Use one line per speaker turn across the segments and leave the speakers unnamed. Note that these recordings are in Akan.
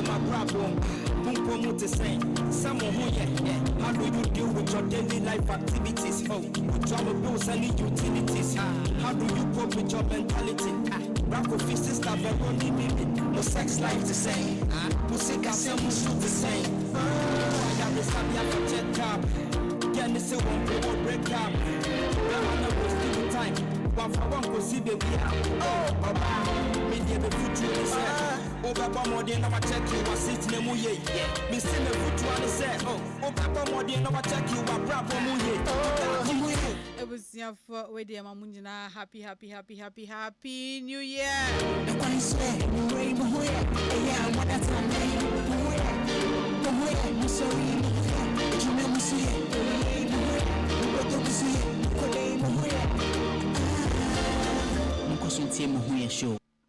my problem. Nkrumah to say, someone who how do you deal with your daily life activities? Oh, drama bills and utilities. How do you cope with your mentality? Rock of fishes that are only living. No sex life to say. Music I say, we shoot the same. I got this for check up. Can you say one break up? I'm not wasting time. One for one go see baby. Oh, me the future is Papa more than I check you was sitting in Muye. Me see me future and say, oh, Papa more than I check you was bravo Muye.
It was your for with the Mamunjina. Happy New Year.
I swear, yeah, what that's on me. I'm sorry.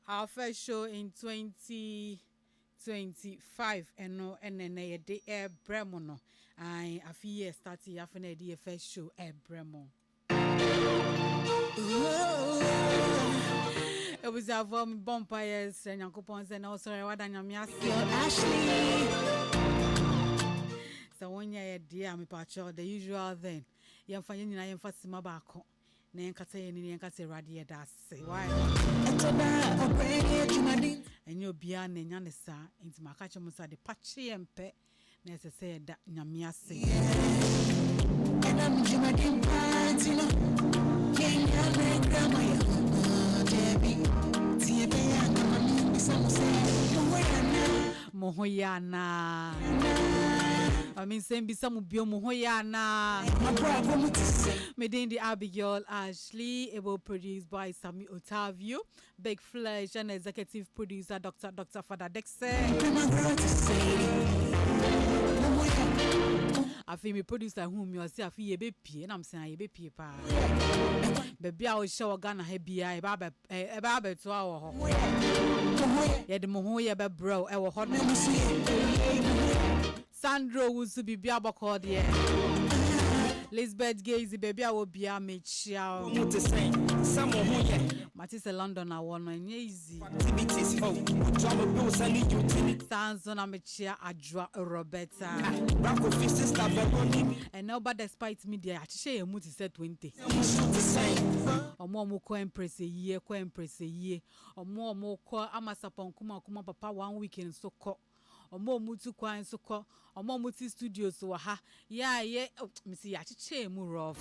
Our first show in 2025 and no and then a day air bremono. I a few years started after the first show air bremo. It was our bonfires and Yankopons and also Ashley. So one year dear me patcho the usual then. Yam finding I am for Simabako. Nankate and Yankase Radia das. Why? And you'll be an Yanessa into my catchamusa the patchy and pet necessary that Yamiasi. And I'm Jimadim Patino. Mohoyana. I mean, same be some bio Mohoyana. Medin the Abigail Ashley, able produced by Sammy Otavio, Big Flesh and executive producer Dr. Father Dexter. I feel me producer whom you see a fee baby, and I'm saying a baby pa. Baby, I will show Ghana heavy a barber to our home. Yet the Mohoya bro, our hot Sandro was to be Biaba called here. Lisbeth Gazy, baby, I will be a match. Matisse London, I want my easy. Sounds on a mature, I draw a Roberta. And nobody despite me, dear, I share a muti set 20. Or more co-empress a year, co-empress a year, or more co Amasapon Kuma Papa 1 weekend so called. Or more mutu kwa so called, or more muti studios so ha. Yeah, Missy Yachiche Murov.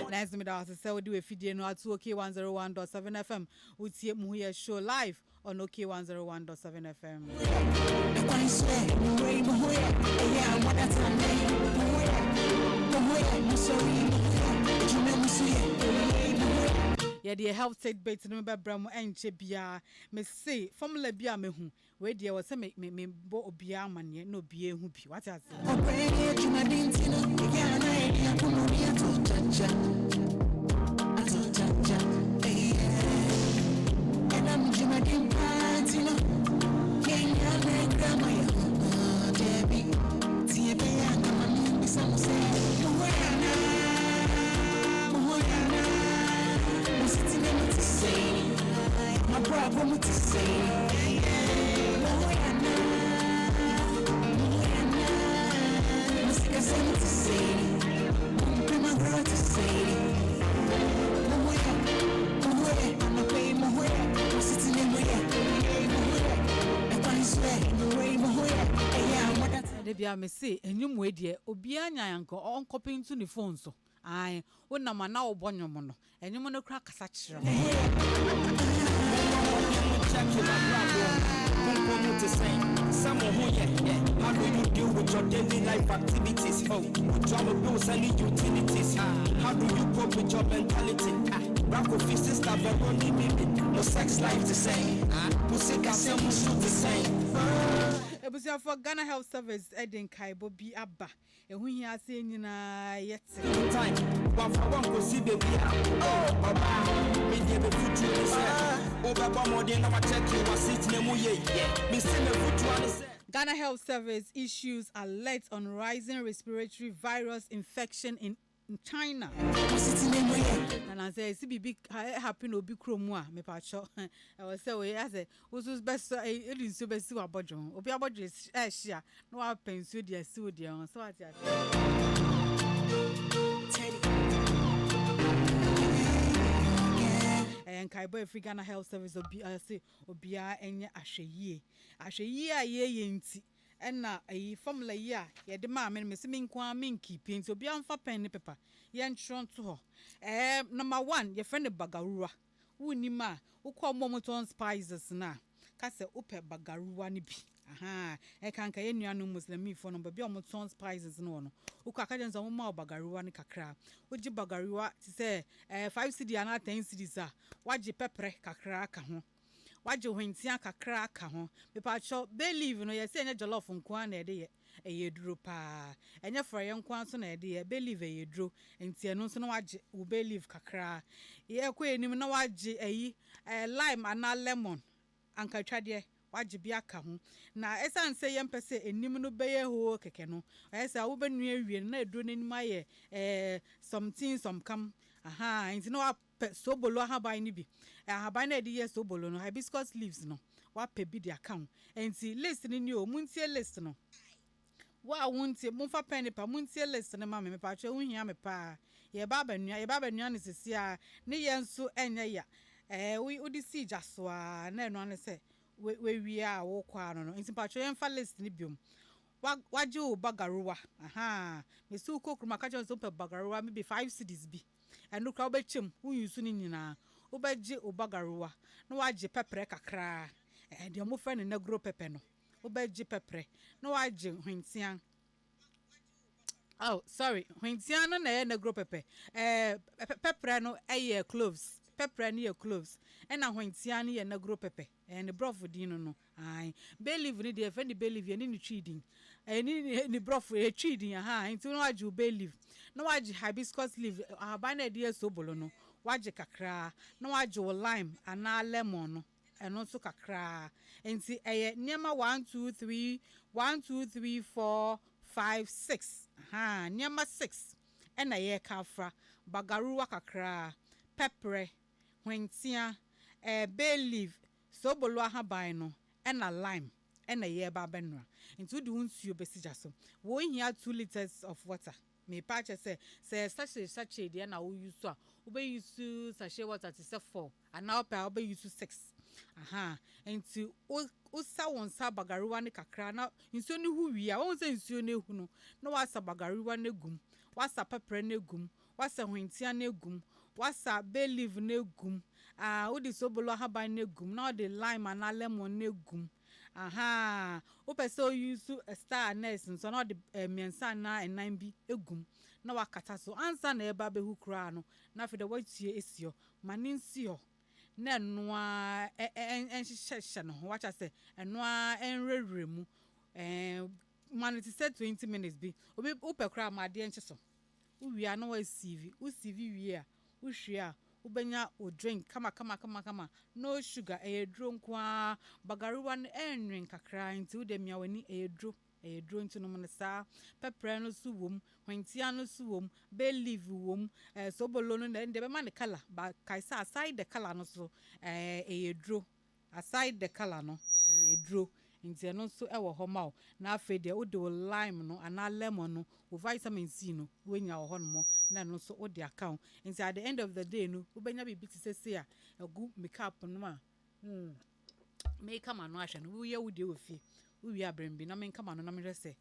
Nice to meet us. So we do a video no at OK101.7 FM. We see Muya show live on OK101.7 FM. Yeah, the health set bait remember Bramo and Chebia. Me say formula bia me hu. Where there was me bo obia man ye no bia hu bi. What has
my problem to say,
Debia me say, and you way dear, Obiana uncle on copying to the phone so. I when na mana obonyo mono enyu mono kra kasa kire mo
check your problem. Nkrumah to say, someone who how do you deal with your daily life activities? Oh, drama bills and utilities. How do you cope with your mentality? Rock of fishes that are only living. No sex life to say. Music I say, we shoot the same.
It was for Ghana Health Service Eden Kaibo be Abba. And when he has seen yet
time, one for one go see baby. Oh, Baba, me the future is oh, Baba more than I check you was sitting in Muye. Me see the future is
Ghana Health Service issues alert on rising respiratory virus infection in China. I say see bibi happy no bi kromua me pa cho I was say we say usus best e di so best wa bodjon obi abodwe hia no wa pensu dia si odi on so ati ati and Kaibo African Health Service obia enye ahweye a ye nti enna ayi formula yi a ye de ma me se min kwa min keeping nti obia mfa pen ne paper ye ntron to ho number 1 ye friend bagaruwa wuni ma ukọ momoton spices na ka se upe bagaruwa ne bi aha kan ka ye nuanu muslimi fo no bi omoton spices no ukọ aka jenzo mo bagaruwa ne kakra oji bagaruwa ti se 5 cd ana 10 cds a waji pepper kakra ka ho waje hwentia kakra ka ho me pa cho believe no ye se enye jollof nko na ede ye duro pa enye fra ye nko so na ede ye believe ye duro entie no so na waje wo believe kakra ye ko enim na waje ayi lime ana lemon anka twade waje bia ka ho na esan se ye mpese enim no beye ho keke no esa wo benu awie na eduro nanim aye something some come aha enti no wa sobolo ahaban ni bi ahaban na edi yes sobolo no hibiscus leaves no wa pe bi dia kan enti list ni o muntie list no wa wuntie munfa pen pa muntie list no ma me pa twa hunhia me pa ye baba nua ne sesia ne ye nso enye ya we odi si jaso a na eno ane se we wi a wo kwa no enti pa twa yenfa list ni biom waje o bagaruwa aha me su kokruma ka jonso pe bagaruwa me be 5 cds bi enu kra obechem uyusu ni nyina obeje obagaruwa na waje pepper kakra de mo fa ne negro pepper no obeje pepper na waje hwentia hwentia no na ye negro pepper pepper no eye cloves pepper ne ye cloves na hwentia ne ye negro pepper and broth din no ai believe ni de fe ni believe ni tweeding ni broth tweeding aha nti no waje believe na waje hibiscus leaf ahaba na de sobolo no waje kakra na waje lime ana lemon no eno so kakra nti eye niema 1 2 3 4 5 6 aha niema 6 na ye kafra bagaruwa kakra pepper hwentia bay leaf sobolo ahaban no na lime na ye ba benra nti udi unsuo besija so wo hia 2 liters of water me pa che say sachet de na wo use a wo be use sachet water to say 4 and now pa wo be use 6 aha nti o sa won sa bagaruwa ne kakra na nsuo ne hu wi a won say nsuo ne hu no na wasa bagaruwa ne gum wasa pepper ne gum wasa hwentia ne gum wasa bay leaf ne gum udi sobolo haban ne gum na the lime and lemon ne gum aha o pese o use a star anise so na the miensa na enan bi egum na wakata so ansa na eba be hu kra no na fe de watie esio maninsio na noa enhyehyehye no wacha se enoa enreremu maniti say 20 minutes bi obi upekra ma de enche so uwia na wa CV wi a uhwia ubenya o drink kama no sugar dro nko bagaruwa no enwen kakra nti udemia wani dro nti no mnesa pepper no su wom hwentia no su wom bay leaf wom sobolo no de be man color ba kaisa aside the color no so dro aside the color no dro nti no so ewo ho ma na afa de o de lime no ana lemon no o vitamin C no wenya ho no na no so o de account nti at the end of the day no ubenya bibi ti sese a egu makeup no ma makeup no ahwe no wo ye wo de ofi we are bring na men come on na me say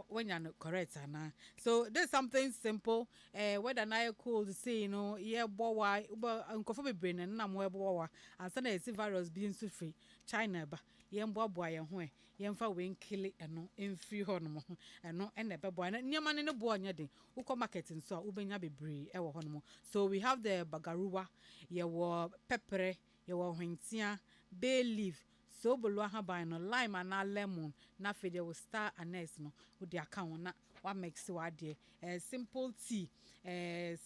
when you correct na so there's something simple whether na cold say yeah bowa nkofo be brain na mo bowa ansa na esi virus being so free China ba ye mboaboa ye ho ye mfa we nkili eno emfiri ho no eno ene beboa na nyama ne bo onye den ukọ market nso a ubenya bebre e wo ho no so we have the bagaruwa ye wo pepper ye wo hwentia bay leaf sobolo ahaban no lime and lemon na fe de star anise no wo de account na wa mix wa de simple tea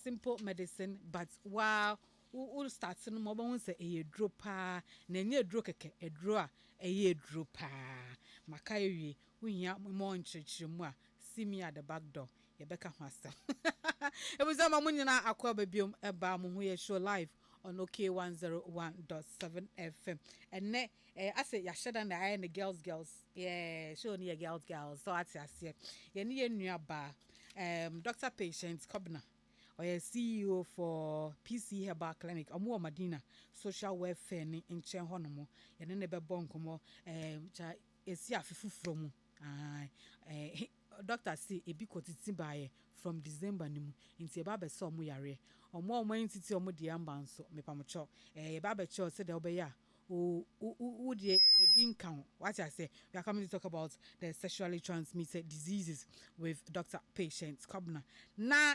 simple medicine but wow we start no mo ba won say edro pa na nye edro keke edro a edro pa maka ewie wo hia mo nchirchiri mu a see me at the back door yɛbɛka ho asɛm ɛbusa ma mo nyina akɔ babiom ɛba mo ho yɛ show live on OK 101.7 FM ene ase ya sheda na aye ne girls yeah show ni girls so ati ase ye ni ye nua ba Dr. Patient Kobna or CEO for PC Herbal Clinic omo Madina social welfare ni nchen honomo ye ne be bon komo cha esi afifu from Doctor say ebi kotiti bae from December nimu nti eba be so mo yare omo ntiti omo de amba nso mepamocho eba be cho say de obeya o de ebi nkan what I say we are coming to talk about the sexually transmitted diseases with Dr. Patient Kobna na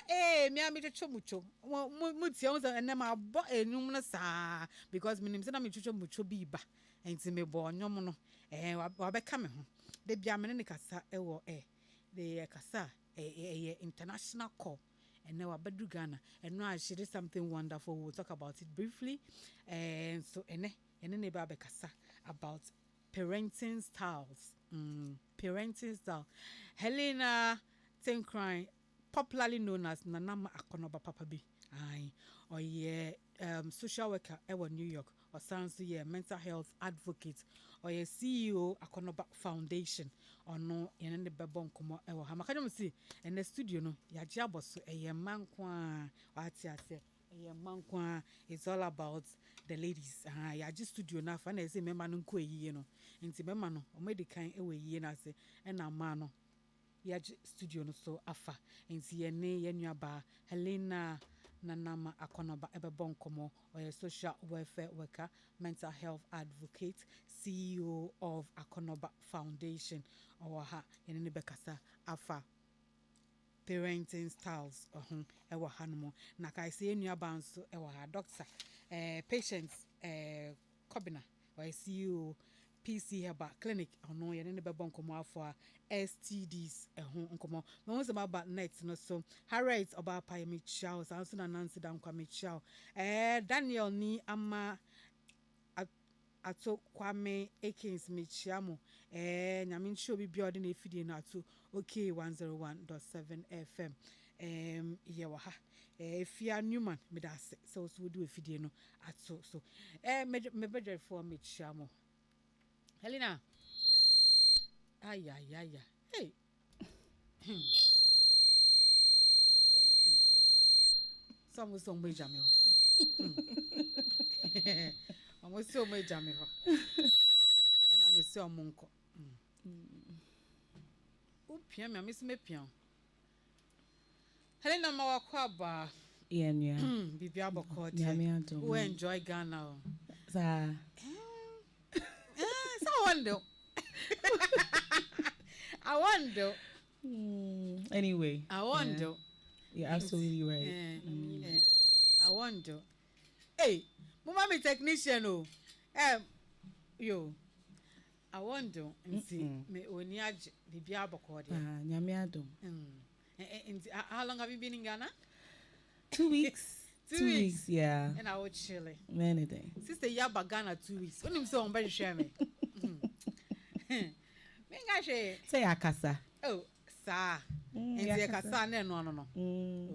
me am me chomucho mu tie on say na bo enum na sa because me nim say na me chomucho bi ba enti me bo nyom no wa be ka me ho de bia me ne kasa ewo the kasa international call and now Abadu Ghana and now she did something wonderful. We'll talk about it briefly and so and then kasa about parenting styles parenting style. Helena Nkrumah, popularly known as Nanama Akonoba Papa B social worker in New York or sounds mental health advocate or CEO Akonoba Foundation or no in the bebon komo ewo ha maka dem see in the studio no ya jabo so man kwa ati ase man kwa it's all about the ladies ya ji studio na fa na say mema no nko eyiye no nti mema no o medican ewo eyiye na ase na ma no ya ji studio no so afa nti ye ne ye nuaba Helena Nanama Akonoba ebebon komo or social welfare worker, mental health advocate, CEO of Akonoba Foundation or ha yenene bekasa afa parenting styles ewa hanumo na kai say nua banso ewa ha doctor patients Kobina or CEO PC Herbal Clinic ono yenene bebon komo afa STDs nkomo no say about net no so Harriet oba pa me chow so na Nancy dan Kwame chow Daniel ni ama ato Kwame Akins me chiamo nyame nchi obi bia ode na efidie na ato OK 101.7 FM yewa ha Fia Newman me da se so do efidie no ato so me better for me chiamo Helena ay hey some major me almost so major me and I'm so monko upia me miss me pian Helena ma wakwaba
yeah
bibia boko
we
enjoy Ghana
sa
I wonder
anyway
I wonder
you're absolutely right
I wonder hey mama me technician yo I wonder and see me oni age bibia boko de
nyame adom
how long have you been in Ghana
2 weeks
2 weeks
yeah
and I would chilling
many days
sister yaba Ghana 2 weeks when him so on very share me menga she
say akasa
oh sa enzi akasa na no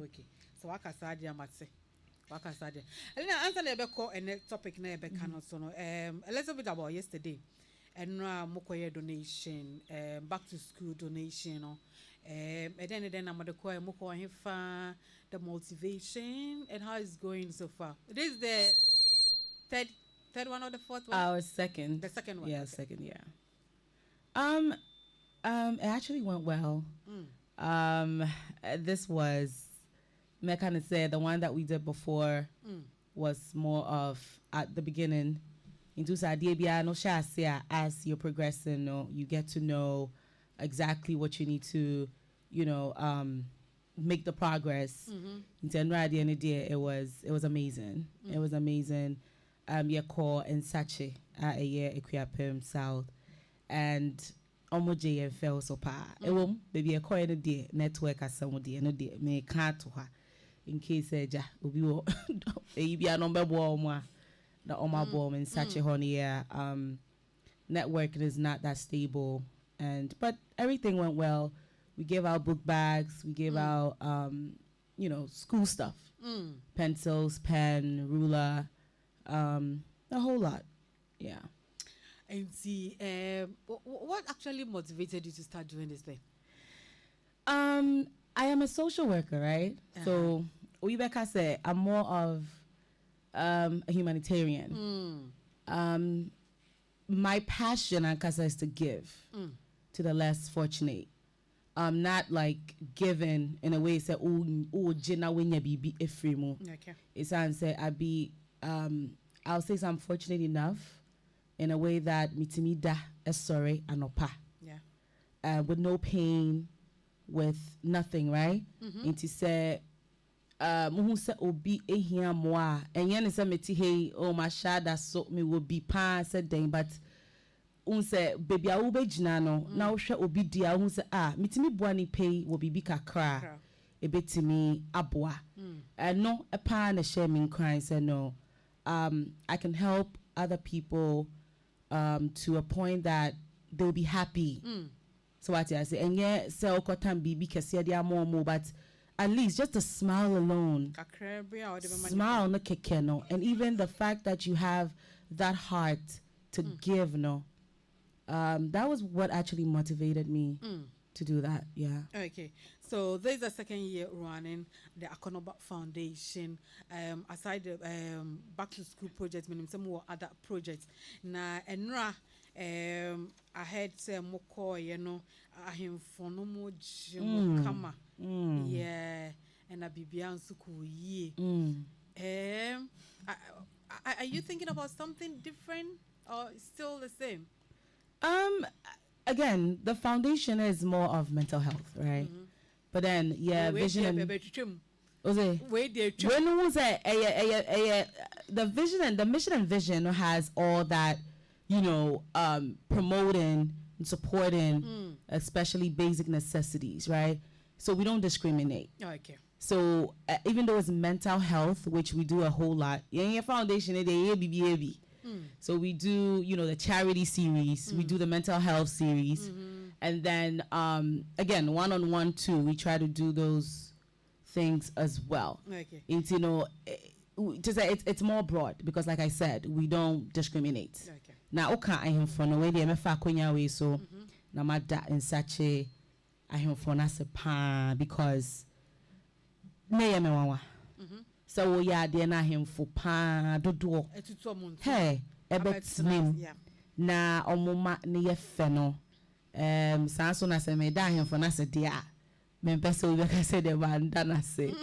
okay so akasa dia matse wakasa dia Elena answer na ebe call and topic na ebe kan so no a little bit about yesterday and mokoye donation back to school donation no and then I'm the call moko hefa the motivation and how it's going so far. This is the third one or the fourth one?
Our second.
The second one.
Yeah,
okay.
Second, yeah. It actually went well. This was I kind of said the one that we did before was more of at the beginning. Into Ade Akye Abia no share as you're progressing, no, you get to know exactly what you need to, make the progress. In at the end of the day, it was amazing. It was amazing. Call in Sache at a year Equiapem South and Omoje and fell so pa. It won't baby a call in a day network as some day and a day may can't to her in case ja will be a number one the Oma bomb in such a honey networking is not that stable but everything went well. we gave out book bags, we gave out you know, school stuff, pencils, pen, ruler, a whole lot. Yeah.
And see, what actually motivated you to start doing this thing?
I am a social worker, right? So Rebecca said I'm more of a humanitarian. My passion, Ankasa, is to give to the less fortunate. Not like given in a way say jina wenya bibi efrimu.
Okay.
It's say I'll say so I'm fortunate enough in a way that mitimida is sorry anopa.
Yeah.
With no pain, with nothing, right? Into say muhu se obi ehia moa enye se meti hey oh my shada so me will be pa said then but unse baby a ube jina no na wo hwe obi dia hu se mitimi boa ni pay wo bibi kakra ebetimi aboa no a pa na share me crying say no I can help other people to a point that they'll be happy. So what I say enye se okotam bibi kese dia more but at least just a smile alone, smile no keke no, and even the fact that you have that heart to give no, that was what actually motivated me to do that. Yeah.
Okay, so this is the second year running the Akonoba Foundation. Aside the back to school projects, some more other projects. Na enra I heard say moko you know ahim fonomo kama. Yeah, and a bibian suku ye. Are you thinking about something different or still the same?
Again, the foundation is more of mental health, right? But then, yeah, vision and the vision and the mission and vision has all that, you know, promoting and supporting, especially basic necessities, right? So we don't discriminate.
Okay.
So even though it's mental health, which we do a whole lot, your foundation so we do, you know, the charity series, we do the mental health series, and then again, one-on-one too, we try to do those things as well.
Okay.
It's, you know, it's more broad because, like I said, we don't discriminate.
Okay.
Now, okay, I am from the way they are so na mada in such a I am for pa because me wawa. So yeah, they na him for pa dodo. Hey, ebet name na omuma ne ye fe no. Sanso na se me da him for na se dia. Me pese we ka say the man na say.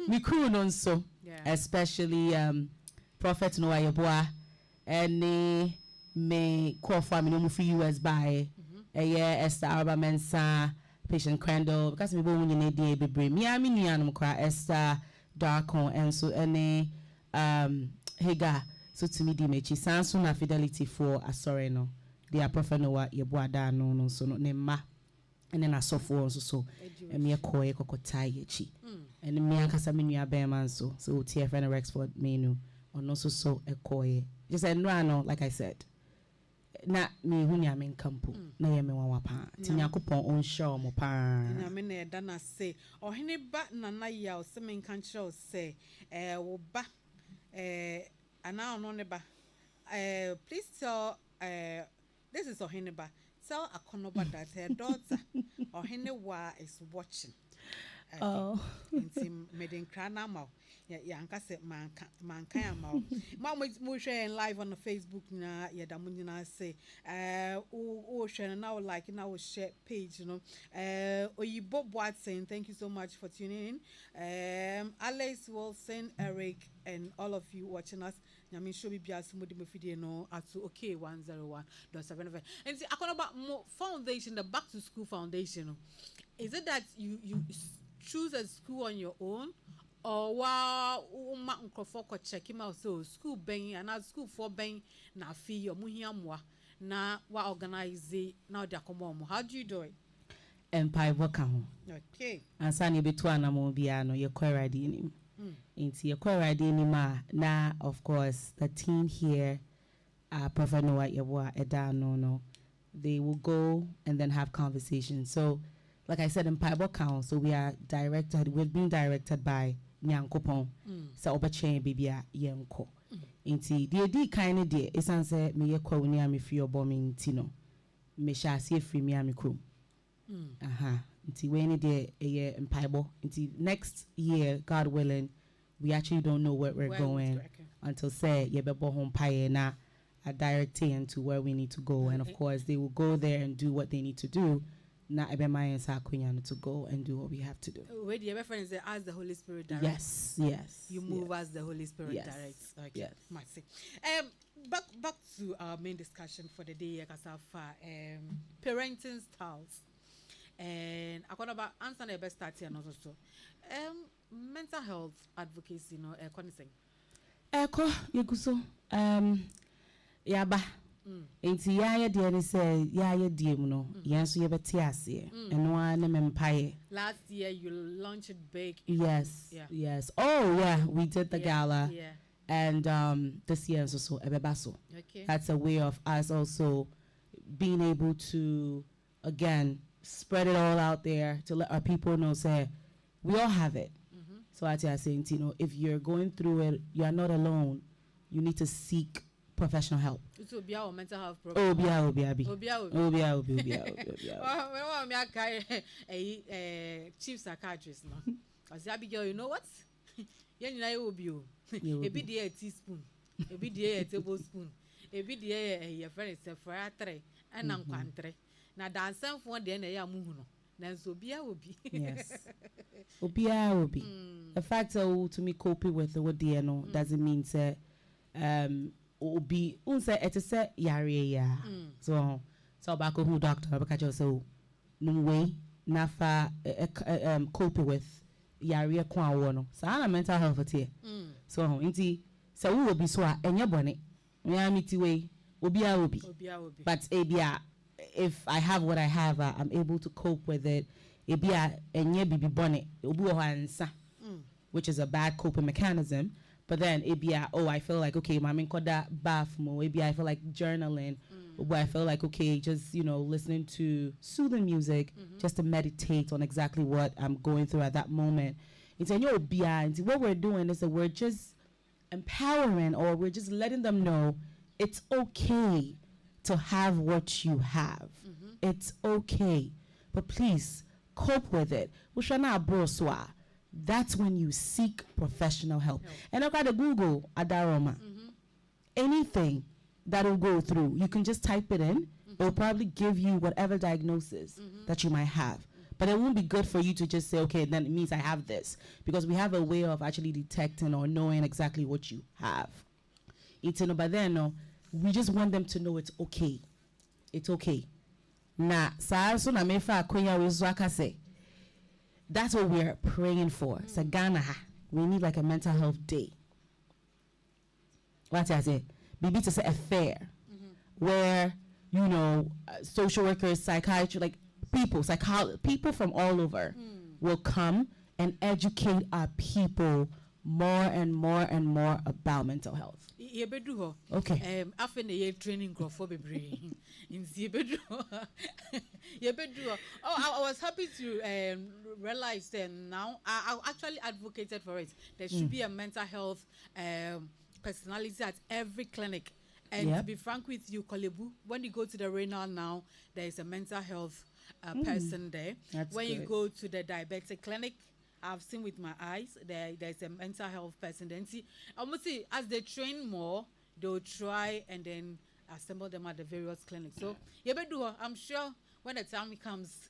Me crew no so, especially Prophet Noah Yeboah and me call for me no for US by Esther Arba Mensa Patient Crandall because me bo nyine dey bebre me a me nuanom kra Esther Darkon and so any Hega so to me di mechi sanso na fidelity for asore no they are Prophet Noah Yeboah da no so no ne ma and then asofo also so and me koye kokotai yechi and me akasa me nua be man so TFN Rexford menu on also so koye just no like I said na me hunya men kampo na ye me wawa pa tinyakopon on show mo pa
na me na da na say ohene ba na na ya o se men kan kire o say wo ba ana ono ne ba please tell this is ohene ba tell Akonoba that her daughter ohene wa is watching.
Oh,
intim meden krana ma ya anka se manka ya ma mo share live on the Facebook na ya da mo nyina say o share na like na o share page you know Oyibo Boatsen, thank you so much for tuning in. Alex Wilson, Eric, and all of you watching us. Nyame show bibia sumudi mo fidie no at okay 101.75 and see Akonoba Foundation, the back to school foundation. Is it that you choose a school on your own or wow ma Nkrumah ko check him out so school ben and school for ben na fee or muhiamwa na wa organize now they come on. How do you do it?
Empire work
okay
and sani betu anamo bia no ye kwradi nim into ye kwradi nim na of course the team here Prophet Noah Yeboah Eda no they will go and then have conversations. So like I said, in Paibo Council, we've been directed by Nyankopon. So obache bibia yenko. Inti the kind of day is answer me yakwa unia me free bombing tino. Me shall see free me amikum. Inti when day a year in Paibo. Inti next year, God willing, we actually don't know where we're going until say yebebo home paye na a directing to where we need to go. And of course they will go there and do what they need to do. Na ebema and Sakunyano to go and do what we have to do.
Where the reference as the Holy Spirit directs.
Yes.
You move as the Holy Spirit directs. Okay.
Yes.
Mercy. Back to our main discussion for the day, Kasafa. Parenting styles. And I want to answer the best start here also. Mental health advocacy,
Eko yeguso. Yaba. Inti ya de ni say ya die mu no yanso ye beti ase eno an mempaye.
Last year you launched it big.
Yes. Oh yeah, we did the gala.
Yeah.
And this year is also ebebaso.
Okay.
That's a way of us also being able to again spread it all out there to let our people know say we all have it. So I saying, if you're going through it, you are not alone. You need to seek professional help.
It will be our mental health program. Chief psychiatrist now. As Abigail, you know what? You will be a bit a teaspoon, a bit a tablespoon, a bit a friend is a fratre and unquantre. Now dance some for the end of Yamuno. Then so be I will be.
Yes. Obia will be. The fact to me coping with what DNO doesn't mean say obi unse etese yare ya. So bako who doctor baka so no way nafa cope with yare kwa wono. So ana mental health here. So inti so we will be so enye bone. Me amiti way obia will be. But ebia if I have what I have, I'm able to cope with it. Ebia enye bibi bone obi wo ansa, which is a bad coping mechanism. But then ebia I feel like okay, mami koda bath mo. Ebia I feel like journaling. Where I feel like okay, just listening to soothing music, just to meditate on exactly what I'm going through at that moment. It's what we're doing is that we're just empowering, or we're just letting them know it's okay to have what you have. It's okay, but please cope with it. That's when you seek professional help. And look at the Google Adaroma. Anything that will go through, you can just type it in. It will probably give you whatever diagnosis that you might have. But it won't be good for you to just say, okay, then it means I have this. Because we have a way of actually detecting or knowing exactly what you have. But then, we just want them to know it's okay. It's okay. That's what we're praying for. So Ghana, we need like a mental health day. What I say? Maybe to say a fair where social workers, psychiatrists, like people, people from all over will come and educate our people more and more and more about mental health. Okay.
After the training for baby. I was happy to realize that now I actually advocated for it. There should be a mental health personality at every clinic. And to be frank with you, Kolebu, when you go to the renal now, there is a mental health person there. When you go to the diabetic clinic, I've seen with my eyes, there's a mental health person. Then see, almost see, as they train more, they'll try and then assemble them at the various clinics. So, I'm sure when the time comes,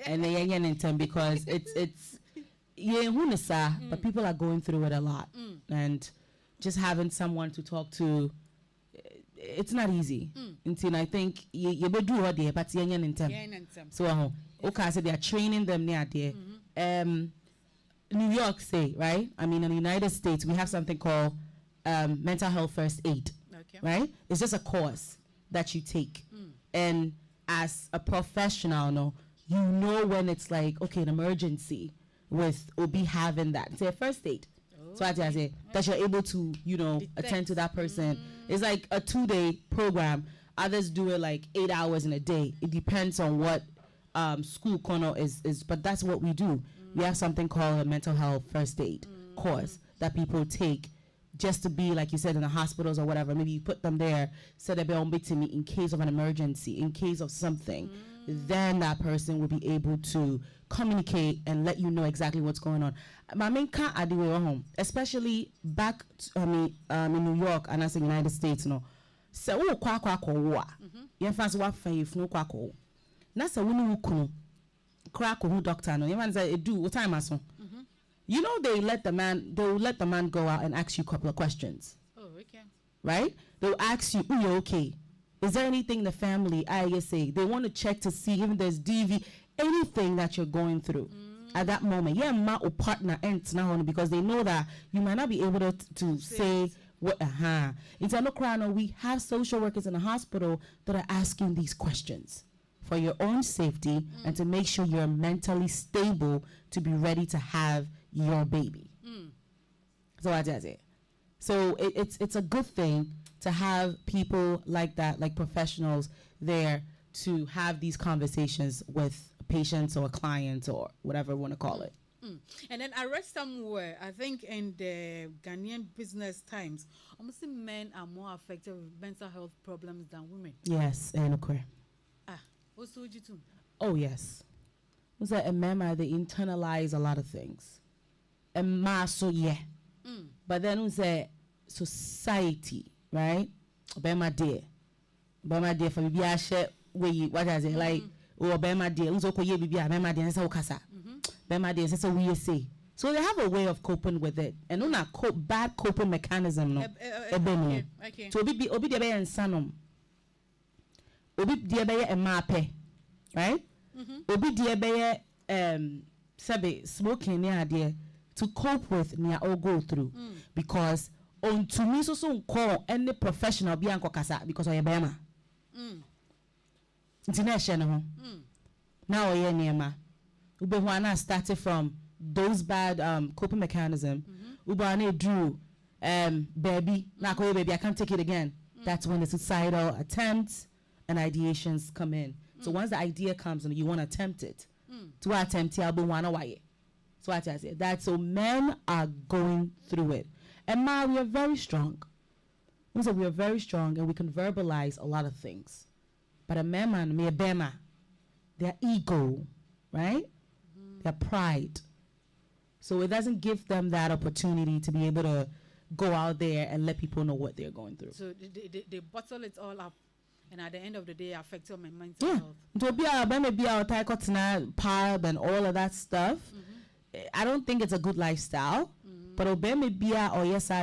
and they are in time because it's but people are going through it a lot, and just having someone to talk to, it's not easy. Until I think you do what they but you're in time. So okay, so they are training them near there. New York say, right? I mean, in the United States, we have something called mental health first aid, right? It's just a course that you take. And as a professional, you know when it's like, okay, an emergency with Obi having that. Say first aid. So I say that you're able to, attend to that person. It's like a 2-day program. Others do it like 8 hours in a day. It depends on what school corner is, but that's what we do. We have something called a mental health first aid course that people take just to be, like you said, in the hospitals or whatever. Maybe you put them there so they'll be on to me in case of an emergency, in case of something. Then that person will be able to communicate and let you know exactly what's going on. My main can't add home, especially back in New York and as the United States, no. So kwa yen fans wa fan if no kwa ko. Na se wonu kunu crack who doctor no. Yen say do what time aso. You know they will let the man go out and ask you a couple of questions.
Oh, okay.
Right? They'll ask you, "Are you okay? Is there anything in the family?" I say they want to check to see if there's DV, anything that you're going through at that moment. Yeah, ma or partner ends now because they know that you might not be able to say what. In Tanokrano, we have social workers in the hospital that are asking these questions for your own safety and to make sure you're mentally stable to be ready to have your baby. So I did it. So it's a good thing to have people like that, like professionals there to have these conversations with patients or clients or whatever you want to call it.
And then I read somewhere, I think in the Ghanaian Business Times, almost men are more affected with mental health problems than women.
Yes, and okay.
Also, you too.
Oh yes. Was that a mema they internalize a lot of things. And ma so yeah. But then we say society, right? Bema dear for bibi a share we what is it like or bema dear unzo ko ye bibi a bema dear say okasa. Bema dear say we say. So they have a way of coping with it. And no bad coping mechanism no.
Okay.
So obi de be ensanom. Obi de be e mape, right? Obi de be sabe smoking near idea to cope with near or go through because on to me so call any professional be anko kasa because of your bema. International now or nema ube wana started from those bad coping mechanism ubane drew baby na ko baby I can't take it again. That's when the suicidal attempts and ideations come in. So once the idea comes and you want to attempt it, to attempt it, so I say that. So men are going through it, and ma, we are very strong. So we are very strong, and we can verbalize a lot of things. But a man, me a bema, their ego, right? Their pride. So it doesn't give them that opportunity to be able to go out there and let people know what they're going through.
So they bottle it all up. And at the end of the day, affect my mental health.
To be a pub and all of that stuff, I don't think it's a good lifestyle. But obey bia or yes I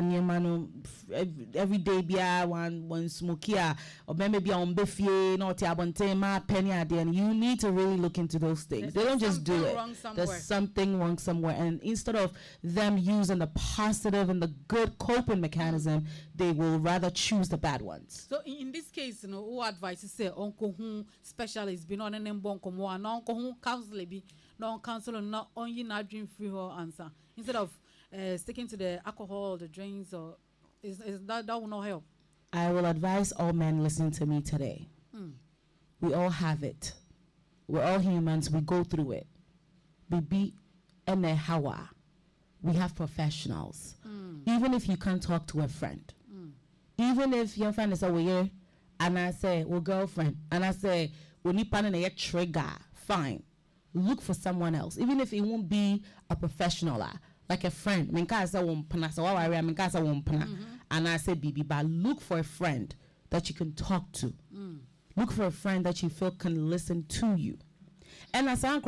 every day bia one smokia or maybe on buffet not abonte penny at the end. You need to really look into those things. They don't just do it. There's something wrong somewhere. And instead of them using the positive and the good coping mechanism, they will rather choose the bad ones.
So in this case, you know, what advice is say uncle who specialist be on an bonko more and uncle who counselor be non counselor not only not dream free her answer instead of sticking to the alcohol, the drinks, or is that will not help?
I will advise all men listening to me today. We all have it. We're all humans. We go through it. Bibi and hawa. We have professionals. Even if you can't talk to a friend, even if your friend is away, and I say, well, girlfriend, and I say, well, you plan a trigger, fine. Look for someone else, even if it won't be a professional. Like a friend, and I say, Bibi, but look for a friend that you can talk to. Look for a friend that you feel can listen to you. And as I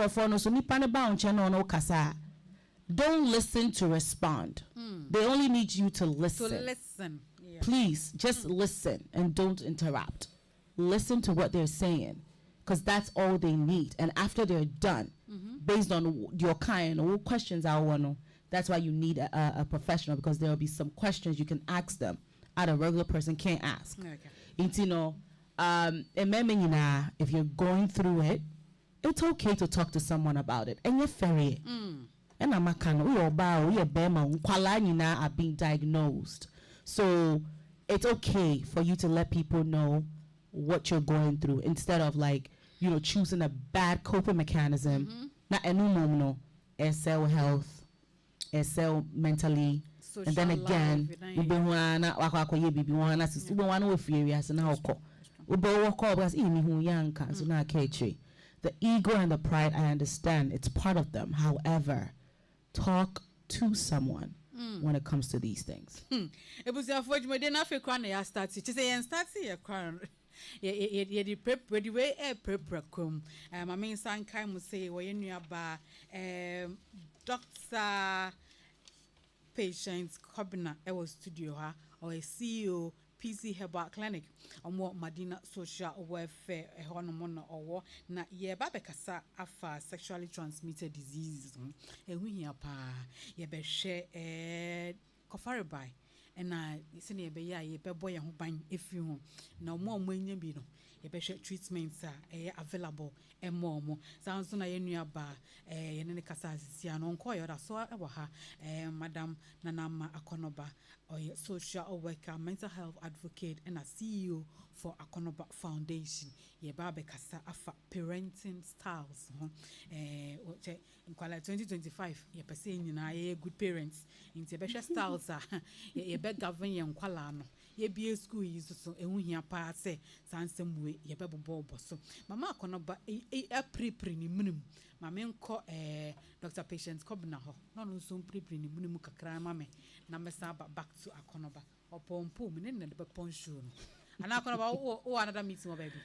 don't listen to respond. They only need you to listen.
Yeah.
Please, just listen and don't interrupt. Listen to what they're saying, because that's all they need. And after they're done, based on your kind or questions I want to. That's why you need a professional, because there will be some questions you can ask them that a regular person can't ask. If you're going through it, it's okay to talk to someone about it. And you're ferry. And I'm are being diagnosed. So it's okay for you to let people know what you're going through instead of like choosing a bad coping mechanism. Not a no, cell health, cell mentally.
Social
And then again,
life,
we wanna baby wanna we wanna with furious and now we walk because who young so now the ego and the pride, I understand it's part of them. However, talk to someone when it comes to these things.
It was a forge, but then after crying, I started to say, and started a crown. Ye prep ready way a prep cum. My main son came would say, well, you about Doctor Patients Cabinet, our studio, or a CEO. PC Herbal Clinic or more Madina social welfare a hormone or na ye babekasa afa sexually transmitted diseases e hu hia pa ye be hwe kofare by and I se ne be ya ye be boy ho ban efi ho na mo anya bi no ye be hwe treatments available e mo sounds na ye nua ba ye ne kasa asisia no nko yo da so e wo ha madam Nanama Akonoba or social worker, mental health advocate, and a CEO for Akonoba Foundation. Ye babe kasa afa parenting styles. In 2025, ye per se ye good parents. In the styles ye be govern ye nkwala no. Ye be a school is so ehun pa se sansem we ye be bobo so. Mama Akonoba pre ni munum. Mame nko Dr. Patience Kobna ho. No no so pre ni munum kakra mame. Na mesa back to Akonoba opompo me ne de pon show no ana Akonoba o another meeting baby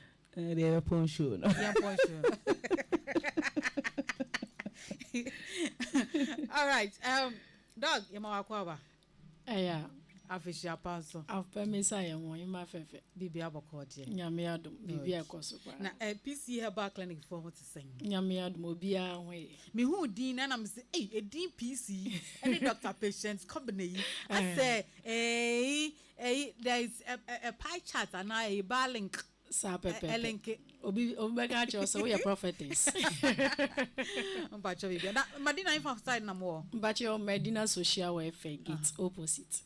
they pon show no
yeah pon show all right dog yema akwa
yeah
official pastor
after me say won yema fefe
bibi abokode
nyame adom bibi akoso kwa
na PC Herbal Clinic for what to say
nyame adom obi a hwe
me hu din na me say a din PC any Dr. Patience company I say there is a pie chart and a bar link
sa pepe obi ga cho so we prophetess
mbacho bibi na Madina info side na mo
mbacho Medina social welfare gate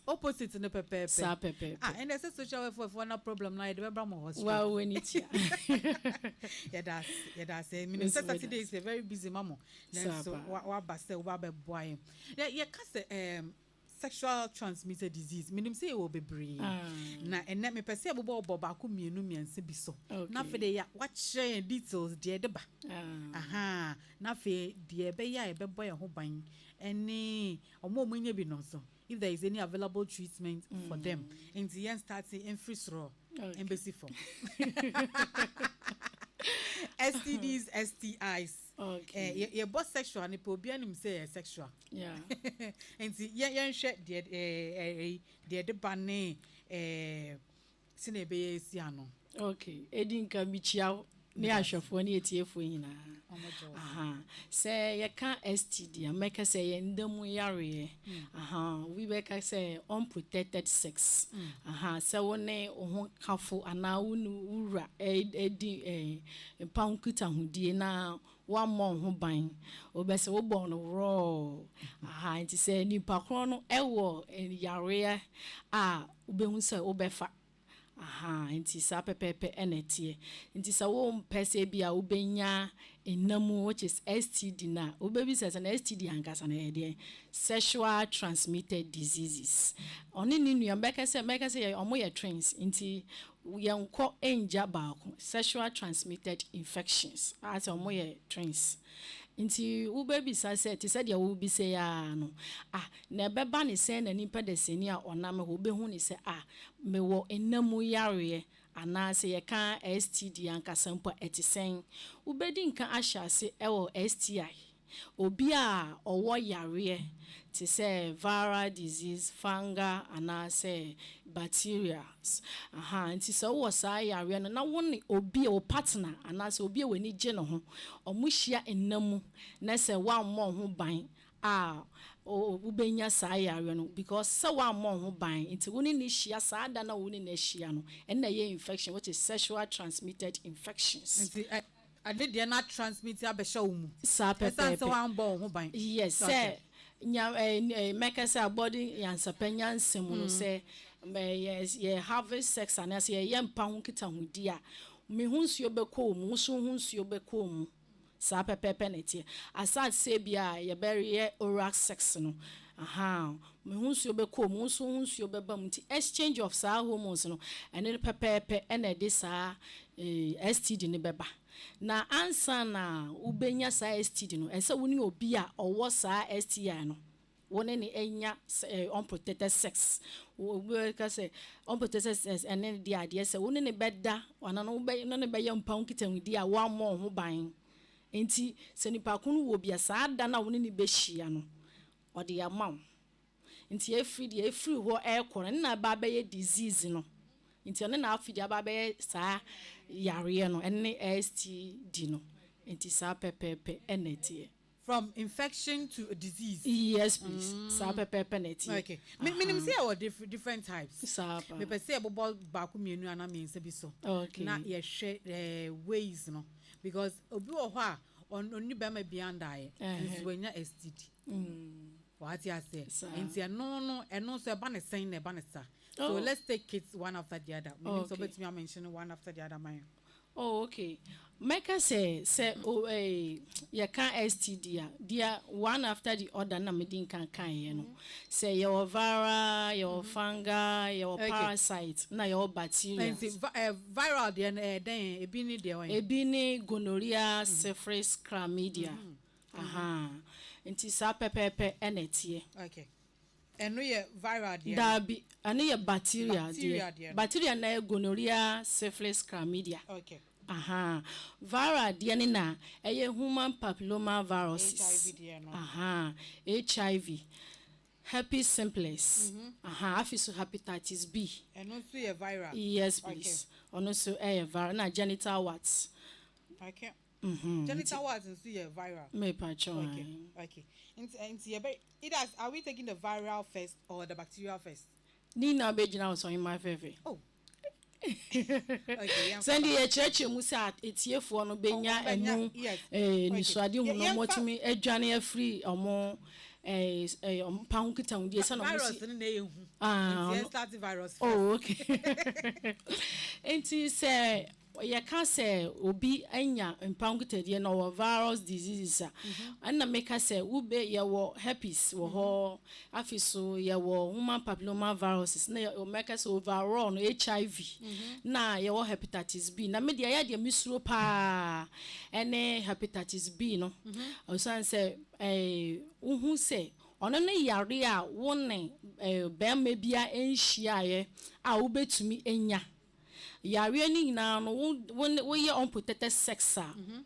opposite
no pepe
sa pepe
and there's a social welfare for no problem na de bra mo hospital
wow when it
yeah that's minister Saturday is a very busy mama then so wa ba say wa be boy yeah cause sexual transmitted disease minim say wo bebre na enne me pese abobo ba ko mienu miense bi so na fe de ya wa share details de de ba aha na fe de be ya e be boy ho ban ene omo nya bi no so if there is any available treatment for them in the end starting in free throw embassy for STDs, STIs.
Okay.
Your boss sexual and people be anim say sexual.
Yeah.
And see, yeah, share the banner sinebe siano.
Okay. Edin ka bichia ne ahwefo ne etiefo nyina. Aha. Say ye can STD America say ye ndemu yare. Aha. We be ka say unprotected sex. Aha. Say woni ho kafo ana wunu wura edi pankuta hudie na one more ho ban obese wo bon no raw aha nti say nipa kro no ewo yare a obehu say obefa aha nti sa pepepe enetie nti sa wo mpese bia obenya enamu which is STD na obebi says an STD ankasa na ede sexual transmitted diseases oni ni nua mbeka say omo ye twins nti yanko enja baako sexual transmitted infections as omo ye twins nti ubebi say ti said ya ubi say ya no na beba ne say na nipa de seni a onam ho behu ni say me wo enamu yare ana say ye kan STD ankasa mpo etisen ubedi nka ahyase ewo STI obi a owo yare ti say viral disease fungal ana say bacteria aha nti so wo sa yare no na woni obi o partner ana say obi we ni je no ho omuhia enamu na say wan mo ho ban ubenya sa yare no because so wan mo ho ban nti woni ni hia sa da na woni na hia no and na ye infection which is sexual transmitted infections
nti ade de na transmit abehya wo mu
sa pepe
so wan bo ho ban
yes say nya make say body yansa penya nsem no say yes ye have sex and say ye mpa ho kita ho dia me hu nsuo bɛkɔ mu so hu nsuo bɛkɔ mu saa pepepe na tie aside say bia ye bury oral sex no me hu nsuo bɛkɔ mu so hu nsuo bɛba mu ti exchange of saa hormones no ene pepepe ene de saa STD ne bɛba na ansa na ubenya saa STD no ɛsɛ woni obi a ɔwɔ saa STI no woni ne enya unprotected sex we ka say unprotected sex ene de ade sɛ woni ne bɛda wana no ne bɛyɛ mpawo kitahudi a wa mo ho ban enti sɛ nipa kunu wo bia saa da na woni ne bɛhyia no ɔde ya maw enti efiri ho ɛkɔ na ba bɛyɛ disease no enti ɔne na afidi aba bɛyɛ saa yare no ene STD no enti saa pepepe enete
from infection to a disease.
Yes, please. Saa pepepe enete.
Okay. Minim say our different types.
Saa.
Me pe say bobo baako mienu ana me nse bi so.
Okay.
Na ye hwe ways no because obi wo ho a oni be ma beyond die nso wanya STD. What you say? Enti eno so eba ne sen na eba ne sa. So let's take it one after the other. Meaning so bet me mention one after the other man.
Oh, okay. Meka say you can STD dia one after the other na me din kan ye no. Say your viral, your fungal, your parasite, na your bacteria.
Viral then ebi ni de
ebi ni gonorrhea, syphilis, chlamydia. Nti sa pepepe enetie.
Okay. Eno ye viral there.
Dabi, eno ye bacteria there. Bacteria na gonorrhea, syphilis, chlamydia.
Okay.
Viral there ni na eye human papilloma viruses.
HIV there no.
HIV. Herpes simplex. Afiso hepatitis B.
Eno so ye viral.
Yes, please. Ono so viral na genital warts.
Okay. Genital warts is viral.
Me pacho.
Okay. Are we taking the viral first or the bacterial first?
Ni na be jina so in my favor.
Oh. Okay.
Send the church mu say etiefo no benya enu ni suade hu no motimi adwane afri omo pahu kitan die se no
virus na ehu. Start virus.
Oh, okay. Enti say ye can say obi anya mpankutedie na o virus diseases and na make us say ube ye wo herpes wo ho afiso ye wo human papilloma viruses na o make us overall no HIV na ye wo hepatitis B na me de ya de misuro pa ene hepatitis B no o san say uhu say ono ne yare a wonne be ma bia enhia ye a ubetumi enya yare ni na no wo ye unprotected sex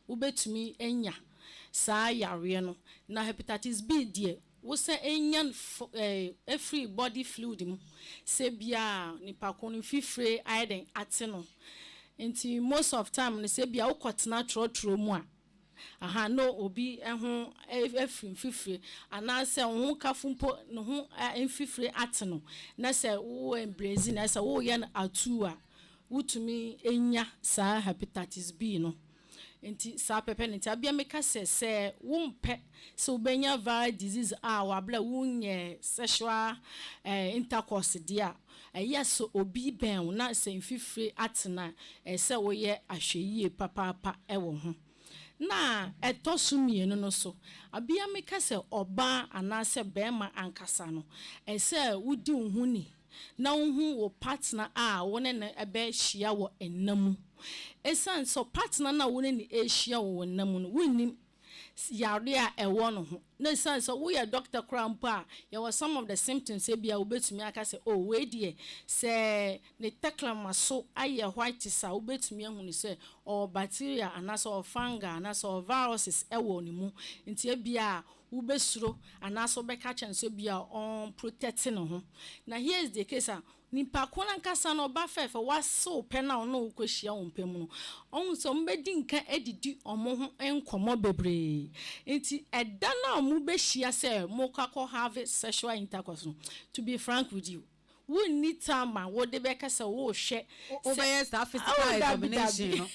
ubetumi enya saa yare no na hepatitis B die wo se enya every body fluid mu se bia nipa ko no fifre aiden ate no enti most of time ne se bia wo kotena trotro mu a no obi ho fifre ana se ho kafumpo no ho fifre ate no na se wo embrace na se wo ye atu a wutumi enya saa hepatitis B no enti saa pepe nti abia meka se wompe so benya viral disease wabla wunye sexual intercourse dia yes obi ben na se mfifre atena se wo ye ahweyie papa ewo ho na etosumie no so abia meka se oba ana se bema ankasa no se wudi hu ni na hu wo partner wone na ebe hia wo enam esan so partner na wone ni ehia wo enam no wonnim yare a ewo no ho na esan so wo ye doctor krampa ye was some of the symptoms e bia obetumi aka se we die se ne teklama so aye white sa obetumi ahu ni se o bacteria anaso o fungal anaso o viruses ewo ni mu nti e bia ubesuro anaso beka chenso bia on protect no ho na here is the case nipa kona nkasa no ba fefe waso pe na ono kwehia ompem no on so mbedi nka edidi omo ho enkomo bebre enti eda na omo behia se mo kakọ have sexual intercourse no to be frank with you we need time wo de beka se wo hwe
over your physical examination no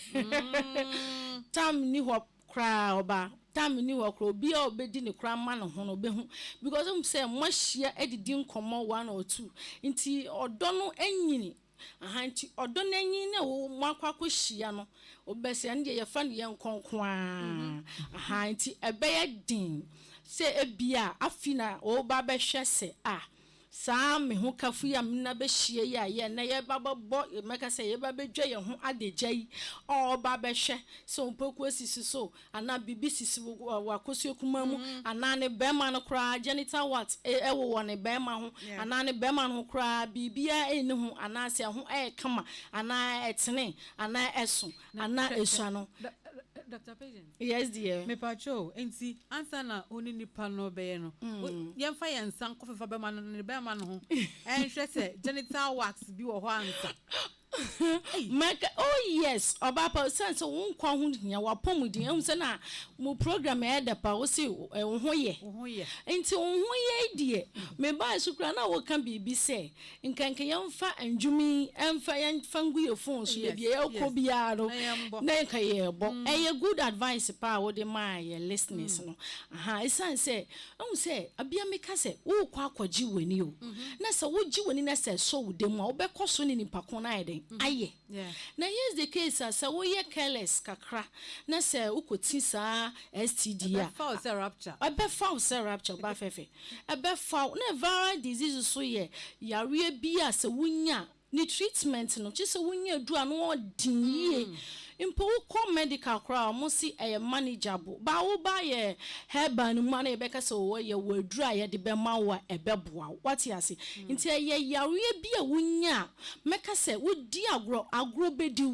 time ni ho kra oba time ni wo kra obi a obedi ne kra ma no ho no behu because say mo hia edidi nkomo 1 or 2 nti odo no enyini nti odo nanyi na wo makwakwo hia no obese nde ye fa ne ye nkonkwa nti ebeye din se ebia afina o ba be hwe se saa me ho kafu ya mna be hie ya ye na ye baba bo meka se ye baba dwa ye ho adegya o ba be hwe so mpoku asisi so ana bibi sisi wakosi kuma mu ana ne bema no kra genital what ewo wo ne bema ho ana ne bema no kra bibia eni ho ana se ho kama ana etene ana eso ana esua no.
Dr. Patient.
Yes, dear.
Me pacho, enti ansa na oni nipa no be no. Yemfa yensan kofefa be man no ne be man ho. Enhwe se genital wax bi wo ho ansa.
Oh yes, Obapa sense won kwa hu hia wapomudin ehun se na mu program e da pa wo se ho ye enti ho ye die me ba sukura na wo kan bibi se nkankan yemfa anjumi emfa yemfa ngu ye phone so be ye ko bia no na nkan ye bo e good advice pa wo de ma ye listeners no isan se ehun se abia me ka se wo kwa akwaji wani o na se wo ji wani na se so wo de mu wo be koso ni nipa kon na ye aye na here's the case as we ye careless kakra na say ukoti sa STD ya
false rupture
ba fefe ebe foul na viral disease so ye yare bia se wunya ni treatment no chi se wunya du anu odin ye impo ko medical crowd mo si manageable ba wo ba ye herbal no man e be ka se wo ye wadru aye de be ma wa ebeboa what you say nti ye yare bia wunya meka se wo di agro bedi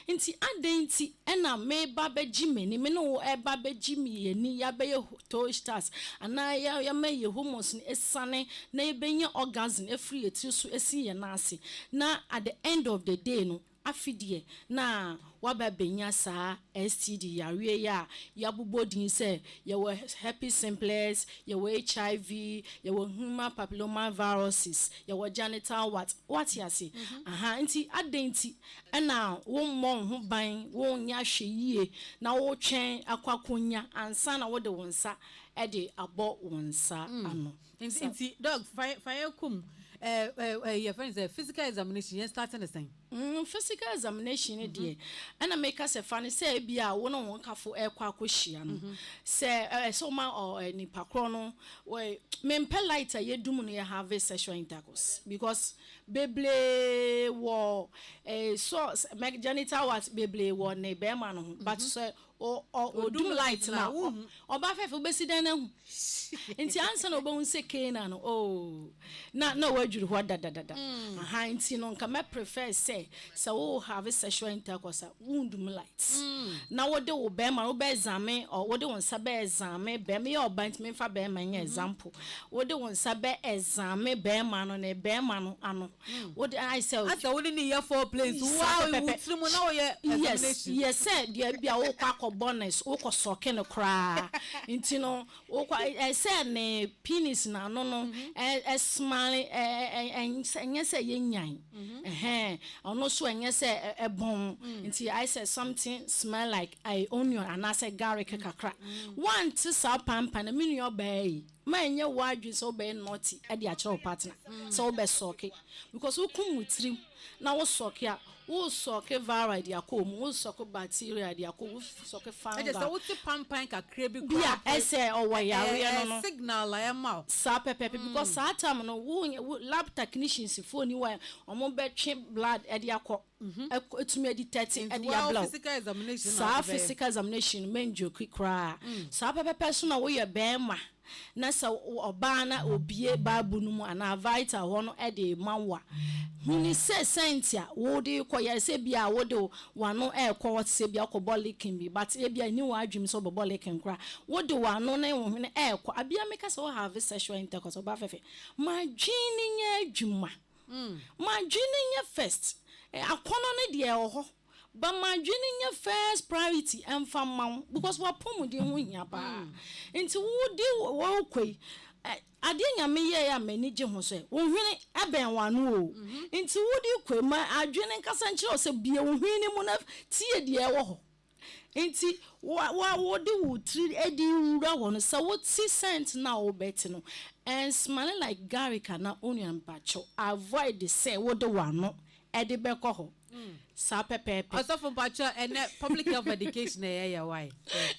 nti adenti ena me ba beji meni me no e ba beji mi ye ni ya be ye toasters ana ya me ye hormones ni esane na e benye orgasm e free eti so esi ye na ase na at the end of the day no afidie na waba benya sa STD yare ya bubodin se ye were herpes simplex ye were HIV ye were human papilloma viruses ye were genital what ya say nti adenti na wo mmon ho ban wo nya hwe yie na wo twen akwakonya ansa na wo de wonsa e de abo wonsa ano
nti dog fire kum your friends physical examination you starting the same
physical examination dey and make us a funny say bia wo no won kafo ekwa akohia no say so ma ni pakro no we mempe light ye dum no ye have sexual intercourse because beble wo so genital what beble wo ne be ma no but so o dum light na o ba fefe besi dan na hu nti ansa na obon se kena no na wadwuru ho dadadada nti no nka me prefer say wo have sexual intercourse wundum light na wo de wo be ma wo be examine or wo de won sa be examine be me your bant me fa be ma nya example wo de won sa be examine be ma no na be ma no ano wo de I say
asa wo ni ye for place wow wutrim na wo ye examination
yes said dia bia wo kwa bonus wo ko soke no kra nti no wo kwa said ne penis na no smile enye say yenyan ono so enye say ebon nti I said something smell like onion and I said garlic kakra one to sa pampa na menu obey ma enye wadwe so be naughty e de a chiro partner so be soke because wo kum wutrim na wo soke a wo soke viral dia ko mu wo soke bacteria dia ko wo soke fungal
e just wo ti pampan kakra bi
bia ese owo yare no
signal la ma
sa pepe because sa time no wo lab technicians phone ni wa omo be twe blood e dia ko etumi edi 30 e dia blood physical examination menjo kra sa pepe so na wo ye bema na sa oba na obie babu no mu ana vital ho no e de manwa huni se sentia wo de koye se bia wo de wano e ko what se bia ko bolikin bi but e bia ni wa adwum so bolikin kra wo de wano na wo huni e ko abia meka se wo have sexual intercourse ba fefe ma dwini nya adwuma ma dwini nya first akono ne de e ho but my dreaming first priority and from because what pomudi ho hia ba nti wo di wo kwei ade nya me ye ya mani je ho so wo hwene aben wano o nti wo di kwei ma adwene nkasa nche o se bie wo hwene mu na tie de e wo ho nti wo di wo tri edi wura ho no so wo ti scent na wo bet no and smelling like garlic na onion pacho avoid the say wo de wano ede be ko ho sa pepepe
also from pacha and public health education ya why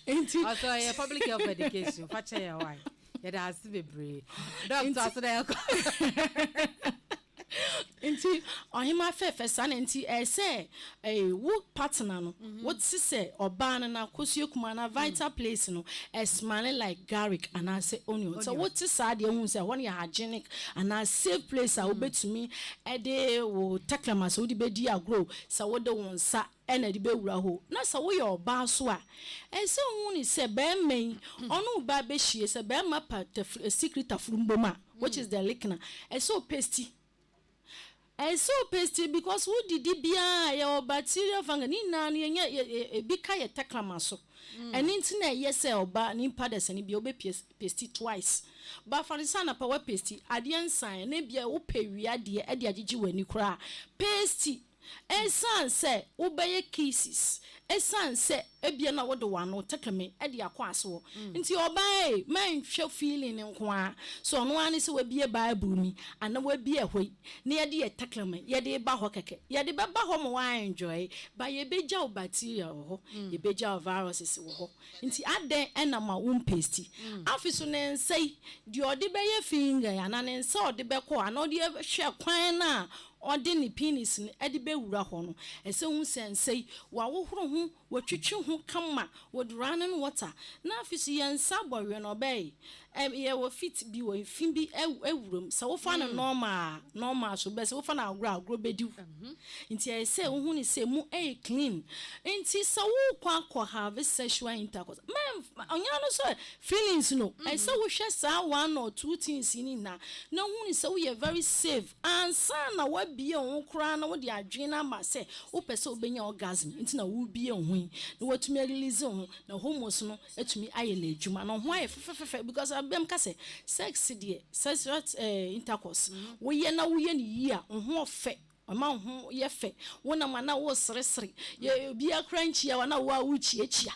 also yeah public health education pacha ya why yeah that's be brave doctor so there
nti ohima fefe sa na nti say wo partner no what say oba na kosue kuma na vital place no smelling like garlic and I say onion so what say de hu say one ya hygienic and I safe place a obetumi e de wo taklama so de bedi agro so wo de won sa ena de bewura ho na sa wo ye oba so a say hu ni say be men onu ba be hie say be ma pa secret afurumboma which is the likna so pasty so pasty because who did bia your bacteria fungus ni na ye bi ka ye taklama so and into na yes oba ni padas ni bi obe pasty twice but for the sana pa we pasty adian sign na bia wo pewia de e de agigi wani kura pasty esan say wo be cases esan say ebia na wo de wano taklame e de akwase wo nti oba man hwe feeling nko a so no ani se we bie bible mi ana we bie hoi na ye de taklame ye de ba ho keke ye de ba ho mo wa enjoy ba ye beja o bacteria ho ye beja o viruses wo ho nti aden ena ma wo pasty afiso ne nsei de ode be ye finger ya na ne nsa ode be ko ana ode hwe kwan na ode ni penis ni ade be wura ho no ese hu sensei wa wo horo hu watwitwi hu kama with running water na afisi yensa bowe no be ye wo fit bi wo fin bi ewurum se wo fa no normal so be se wo fa na agro bedi nti ese hu ni se mu clean nti se wo kwa have sexual intercourse man onya no so feelings no ese wo hwe sa one or two things ni na hu ni se wo ye very safe ansa na wa bie ho kra na wo de adwen na ma se wo pese obenya orgasm nti na wo bie ho na watumi release ho na homos no etumi ayele adwuma no ho aye fefefe because abem ka se sex de sexual intercourse wo ye na wo ye ni yi a ho ofe ama ho ye fe wona ma na wo seresere ye bia crunchy ya na wo a wo chiachia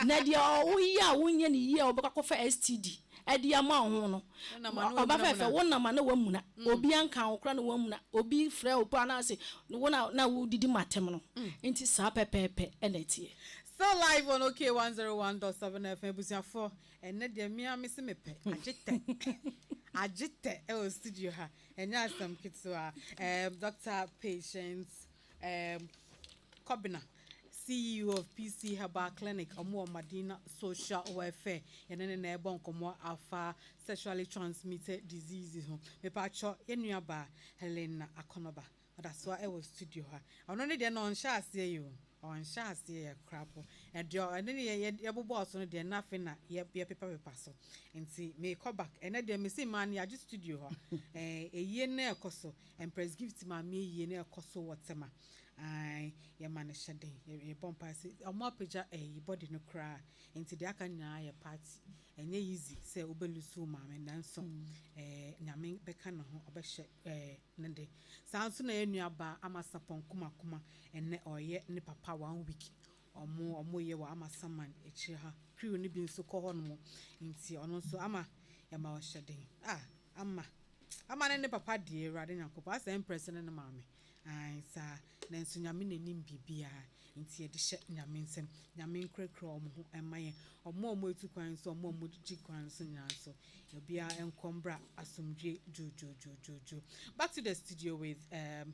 na de wo yi a wo nye ni yi a obekakọ fa STD edi ama ho no oba fefe wona ma na wamuna obi anka okra na wamuna obi frɛ opo ana se wona na wo didi matem no nti sa pepepe enetie
so live on OK 101.7 FM busiafo enne de mia mesi mepe agite e o studio ha enya asam kitwa Dr. Patience Kobina CEO of PC Herbal Clinic Omo Madina Social Welfare yenene na ebon komo afa sexually transmitted diseases ho me pa cho yenuaba Helena Akonoba that's why I was studio ha ono ne de no nsha ase yo on sha ase ye crapo and ye bobo so no de na fe na ye paper so nti me call back and de me see man ya studio ha eyi na ekoso empress gift ma me eyi na ekoso whatever ai ye man shade ye bompa se omo peja body no cry nti de aka nyina ye party enye easy say obelusu ma me nanso nyame beka no ho obehye nende sanso na enuaba amasapon kuma enne oye ne papa 1 week omo ye wa amasaman echi ha crew ni bi nso ko ho no nti ono so ama ya ma o shade ama ne papa de rade nyakopa asa empress ne ma me ai sa nanso nyame nanim bibia nti e de hye nyame nsem nyame nkrekre omo ho emaye omo etu kwan so omo ji kwan so nyanso obia enkombra asomdwe jo back to the studio with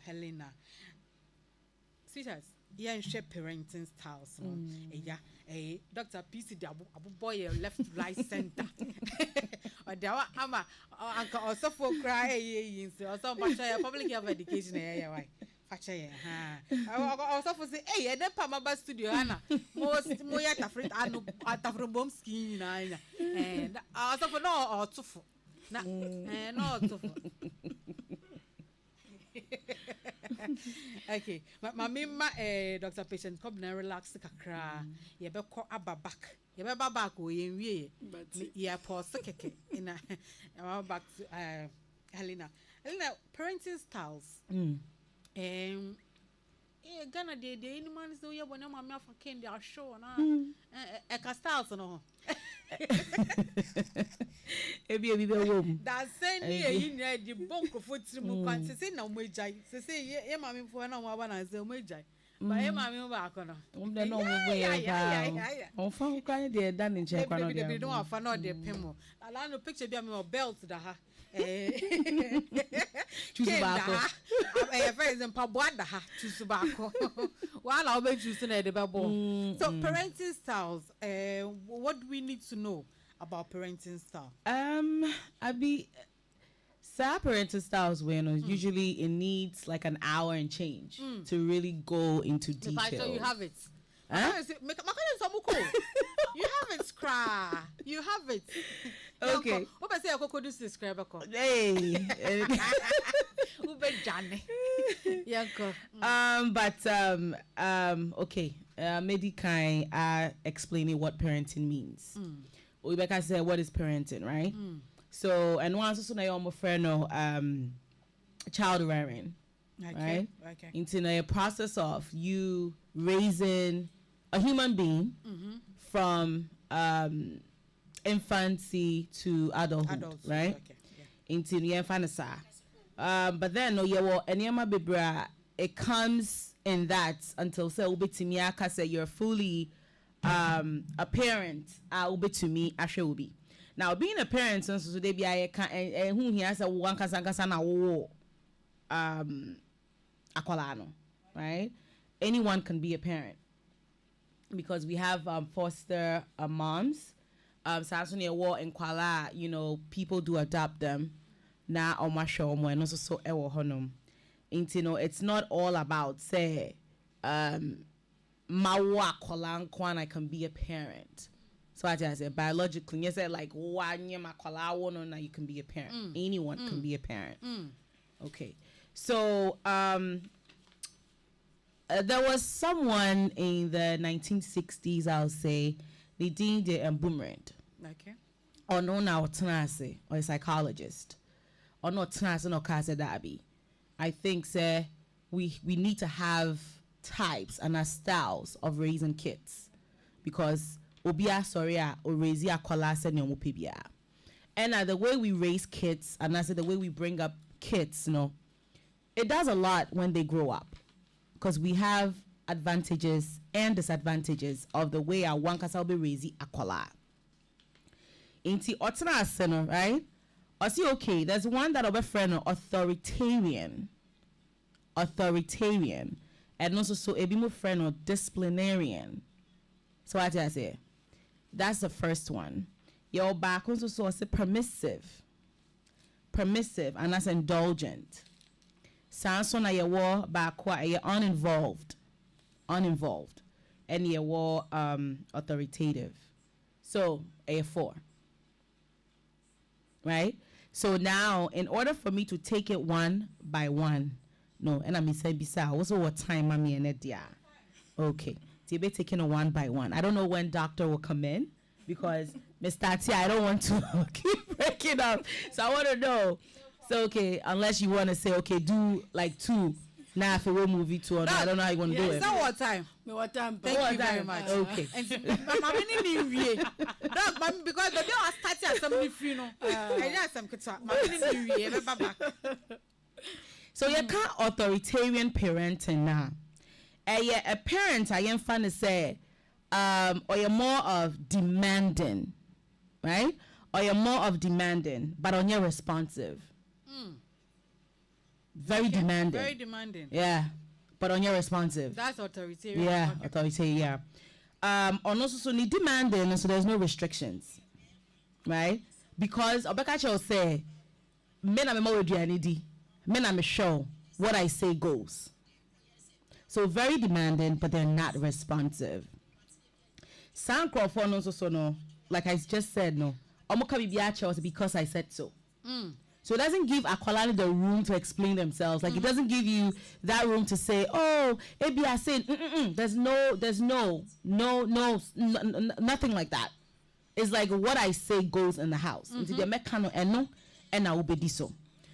Helena. Sweetheart, yeah, share parenting styles. Dr. PC abu boy left right center. Or there ama uncle also for cry so public health education why fache also for say hey the Pamaba studio ana mo ya tafre bomb skin na and also for no otufo na no otufo. Okay, my Dr. Patient come na relax kakra ye be ko ababak ye be babak o ye nwie ye pause keke ina back to Helena parenting styles Ghana de any man is here when I'm for Ken they are show na e styles no.
Ebi wom.
That send me in the bunk of foot mu kwan say na mo jai. Say ye mama fo na mo ba na say mo jai. Ba ye mama ba ko no.
De no mo we on fa kwan de da ne nche kwan no de.
They don't afa no de pemo. Ala no picture bi am belt da ha.
Choose baako.
For example, boada ha choose baako. While I'll be choosing a debabo. So parenting styles, what do we need to know about parenting style?
Abi parenting styles when usually it needs like an hour and change to really go into detail.
So you have it.
Huh?
You have it, cry. You have it.
Okay.
What I say, I could describe a
Hey.
Ube Jane. Yanko.
Okay. Medikai explaining what parenting means. Rebecca said, what is parenting, right? So, and once also na my friend child rearing.
Okay.
Right?
Okay.
Into a process of you raising a human being from infancy to adulthood, right?
Okay. Yeah.
Into the infancy. But then it comes in that until say you're fully a parent to me ashe. Now being a parent so they be who he has a one kasa na wo akwalano, right? Anyone can be a parent because we have foster moms. Sansoni war in Kuala, people do adopt them. Na on my show and also so ewo honum. It's not all about say mawa kolan kwan I can be a parent. So I just say biologically, you say like na you can be a parent. Anyone can be a parent. Okay. So there was someone in the 1960s, I'll say, they deemed it a boomerang.
Okay.
Or no now tenase or a psychologist. Or not tenase no kase dabi. I think say we need to have types and styles of raising kids. Because obia soria or raise akola se nyomo pibia. And the way we raise kids and I say the way we bring up kids, it does a lot when they grow up. Because we have advantages and disadvantages of the way our one kasa be raising akola. Inti otana aseno, right? I see okay, there's one that of a friend authoritarian. And also so ebimu friend or disciplinarian. So what did I say? That's the first one. Your back also so say permissive and that's indulgent. Sanso na yewo bakwa ye uninvolved. And yewo authoritative. So a 4. Right? So now in order for me to take it one by one, no, and I mean say bisa also what time mommy and Edia. Okay. So be taking it one by one. I don't know when doctor will come in because Mr. T, I don't want to keep breaking up. So I want to know. So okay, unless you want to say okay, do like 2. Now if we'll movie 2 or no, I don't know how you want to do it.
So what time? Thank you very much.
Okay.
Mama ni because the day I started something free no. I just some kitsa. Mama ni
So you can't authoritarian parenting now. A parent I am fun to say or you're more of demanding, right? Or you're more of demanding, but on your responsive. Very demanding.
Very demanding.
Yeah. But on your responsive.
That's authoritarian.
Yeah, authoritarian, yeah. On also so need demanding, so there's no restrictions. Right? Because Obekacha will say, men are more di. Men are sure what I say goes. So very demanding, but they're not responsive. Some Crawford also so no, like I just said, no. Because I said so. So it doesn't give Akwalani the room to explain themselves. Like it doesn't give you that room to say, oh, maybe I said, there's nothing like that. It's like what I say goes in the house.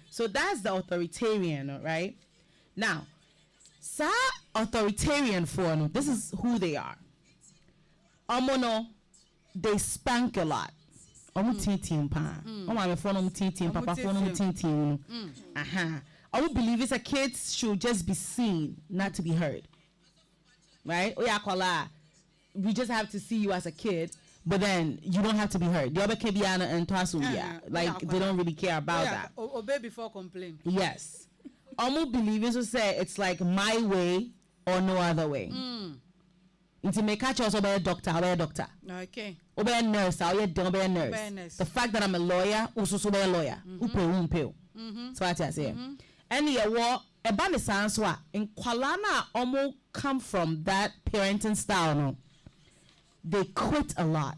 So that's the authoritarian, right? Now, Sa authoritarian for no, this is who they are. Omono, they spank a lot. Omo tintin pa. Omo ame phone omo tintin, papa phone omo tintin. Aha. I would believe it's a kids should just be seen, not to be heard. Right? Oh yeah, kola. We just have to see you as a kid, but then you don't have to be heard. The other Kebiana and Twasumbia, like they don't really care about that.
Obey before complain.
Yes. Omo believers will say it's like my way or no other way. Into make catch also be a doctor,
Okay.
Or be a nurse, or be a nurse. The fact that I'm a lawyer, also be a lawyer. So what I say. And the war a band sounds what in Kualana Omo come from that parenting style. No, they quit a lot.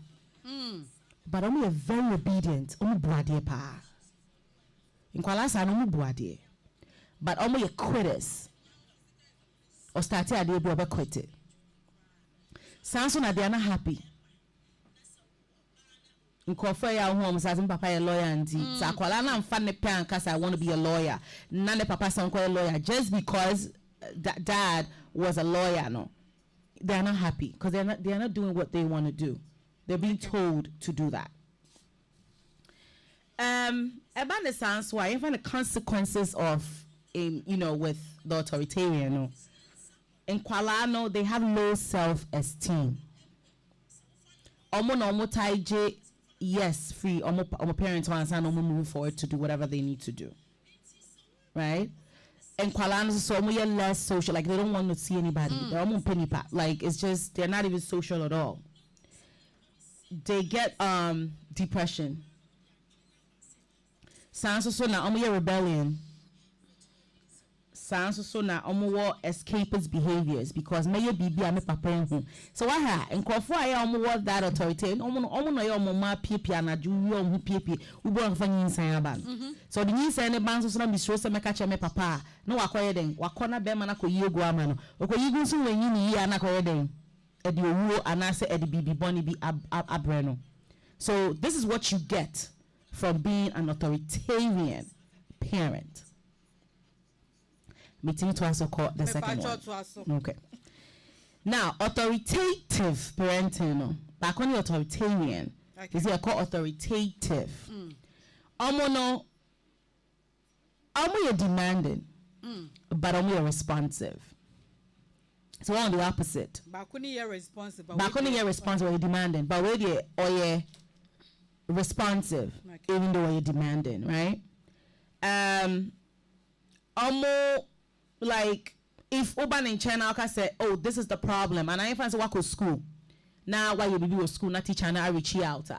But Omo are very obedient. Omo buadie pa. In Kualana Omo buadie. But Omo are quitters. Or started a day be quitted. Sounds na they are not happy. In ya home says papa a lawyer and sa kwala na mfa ne pe anka I want to be a lawyer. None the papa son a lawyer just because dad was a lawyer. No, they are not happy because they are not doing what they want to do. They're being told to do that. About the sounds why even the consequences of with the authoritarian. No, in Kwalano they have low self-esteem. Omo taije. Yes, free. Our parents want to move forward to do whatever they need to do, right? And Kwalana so less social. Like they don't want to see anybody. They're almost penny pat. Like it's just they're not even social at all. They get depression. Sounds so now rebellion. Sounds so now escapist behaviors because may be me papa home. So what ha and what that authority no ma pia na ju hu pia we bo fa nyin ban. So the nyin san ban so na be so se meka che me papa no wakoye den wakona be ma na ko yiegu ama no okoyigu so wenyi ni yi ana koye den e de owo anase e de bibi boni bi abre no. So this is what you get from being an authoritarian parent. Meeting to also call the second one. Okay. Now, authoritative parenting, no. Back on the authoritarian, is it called authoritative? Omo you're demanding, but omo you're responsive. So on the opposite.
Back on you're responsive.
You're demanding, but where you or you're responsive, even though you're demanding, right? Omo. Like if Oban in China can say, oh, this is the problem, and I find say work school. Now why you do a school, not teacher and I reach out.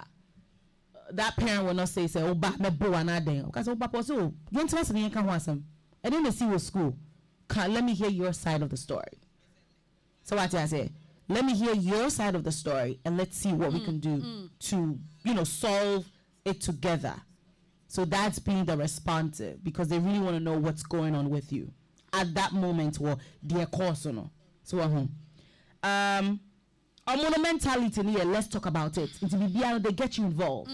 That parent will not say, oh, but me bo another. Because oh, papa so you want to me can want some. I didn't see your school. Let me hear your side of the story. So what I say, let me hear your side of the story, and let's see what we can do to solve it together. So that's being the responsive because they really want to know what's going on with you. At that moment, well, their course or no. So, our mentality here, let's talk about it. It's BBN, they get you involved.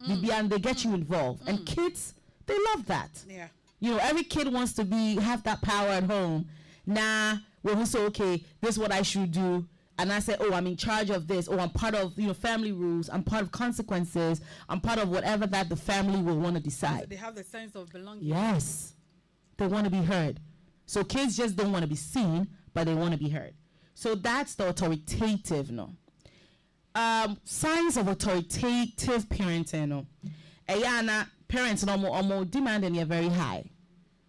BBN, they get you involved. And kids, they love that.
Yeah.
Every kid wants to have that power at home. Nah, well, we say, okay, this is what I should do. And I say, oh, I'm in charge of this. Oh, I'm part of, family rules. I'm part of consequences. I'm part of whatever that the family will want to decide.
So they have the sense of belonging.
Yes. They want to be heard. So kids just don't want to be seen, but they want to be heard. So that's the authoritative, no. Signs of authoritative parenting, no. Ayana parents no demanding are very high.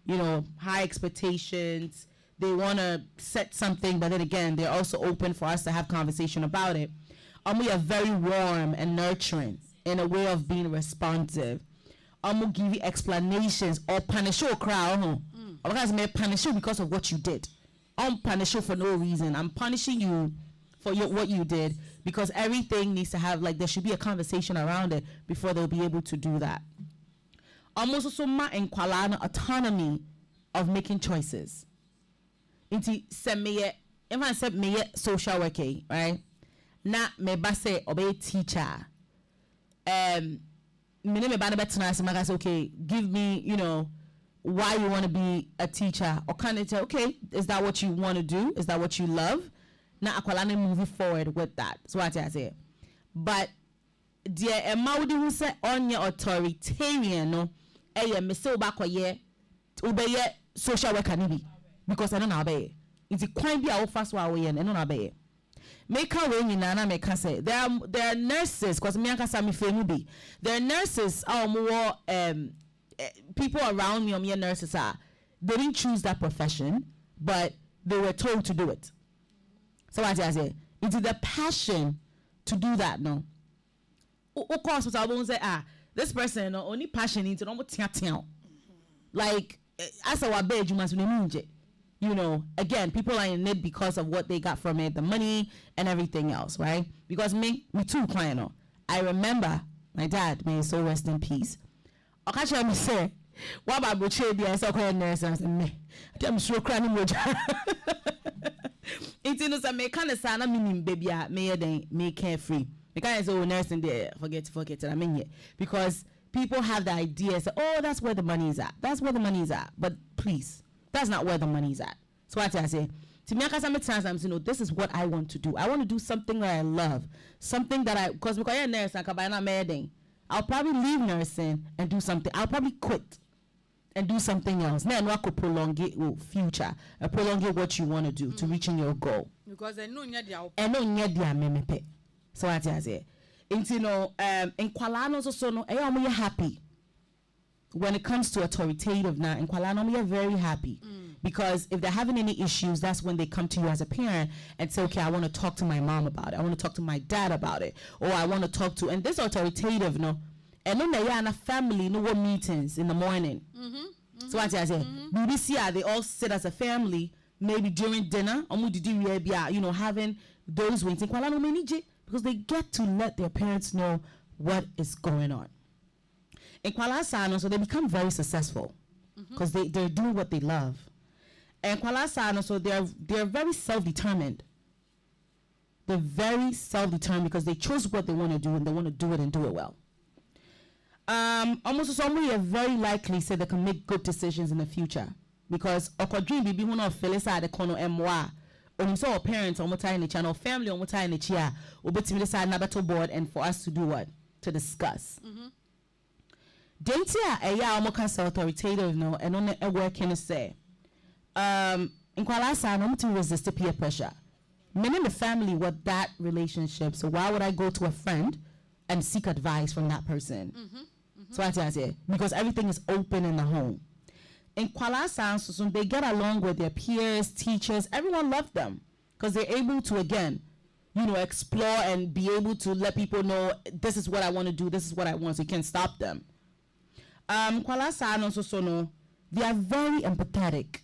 High expectations. They want to set something, but then again, they're also open for us to have conversation about it. We are very warm and nurturing in a way of being responsive. Will give you explanations or punish you crowd. Because may punish you because of what you did. I'm punishing you for no reason. I'm punishing you for what you did because everything needs to have there should be a conversation around it before they'll be able to do that. Almost also in Kwalana autonomy of making choices. Inti semiye, if I said me social work, right? Na me base obey teacher. Me ba na betina say okay, give me, why you want to be a teacher, or kind of say, okay, is that what you want to do? Is that what you love? Now akwala moving forward with that. So what I say. But dear Emmaudi who say on your authoritarian no me say obakwa obeye social worker nibi because I don't know obey. It's a quite be our first wa we and no obey. Make her way in na make say there are nurses because me anka me feel be. There are nurses more people around me or nurses are they didn't choose that profession but they were told to do it. So what I say, it's the passion to do that no. Of course, I won't say this person no only passion into no like as our bed you must you know, again, people are in it because of what they got from it, the money and everything else, right? Because me too, client. I remember my dad, may his soul rest in peace. I catch him say, "What about Buchebi?" I saw quite nurse and I said, "Me, I'm sure crying moja." It's in some kind of sana meaning baby, me carefree. The guy is nursing there, forget it. I mean it because people have the idea, say, "Oh, that's where the money is at. That's where the money is at." But please. That's not where the money is at. So what I say, to me, I'm saying, this is what I want to do. I want to do something that I love, something that because I'm a nurse, I'll probably leave nursing and do something. I'll probably quit and do something else. Then I could prolong it future, prolong it what you want to do to reaching your goal.
Because I know
memepe. So what I say, in Kwalano so no, I'm happy. When it comes to authoritative now in Kuala we are very happy because if they're having any issues, that's when they come to you as a parent and say, okay, I want to talk to my mom about it. I want to talk to my dad about it. Or I want to talk to, and this authoritative, no, and then they are in a family, no what meetings in the morning. So what I say, BBC, they all sit as a family, maybe during dinner, you know, having those wings in Kuala because they get to let their parents know what is going on. In Kuala Sano, so they become very successful because they're doing what they love. And Kuala Sano, so they're very self-determined. They're very self-determined because they chose what they want to do and they want to do it and do it well. Almost somebody are very likely say they can make good decisions in the future because Okodrin bibi huno Felisa de kono emwa. So our parents on in the channel, family on in the chair, obetimi decide na battle board and for us to do what? To discuss. Data almost authoritative no and on a working say in Kuala I'm to resist the peer pressure. Men in the family what that relationship, so why would I go to a friend and seek advice from that person? So I say because everything is open in the home. In Kuala so they get along with their peers, teachers, everyone loves them because they're able to again, you know, explore and be able to let people know this is what I want to do, this is what I want, so you can't stop them. Kuala Sano so they are very empathetic.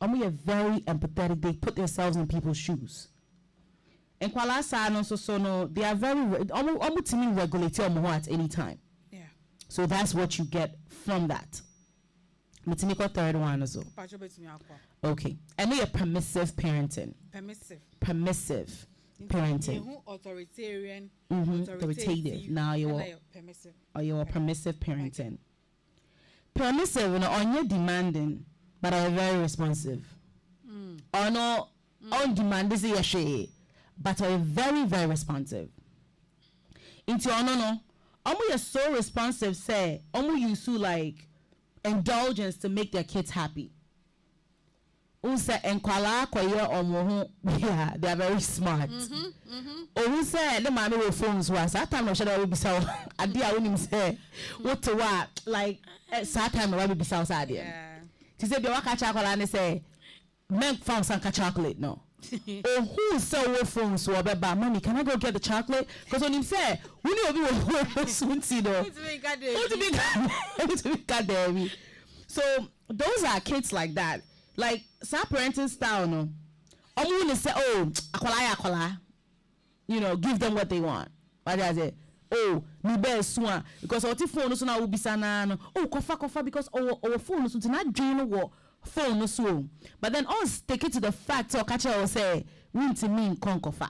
We are very empathetic. They put themselves in people's shoes. And Kuala Sano so they are very almost regulated at any time.
Yeah.
So that's what you get from that. Mitinico third one also. Okay. And we are permissive parenting. Permissive parenting.
Authoritarian.
Authoritative. Now you're
permissive.
Or you're permissive parenting. Permissive, you know, on your demanding, but are very responsive. Or no, on demand is a shade, but are very, very responsive. Into no, we are so responsive. Say, we use to like indulgence to make their kids happy. Unse enkwala kwaye omo yeah, they are very smart. Say the mommy with phones was that time no should I be so idea when him say what to what like that time no be so sad yeah. She said the waka chocolate and say men found some chocolate no. Who sell what phones so about mommy can I go get the chocolate because when him say we need to be soon see though. To be goddamn. So those are kids like that. Like some parenting style, no. I'm going to say, oh, akola, you know, give them what they want. But I say, oh, ni be swan because our phone so now will be sana. Oh, kofa because our phone so not drain what phone so. But then us take it to the fact or catch or say, we to mean kofa.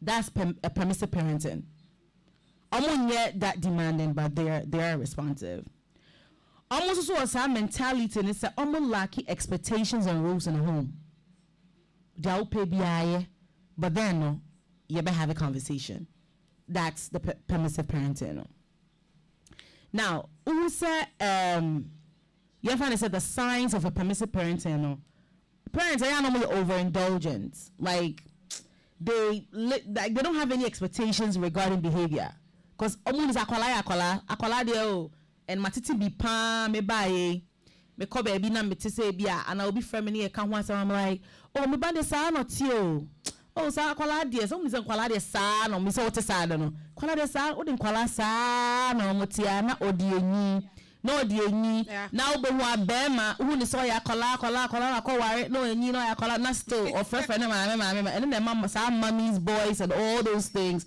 That's a permissive parenting. I'm not yet that demanding, but they are responsive. almost also was our mentality and it's almost lacking expectations and rules in the home. They'll pay BIA, but then no, you better have a conversation. That's the permissive parenting. Now, who said you find said the signs of a permissive parenting? No, parents are normally overindulgent. Like they don't have any expectations regarding behavior. Because almost akola de and matiti be pa me buy me ko baby na me say bia and I will be feminine can once I'm like oh me bande sa no tio oh sa akola de so me say akola de sa no me say what sa no akola de sa o de akola sa no mo tia na odi enyi na odi enyi na obo hu abema hu ni so ya akola ko ware no enyi no ya akola na still or friend mama and then mama sa mommy's boys and all those things.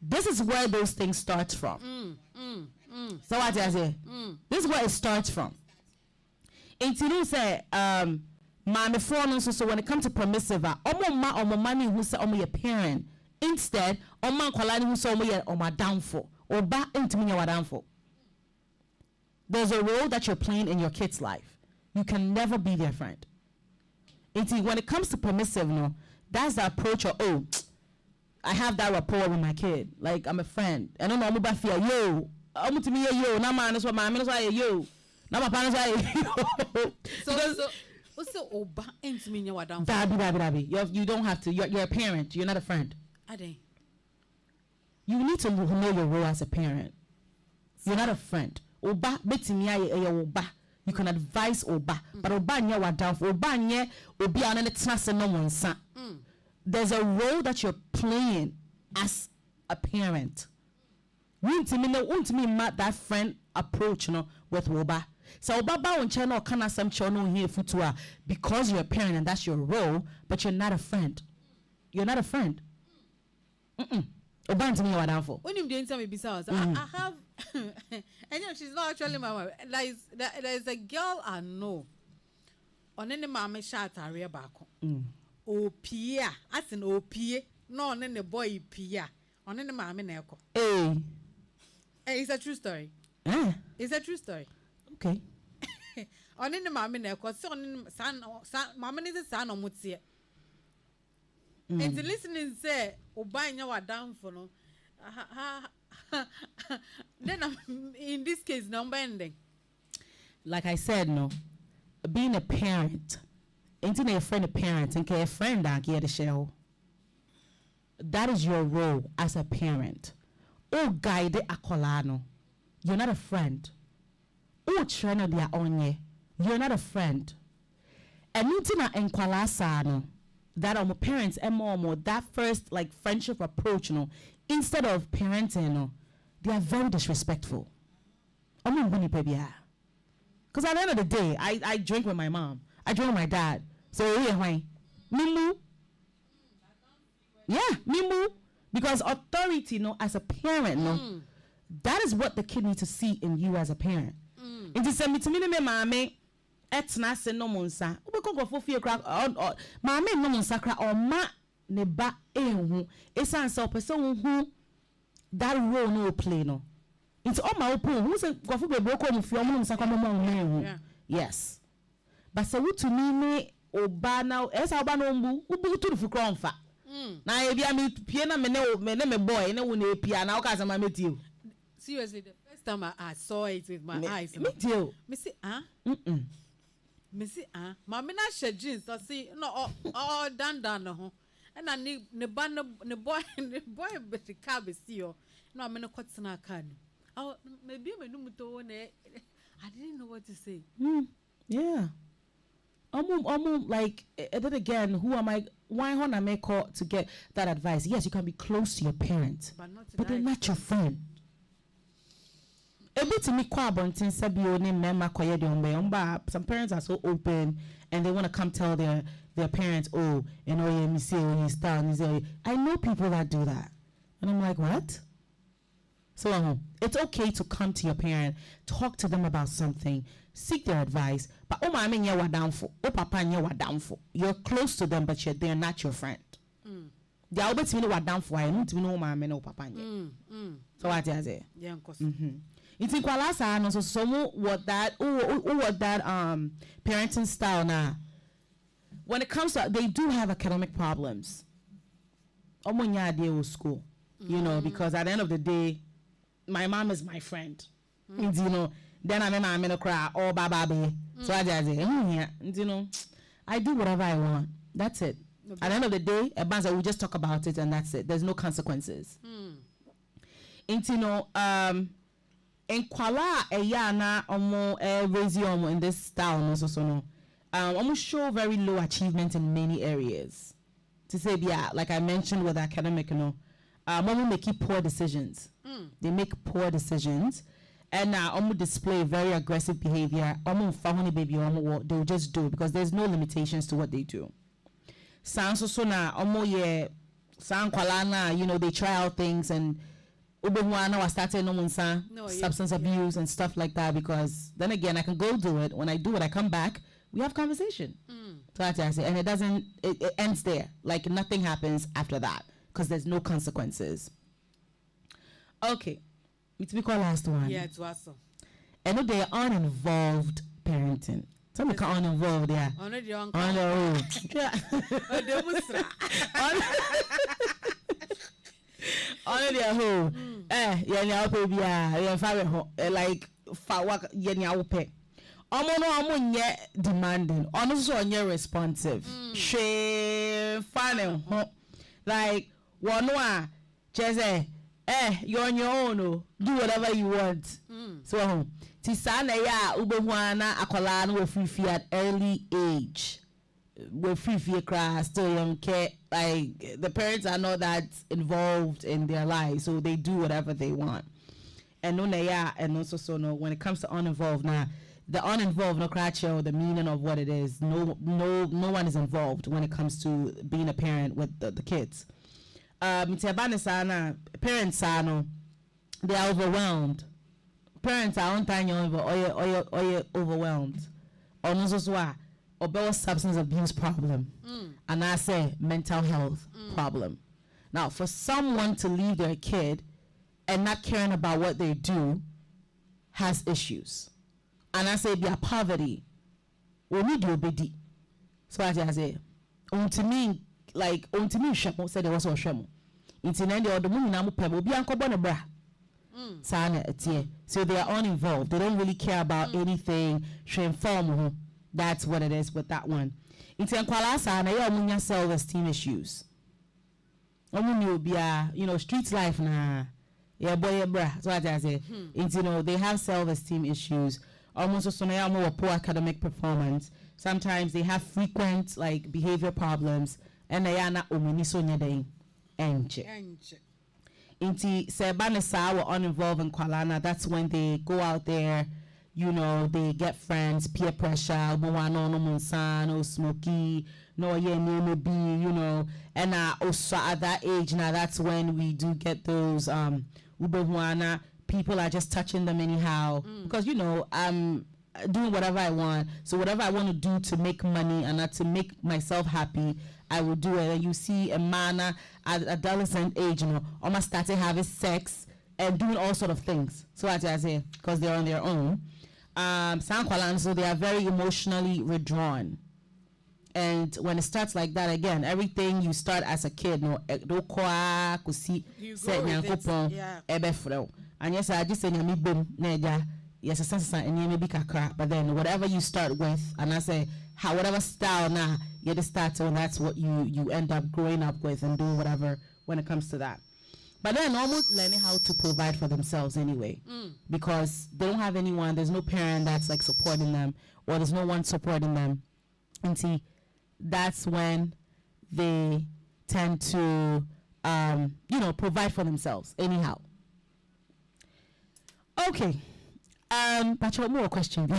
This is where those things start from. So what I say? This is where it starts from. And to say, my phone so when it comes to permissive, omo money who say omo your parent instead omo kwalani who say omo my downfall or ba into me your downfall. There's a role that you're playing in your kid's life. You can never be their friend. And when it comes to permissive, no, that's the approach of I have that rapport with my kid. Like I'm a friend. I don't know I'm about fear. Yo, I'm to me yo. Now man, that's what my man is like yo. Now my parents like yo. So
also oba ends me your down.
Dabi. You don't have to. You're a parent. You're not a friend.
Ade.
You need to know your role as a parent. You're not a friend. Oba beti me oba. You can advise oba, but oba nya wa down for oba nya obi an na tena no one sa. There's a role that you're playing as a parent. We to me that friend approach with Woba. So Oba on channel can some channel here futua because you're a parent and that's your role, but you're not a friend. You're not a friend. Oba to me what down for.
When you doing something besides, I have and she's not actually my wife. There's a girl I know. On any mama shot area back. Opia, as in opie, no, and the boy pia, on any mamma neko. It's a true story. It's a true story.
Okay.
On any mamma neko, son, mamma is a son on what's here. And to listening say, or buying your down for no. Then in this case, number ending.
Like I said, no, being a parent. Ain't a friend, a parent, and a friend that get the shell. That is your role as a parent. Oh, guide akolano. You're not a friend. Oh, trainer dia onye. You're not a friend. And intina enkwala that our parents and mom that first like friendship approach, instead of parenting, they are very disrespectful. Because at the end of the day, I drink with my mom. I drink with my dad. So Mimu. Yeah, Mimu. Because authority, as a parent, that is what the kid needs to see in you as a parent. It is me to me, mommy, etna se no monsa. Ubeko go for crack or mommy no monsacra or ma neba ehu. Esan so person who that role no play no. It's all my open. Who say go for beko mu fi omo monsacra mo. Yes. But so to me oba now esa oba no mbu ubu to the kronfa na e bia me pie na me boy na wo na pia na o ka sama metiu.
Seriously, the first time I saw it with my eyes.
Metiu.
Me say me say mama na she jeans so see no all done no ho and na ne ba ne boy be the car be see o no me no kwatena car no. Oh maybe me no muto na I didn't know what to say.
Yeah. Like, then again, who am I? Why am I call to get that advice? Yes, you can be close to your parents, but they're not your friend. Some parents are so open and they want to come tell their parents, oh, you know, me see he's down. I know people that do that, and I'm like, what? So it's okay to come to your parent, talk to them about something, seek their advice. But oh my man, you're down for. Oh papa, you're down for. You're close to them, but they're not your friend. They always mean what down for. I need to know my man, oh papa. So what is it?
Yeah, of course.
It's in kwalasa no so some what that parenting style now. When it comes to, they do have academic problems. Omunya deal with school, you know, because at the end of the day, my mom is my friend. You know, then I'm in a cry, oh, baby. So I just say, you know, I do whatever I want. That's it. At the end of the day, we just talk about it and that's it. There's no consequences. You know, in Kuala, Eyana, raise in this town, no. Almost show very low achievement in many areas. To say, yeah, like I mentioned with academic, you know, mom make poor decisions. They make poor decisions, and now display very aggressive behavior. Baby, they'll just do it because there's no limitations to what they do. So na you know, they try out things and substance abuse and stuff like that, because then again I can go do it. When I do it, I come back, we have conversation. So that's what I say, and it ends there. Like nothing happens after that because there's no consequences. Okay, it's because last one.
Yeah, it's awesome.
And they are uninvolved parenting. Some are uninvolved, yeah. On their own. Yeah. On their home. Yeah, baby, yeah, like work, yeah, pay. No demanding. Also, responsive. She funny. Like one just say, you're on your own. Do whatever you want. So, Tisana ya ubewana akola no free fee at early age. We free fee class still young care. Like the parents are not that involved in their lives, so they do whatever they want. And no and also so no when it comes to uninvolved now. The uninvolved no cracho the meaning of what it is. No one is involved when it comes to being a parent with the kids. Parents are they are overwhelmed. Parents are on time or overwhelmed. Or no so or substance abuse problem. And I say mental health problem. Now for someone to leave their kid and not caring about what they do has issues. And I say, be a poverty. We need your baby. So I say, to me, shemo said there was a shemo. It's in any other moon, I'm be uncle bonabra. So they are uninvolved. They don't really care about anything. That's what it is with that one. It's in Kwalasa, and I self-esteem issues. You know, street life na. Yeah, boy, bruh. So I say, you know, they have self-esteem issues. Almost also more poor academic performance. Sometimes they have frequent like behavior problems, and they are not ominisonya day. Inti Sebanesa were uninvolved in Kualana. That's when they go out there, you know, they get friends, peer pressure, Moano no Monsano, Smoky, no yeah, maybe, you know, and also at that age now that's when we do get those Ubehuana. People are just touching them anyhow because you know I'm doing whatever I want. So whatever I want to do to make money and not to make myself happy, I will do it. And you see a man at adolescent age, you know, almost starting having sex and doing all sort of things. So I say because they're on their own. So they are very emotionally withdrawn. And when it starts like that again, everything you start as a kid, no, and yes, I just say me boom, yes, a sense and you may be kakra, but then whatever you start with, and I say how whatever style now you just start, and that's what you end up growing up with and doing whatever when it comes to that. But then almost learning how to provide for themselves anyway, because they don't have anyone. There's no parent that's like supporting them, or there's no one supporting them, and see, that's when they tend to, you know, provide for themselves anyhow. Okay. But you have more question.
Still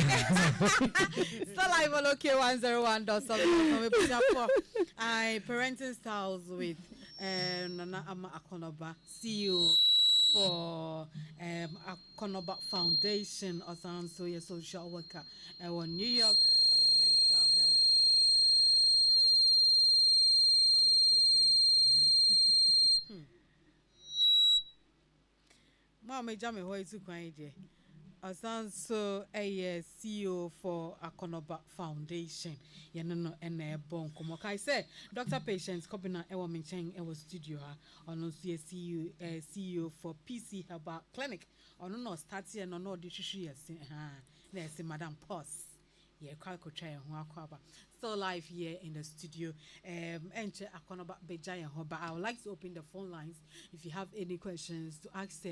live on OK101.7. I parenting styles with Nana Ama Akonoba, CEO for Akonoba Foundation or some so your social worker or New York or your mental health. Mama jam me hoy to kwan je. So a CEO for Akonoba Foundation. No bon como kai say Dr. Patience Kobina Ewa Mincheng Ewa studio ha ono CEO for PC Herbal Clinic. Ono no start here no de hwehwe yesi na yesi Madam Pos. Yeah, quite try so live here in the studio. Enche Akonoba Bejaya Hoba. I would like to open the phone lines if you have any questions to ask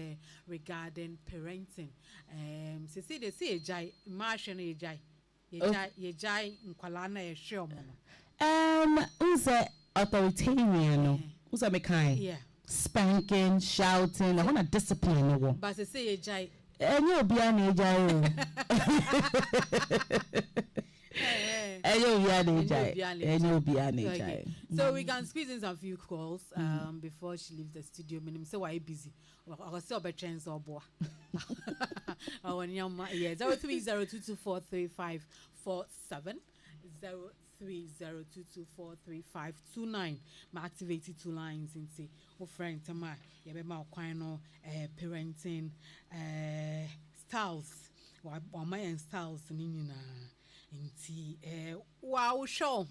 regarding parenting. See they say Jai Martian Jai. Ye Jai Nkwalana e show
who's authoritarian? Who's a mekai?
Yeah.
Spanking, shouting, I want to discipline no.
But they say Jai.
And you'll be an age.
So we can squeeze in some few calls before she leaves the studio. Meaning, so why busy? I'll see about chance or boy. Oh, when you're 03022435547 03022435529. My activated 2 lines and say, oh friend, Tama, you be my quino parenting styles. Or my styles nina. Inti wow show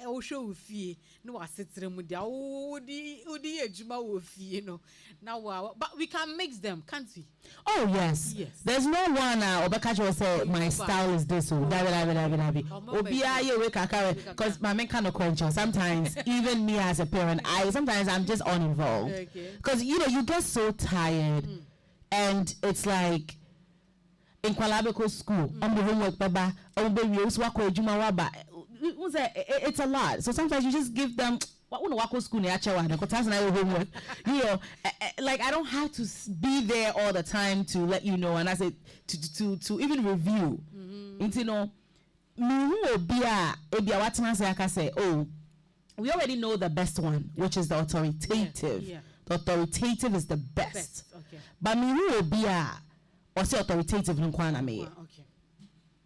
o show fie no asetere mu dia odi ejuma wo fie no now wow but we can mix them, can't we?
Oh yes, there's no one obekacho will say my style is this o dabi obia ye we kakare because my men kind of conscious sometimes. Even me as a parent, I'm just uninvolved because you get so tired and it's like in Kwalabeko school, the homework, baba, it's a lot. So sometimes you just give them what wako school homework. Like I don't have to be there all the time to let you know, and I say to even review. We already know the best one, which is the authoritative. The authoritative is the best.
Okay.
But or say authoritative in Kwana me.
Okay.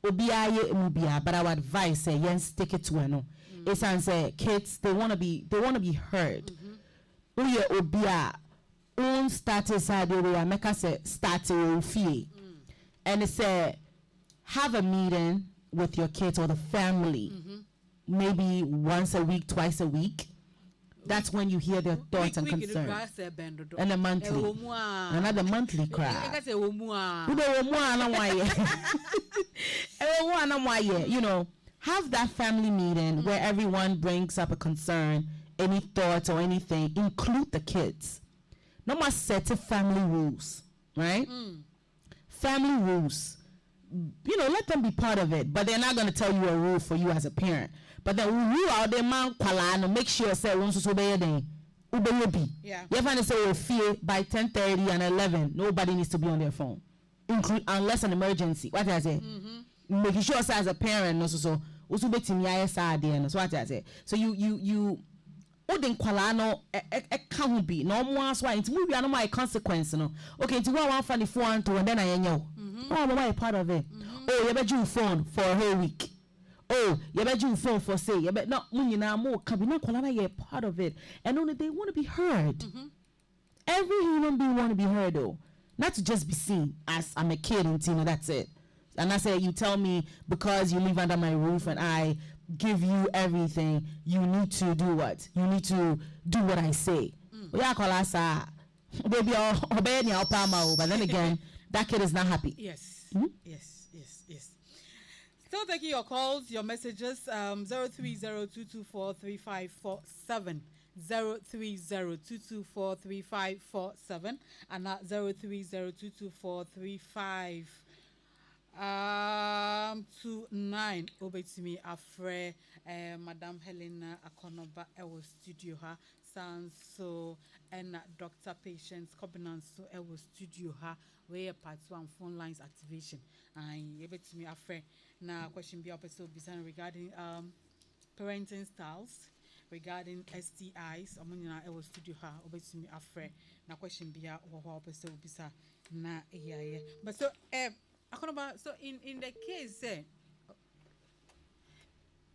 Obiaye mubia, but our advice say yen stick it to no. It's and say kids they wanna be heard. Uye obia own status side area make us say start fee. And it say have a meeting with your kids or the family. Maybe once a week, twice a week. That's when you hear their thoughts and concerns. And a monthly. Another monthly cry. Have that family meeting where everyone brings up a concern, any thoughts or anything. Include the kids. No more set family rules, right? Family rules. Let them be part of it, but they're not going to tell you a rule for you as a parent. But then rule out the man kwala make sure say once so be then ubeyobi. Yeah. You find say fear by 10:30 and 11 nobody needs to be on their phone. Unless an emergency. What I say? Making sure say as a parent no so betimi ayesa there no so what I say. So you odin kwala no can be no more so into we are no my consequence no. Okay, to go one funny phone to and then I know. Oh, mama part of it. Oh, you bet you phone for a whole week. Oh, you bet you phone for say, you bet not munina more cabina colana ye part of it. And only they want to be heard. Every human being want to be heard though. Not to just be seen as I'm a kid and that's it. And I say you tell me because you live under my roof and I give you everything, you need to do what? You need to do what I say. Baby, but then again, that kid is not happy.
Yes. Yes. Still taking your calls, your messages. 03022435547, 03022435547, and 03022435529. Over to me, Afre, Madam Helena Akonoba, our studio, her sounds so, and Dr. Patience Covenant, so our studio, her. Where part 1 phone lines activation and able to me afraid now question be episode regarding parenting styles regarding STIs among our studio ha over to me afraid now question be episode bisa na yeah but so so in the case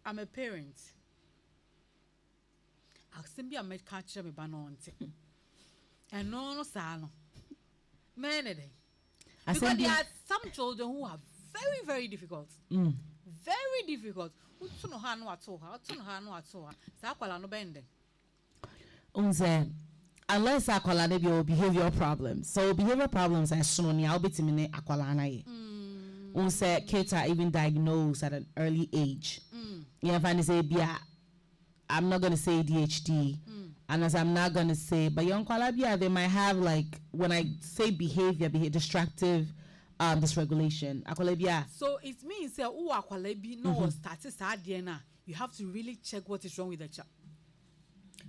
I'm a parent I'll simply make catch me banon and no sano man Because there are some children who are very, very difficult. Very difficult.
Unless akwala ne be behavioral problems. So behavioral problems are soon ya obitimine akwala na ye. Unse kids are even diagnosed at an early age. Yeah, if I say I'm not gonna say ADHD, and as I'm not gonna say, but young kwalabia they might have like when I say behavior distractive dysregulation. Akwalabia.
So it means that akwalabi no started you have to really check what is wrong with the child.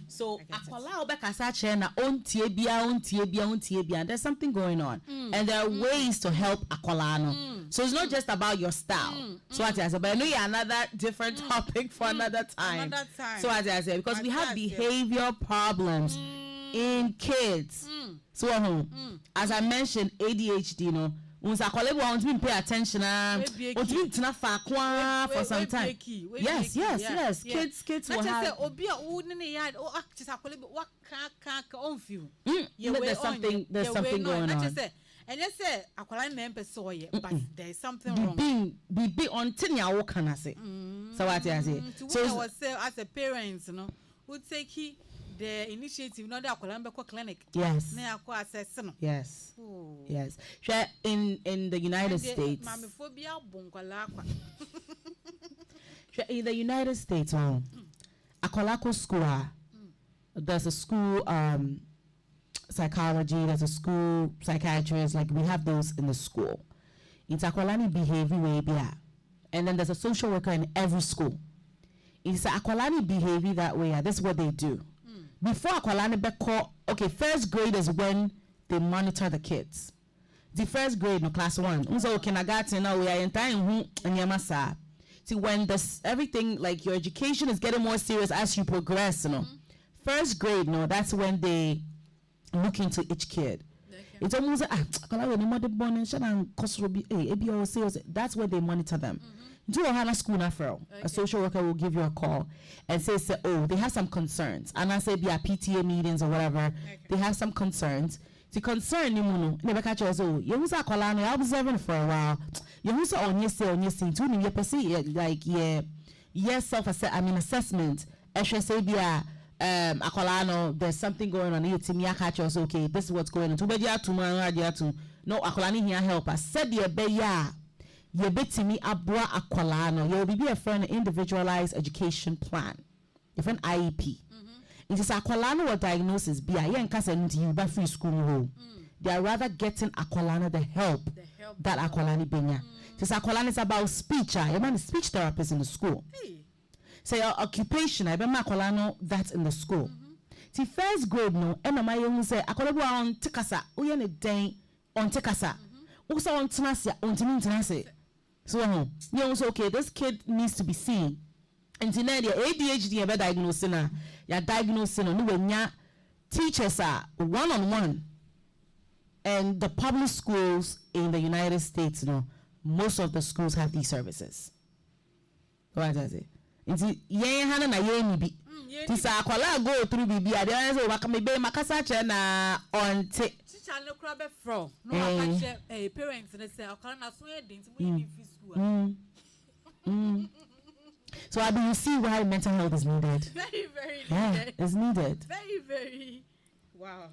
So akwala obekasa che na ontie bia and there's something going on and there are ways to help akwala no. So it's not just about your style. So what I say, but I know another different topic for another time. So what I say, because we have behavior problems in kids. So as I mentioned, ADHD, once a colleague wants me to pay attention, for some time. Yes. Kids will have. There's something going on.
And let's say a colleague member saw it, but there's something wrong.
Be on 10 years, what can I say? So what I say?
So I was as a parent, would take the initiative, not the Colombian clinic.
Yes. Yes. Yes. In the United States. In the United States, Akolako school, there's a school psychology, there's a school psychiatrist, like we have those in the school. It's Akwalani behavior way, and then there's a social worker in every school. It's Akwalani behavior that way. That's what they do. Before Akwalani Beko, okay, first grade is when they monitor the kids. The first grade, no class 1. So kindergarten now we are in time and see when this everything like your education is getting more serious as you progress, First grade, that's when they look into each kid. It's almost that's where they monitor them. Do a Hannah school now, a social worker will give you a call and say, they have some concerns. And I say, PTA meetings or whatever, they have some concerns. The concern, never catch us. You was observing for a while. You was on your self-assessment. Akolano, there's something going on here. Timia catch us. Okay, this is what's going on. No, Akolani here help us. Said the beya. You bet me abra akwalano. You will be a friend individualized education plan. If an IEP. It is akwalano or diagnosis. Be a young cousin to you by free school. They are rather getting akwalano the help that akwalani benya. This akwalano is about speech. You man is speech therapist in the school. Say your occupation. I be akwalano that's in the school. See first grade no. And my young say akwalano on Tikese. Uye ne day on Tikese. Also on Tenase. So you also okay, this kid needs to be seen. And today the ADHD about diagnosing you're diagnosing when your teachers are one-on-one. And the public schools in the United States, most of the schools have these services. What does it? It's hana na bi. Tisa akwala go through bibi ade say waka me be makasa che na onte.
No crab fro. No, I parents and say, I can't swear things. We need school.
So I do you see why mental health is needed?
Very, very needed.
Yeah, it's needed.
Very, very. Wow.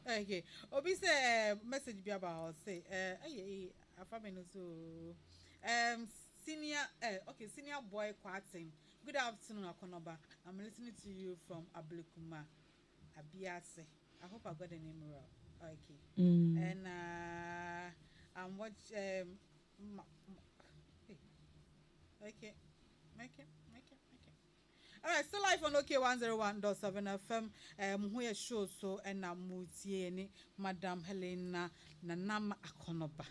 Okay. Obi say message be about say I family so senior senior boy Kwame. Good afternoon, Akonoba. I'm listening to you from Nkrumah, Abia. I hope I got the name right. Okay. And I'm watching. Okay. All right, still live on OK 101.7 FM. Who is show so and I'm with Madam Helena Nanam Akonoba.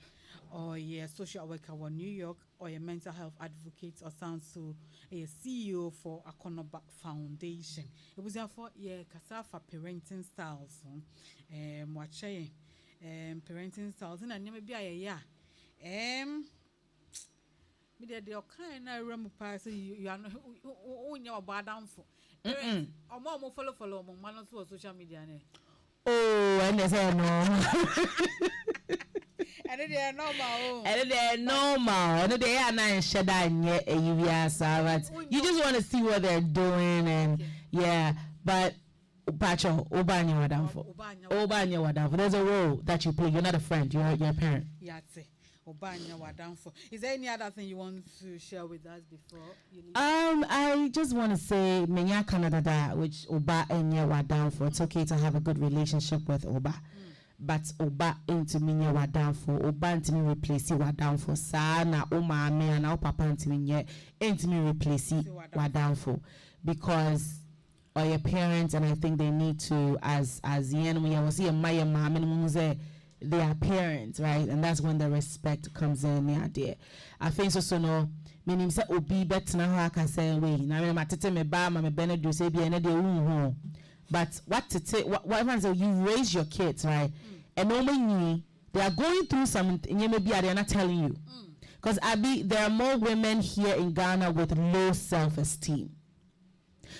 Or social worker in New York, or a mental health advocate, or sounds so a CEO for Akonoba Foundation. It was therefore Kasafa parenting styles. Watching parenting styles and I never be media the kind of remupa so you are on your bad down for or more follow man on social media.
Oh, and they say no.
And they're normal.
And they're normal. And they are not shed on yet. You just want to see what they're doing, and yeah. But Pacho, Obanya Wadamfo. Obanya Wadamfo. There's a role that you play. You're not a friend. You're a parent.
Yatse. Obanya Wadamfo. Is there any other thing you want to share with us before you leave?
I just want to say Menya Canada, which Oba Enya Wadamfo. It's okay to have a good relationship with Oba. But Oba into Menya Wadamfo. Oba into me replace Wadamfo. Sana Oma me and our papa into me replace Wadamfo. Because or your parents, and I think they need to, as the enemy, I was saying, my mom and they are parents, right? And that's when the respect comes in. Yeah, dear. I think so. No, meaning say obi bet na how I can say we. Now me matete me ba me benedu say be ene de but what to say? What happens? You raise your kids, right? And normally they are going through something. Maybe they are not telling you, because there are more women here in Ghana with low self-esteem.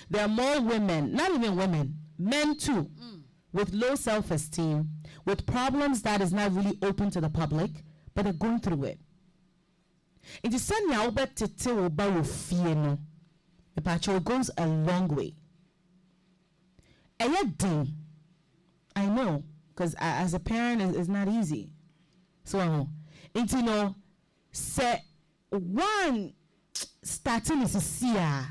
There are more women, not even women, men too, with low self-esteem, with problems that is not really open to the public, but they're going through it. It is saying now that it goes a long way. I know, because as a parent, it's not easy. So, say one starting is a seer.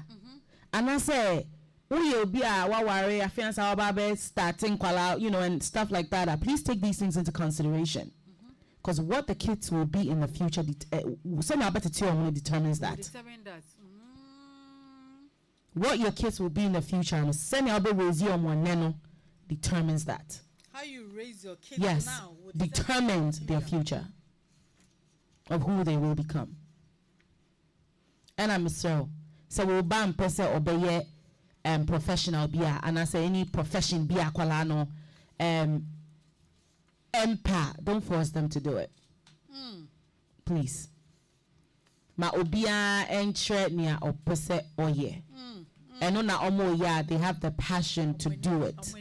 And I say, will be a worry, I feel our baby starting and stuff like that. Please take these things into consideration. Because what the kids will be in the future, determines that. What your kids will be in the future, determines that.
How you raise your kids now
determines their future of who they will become. And I'm so we'll ban person obey professional bia, and I say any profession bia kwalano empa, don't force them to do it. Please. Ma obia entre nia opose oye. And on omo ya, they have the passion to do it.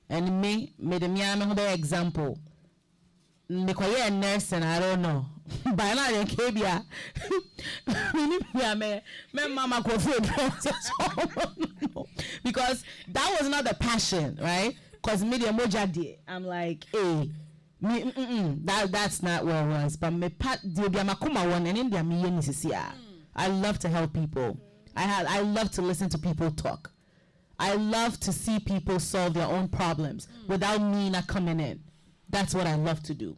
And me the miame example. Me kwaye a nurse and I don't know. By now in Kabia, me mama go because that was not the passion, right? Because media moja di, I'm like, hey, that's not where it was. But me pat di makuma one and India me yenisisia. I love to help people. I love to listen to people talk. I love to see people solve their own problems without me not coming in. That's what I love to do.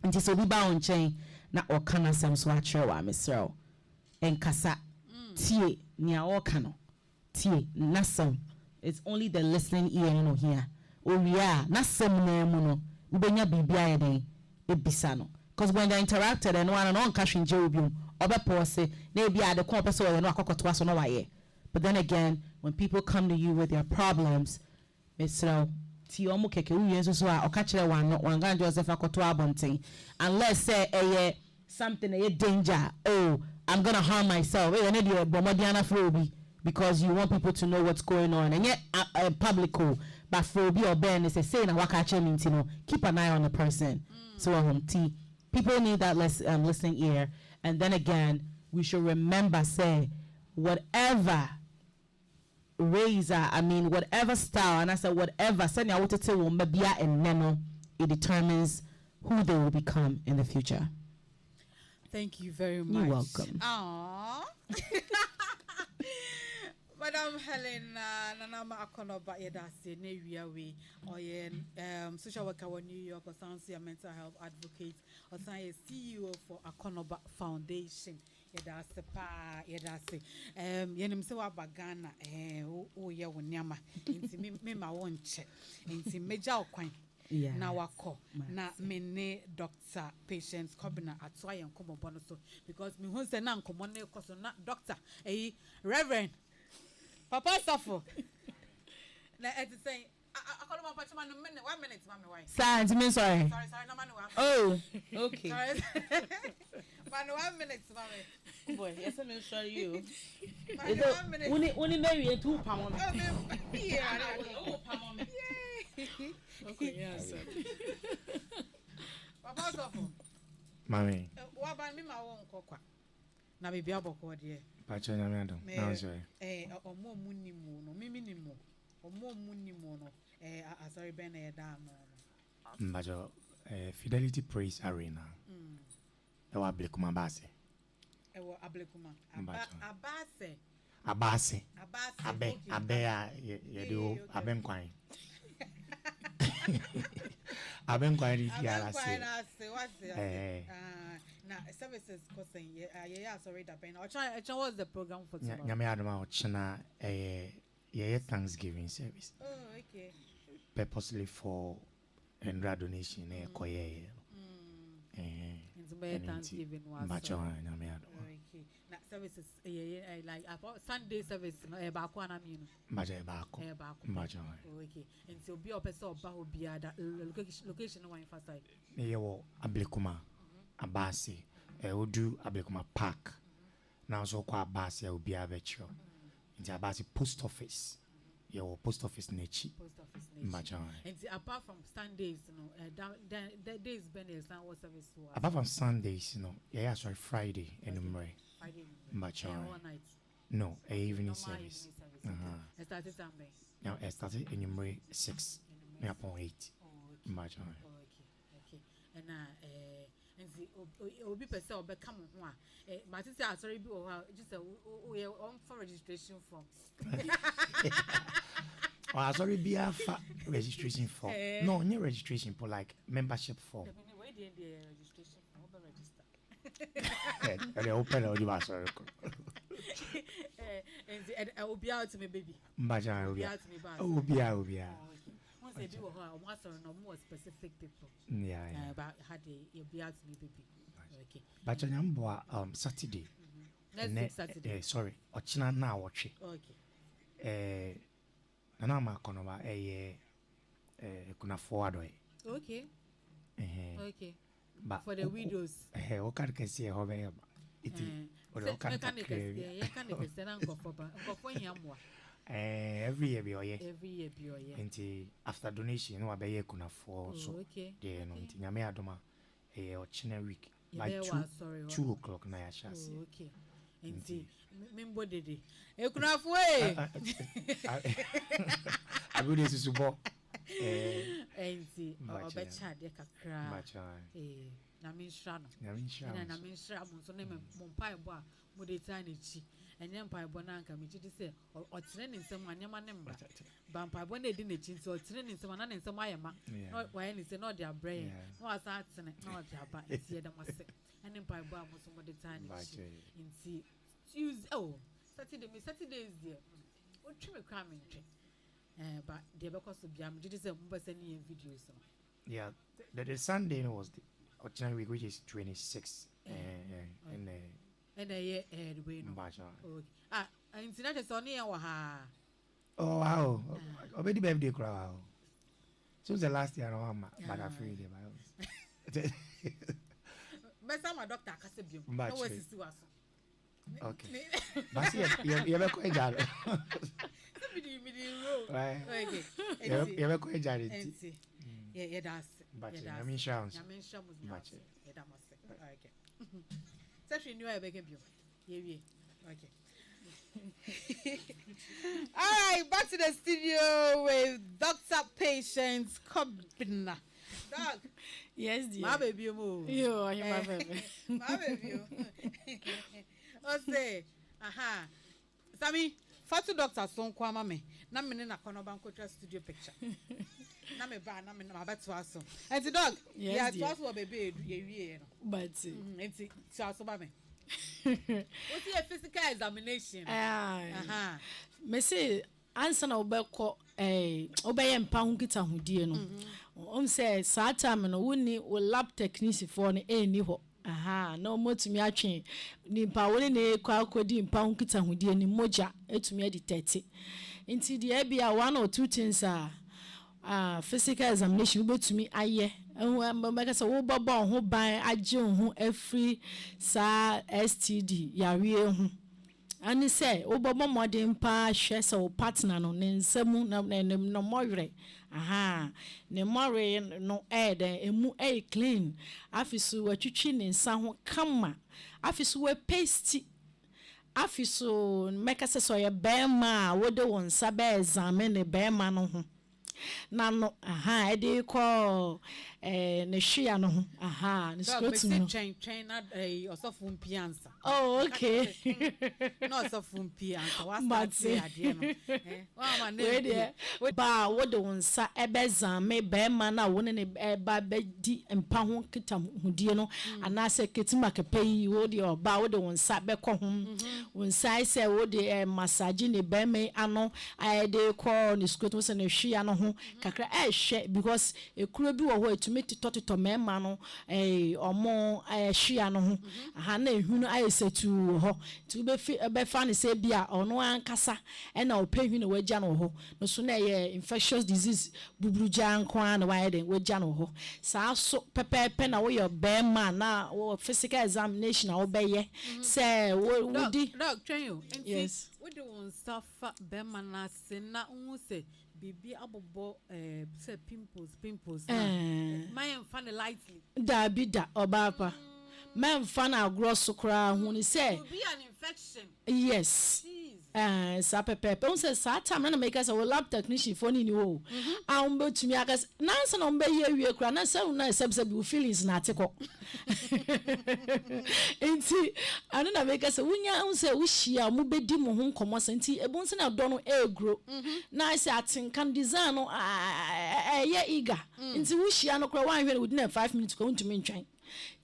And so we ba on chain na okana sam so atwe wa mesro enkasa tie nia okano tie nasam. It's only the listening ear no here. Oria nasam na mu no ubenya bibia ye den ebisa no, because when they interacted and one on cashin jobium obepose na bia de kon person we no akokoto aso no waye. But then again, when people come to you with their problems, mesro ti omo keke uye so a okachire wan gan Joseph akoto abonten, unless say something a danger, oh I'm gonna harm myself, because you want people to know what's going on, and yet public but for be or ben is say na wakache mean keep an eye on the person. So people need that listening ear. And then again, we should remember say whatever whatever style, and I said whatever send I wanted to maybe and neno, it determines who they will become in the future.
Thank you very much.
You're welcome.
Aww. Madam Helen Nanama Akonoba Yedase Newiawe or social worker in New York, or sounds a mental health advocate, or science CEO for Akonoba Foundation. Yedase pa yedase yenim se wa bagana o ye wonyama nti me ma wonche nti meja okwan na wako na me ne doctor patients kobina atwa yen komobo no so, because me hu se na nkomo na ekoso na doctor reverend papa safo na et say I call my patch 1 minute mama why
sorry sorry
no man
oh okay
man 1 minute mama
boy yes I'm sorry you
man 1 minute
only marry 2 pound
yeah
okay yes papa
Mami.
What about me? My own cocoa. Na baby aboko de.
Pacho na me adom. Na so.
Omo muni mu no, mimi ni mu. Omo muni mu no. Asori ben e da no.
Pacho Fidelity Praise Arena. Ewa Ablekuma base.
Ewa Ablekuma.
Abase. Abe ye do abem kwan. Abem kwan ri ala se.
Na services kosen sorry da ben. What's the program for tomorrow?
Nyame adoma ochina ye Thanksgiving service.
Oh, okay.
Purposely for Endra donation e koye.
Thanksgiving was.
Macho nyame adoma.
Okay. Na services like Sunday service ba ko na mi no.
Macho ba ko. Macho.
Okay. And so be opesa oba obi ada location no one emphasize.
Ye wo Ablekuma. Abasi odu Ablekuma Park now so kwa Abasi obi abecho nti Abasi post office your post office nechi
and apart from Sundays the days been what service was
apart from Sundays sorry Friday anymore
all night
no evening service
it started Sunday
now it started anymore 6 me upon 8 okay
and obi pese obeka mo ho a ma tete asori bi wo ha just on for registration form
sorry be for registration form no new registration for like membership form
where the registration form register
they open all the sorry
and obi out to me baby
mbaja obi
say be one sorry no more specific people but had you be out to me baby okay
but nyambo Saturday
next Saturday
sorry ochina na watch
okay
na ma kono ba kuna forward
okay okay
but
for the widows
o ka kesi ho be iti o do ka
can go for yamwa
every year be oye
nti
after donation no be kuna for so there no nti nyame adoma ochina week by 2 o'clock na ya shasi
okay nti membo dede kuna for
abu de susubo
nti obecha de kakra na minshra mo so na mo pai bo a mo de tani chi enye pai bo na nka mi chi se otere ne nsem anyama ne mba ba pai bo na edi ne chi nti otere ne nsem na ne nsem ayema no wa ne se no de abrɛ no asa atene no de aba nti da mo se ene pai bo a mo so mo de tani chi nti Tuesday Saturday is there o twi me kwa me ntwe but the because of biam did say mo send you videos so
yeah the Sunday was the original week which is 26 and
the way no okay internet so near wa ha
oh wow already birthday crowd so the last year no but I feel the Bible
but my doctor akase biam no was sisi was
okay but you be quite jare
okay
you be quite jare
yeah that's
but I mean chance
okay so you know I beg you okay all right back to the studio with Dr. Patience Kobina dog
yes dear
my baby mo
yo my baby
my baby o say aha Sami fatu doctor so nkwa ma me na me na kono ban kotra studio picture na me ba na me na beto aso enti dog yeah to aso baby ye wie no
but
enti to aso ba me o see a physical examination
aha me say answer na obekọ obeye mpa hu kita hudie no say saa time no woni o lab technician for no eni ho aha no motumi atwe nimpa woni ne kwa akodi mpa hu kita hudie ni moja etumi adi 30 nti de bia one or two things physical examination ubetumi aye mbaka say wo baba ho ban age ho every sa STD yawe hu ani say obobo modern pa hwe say o partner no ne nsam na no moyre aha ne more no den emu clean afisu watwitwi ne nsa ho kama afisu we paste afisu meka se so ye bema wode won nsa be examine ne bema no ho na no aha ede ko ne hwea no ho aha ne scrotum
train na osofu mpiansa
oh okay
no osofu mpiansa wa start ade no wa ma ne
ba wode wonsa ebe zame be ma na wone ne ba be di mpa ho kitam hudie no ana se ketima kepai wode ba wode wonsa be ko ho wonsa se wode massage ne be me ano ade ko ne scrotum se ne hwea no ho kakra hwe because ekuro bi wo ho etumi tito mema no omo hwea no ho aha na ehunu ayesetu ho ti be fa ne se bia ono ankasa na opehwi ne wagya no ho no so na ye infectious disease bubruja nko na wa den wagya no ho saa so pepepe na wo your bema na wo physical examination na wo be ye say wo di
doc train you
yes
we do one stuff bema na se na hu se bibi abobo say pimples my fan lightly
da bi da obapa man fan agro kra hu ni say
be an infection
yes sa pepe on say sa time na make us a lab technician for ni wo am betumi akas na say na mbe ye wie kra na say na sebse bi feelings na atiko enti anu na make us wunya on say wo hia mo bedi mo ho nkomo senti ebon say na do no egro na say atinkan design no ye eager enti wo hia no kra wan hwe within 5 minutes ko ntumi ntwan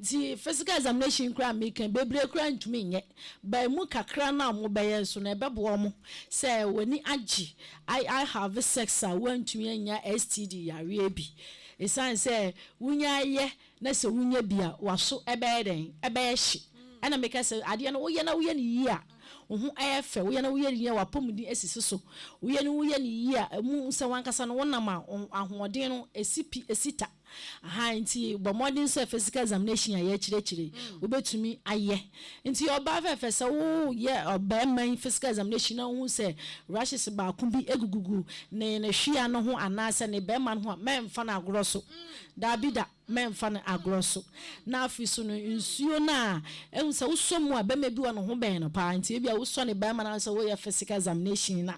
the physical examination kra make bebre kra ntumi nye ba mu kakra na mo beye so na bebo mo say wani agi I have sex wantumi anya STD yare bi esan say wunya ye na se wunya bia waso ebe den ebe hye ana make say ade no wo ye na wo ye ni yi a wo efe wo ye na wo ye ni wapomudi esisi so wo ye ni yi a mu se wankasa no wonam ahoɔden no esita aha nti bo modern physical examination ya chire obetumi aye nti oba fefe se wo ye oba man physical examination na hu se rashes ba ku bi egugugu ne hwia no ho anase ne be man ho memfa na agoro so da bida memfa na agoro so na afiso no nsuo na ehun se wo somu a be ma bi wo no ho ben no pa nti ebia wo so ne be man na se wo ye physical examination na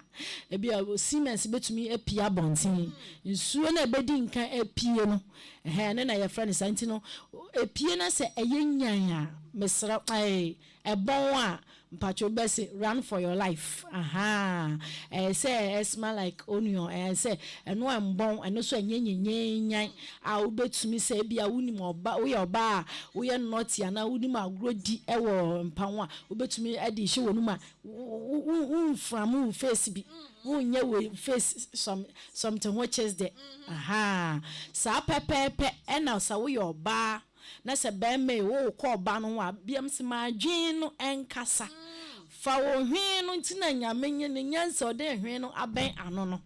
ebia Siemens betumi apia bontin nsuo na ebedi nkan apie no ne na your friend santi no epie na se eyenyan a mesra ebon a mpacho be se run for your life aha say smell like onion say eno embon eno so enyenyenyan a obetumi se bia wunim oba wo ye oba wo ye not ya na wunim agrodi ewo mpawo a obetumi ade hye wonu ma from face bi wonye we face something which is the aha sa pepepe ena sa wo ye oba na se be me wo ko oba no a biam se madwin no enkasa fa wo hwen no ntina nyamenye ne nyansa ode hwen no aben ano no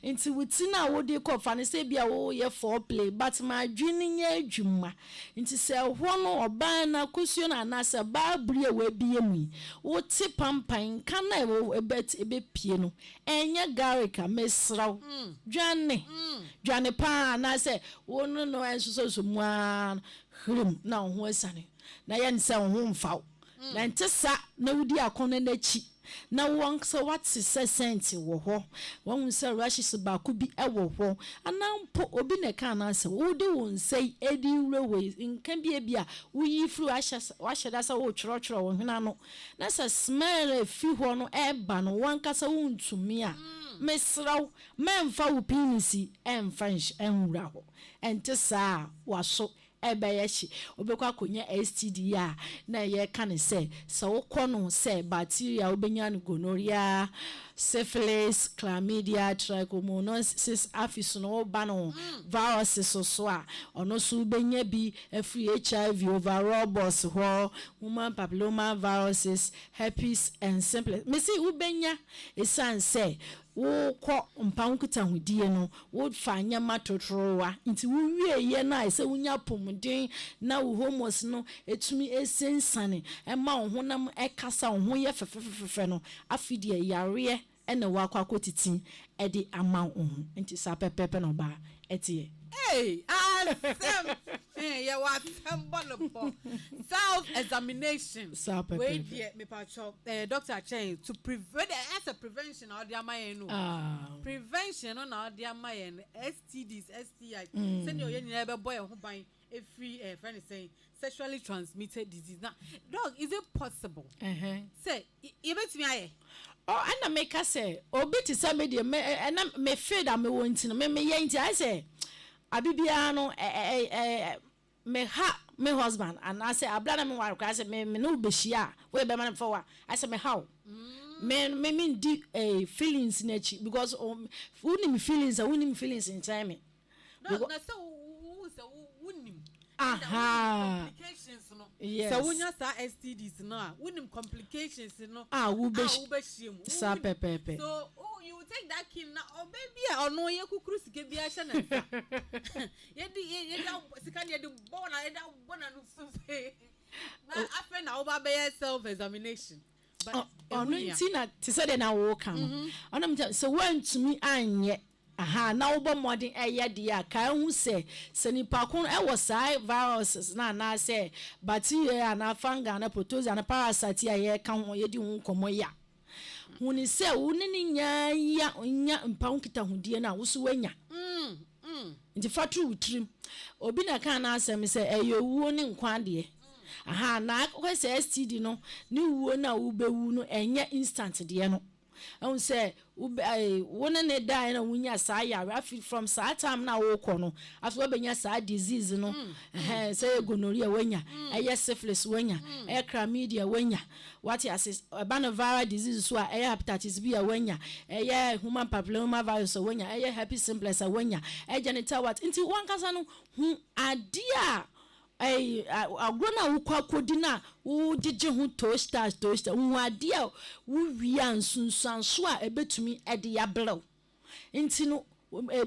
nti wutina wo de ko fa ne se bia wo ye foreplay but madwin nya adwuma nti se ho no oba na kosuo na na se ba brie we bie mu wo ti pampan kana wo ebe pie no enye garika mesraw dwane pa na se wo no enso mu an hrim na ho asane na ye nse ho mfaw na ntesa na wudi akona na chi na won so what is senti wo ho won se rashes ba ku bi e wo ho anampo obi na ka na se wo de won sei edi wrewe nkan bia wuyi fru wahye sa wo choro wo hena no na se smell fi ho no e ba no wan kasa wuntumi a mesraw memfa wo pinisi emfa enwura ho entesa waso ebeyeshi obekwa konya STD ya na ye kan se wo kono se bacteria obenya no gonorrhea syphilis chlamydia trichomonosis afiso no ba no viruses so a ono so benya bi free HIV overall boss ho human papilloma viruses herpes and simplex me see ubenya esan se wo kɔ mpankita hodie no wo fa nyama totrowa nti wo wie ye na ise wonya pomuden na wo homos no etumi esensane ema wo honam ekasa wo ho ye fefefefe no afidie yare ene wa akwa titin e de ama wo ho nti sa pepepe no ba etie
Hey, yeah, what self-examination. Wait, yeah, me pacho. Dr. Chen to prevent as a prevention or the no. Prevention on our dear mayan STDs, STI. Send your neighbor boy who buy a free friend is saying sexually transmitted disease. Now, dog, is it possible? Say, even to me,
oh, and I make us say, oh, bit is somebody, and I may fear that me want to me yanty. I say. Abibiano me husband and I say ablana me work I say me no be shia we be man for I say me how me mean deep feelings nature because wouldn't feelings in time me
no so wouldn't
complications
no
yes
so when you start STDs no wouldn't complications no
we be sa pepe
so you take that kid now or baby or no you could get the action you born after now by self-examination but
Tina to say na walk so when to me anye na wo bɔ modern dia ka hu se nipa kon e wo sai viruses na say bacteria na fungal na protozoa na parasite ye ka ho ye di hu komo ya huni se woni nya mpa nkita hodie na wo so wanya nti fatu wutrim obi na kan na asem se eyewuo ne nkwa de na ko se STD no ni wuo na wo bewu no enye instant de no I say, one and a die and when you say, I feel from sad time now, no. After being a sad disease, no, say gonorrhea when ya, a syphilis when ya, a chlamydia when ya, what you assist a viral disease, so a hepatitis B a when ya, a human papilloma virus when ya, a happy simplex a when ya, a janitor what into one casano, who idea. Agrona ukwa kodina wo jeje hu toaster hu adia wo wia nsunsan so a ebetumi ede ya blew nti no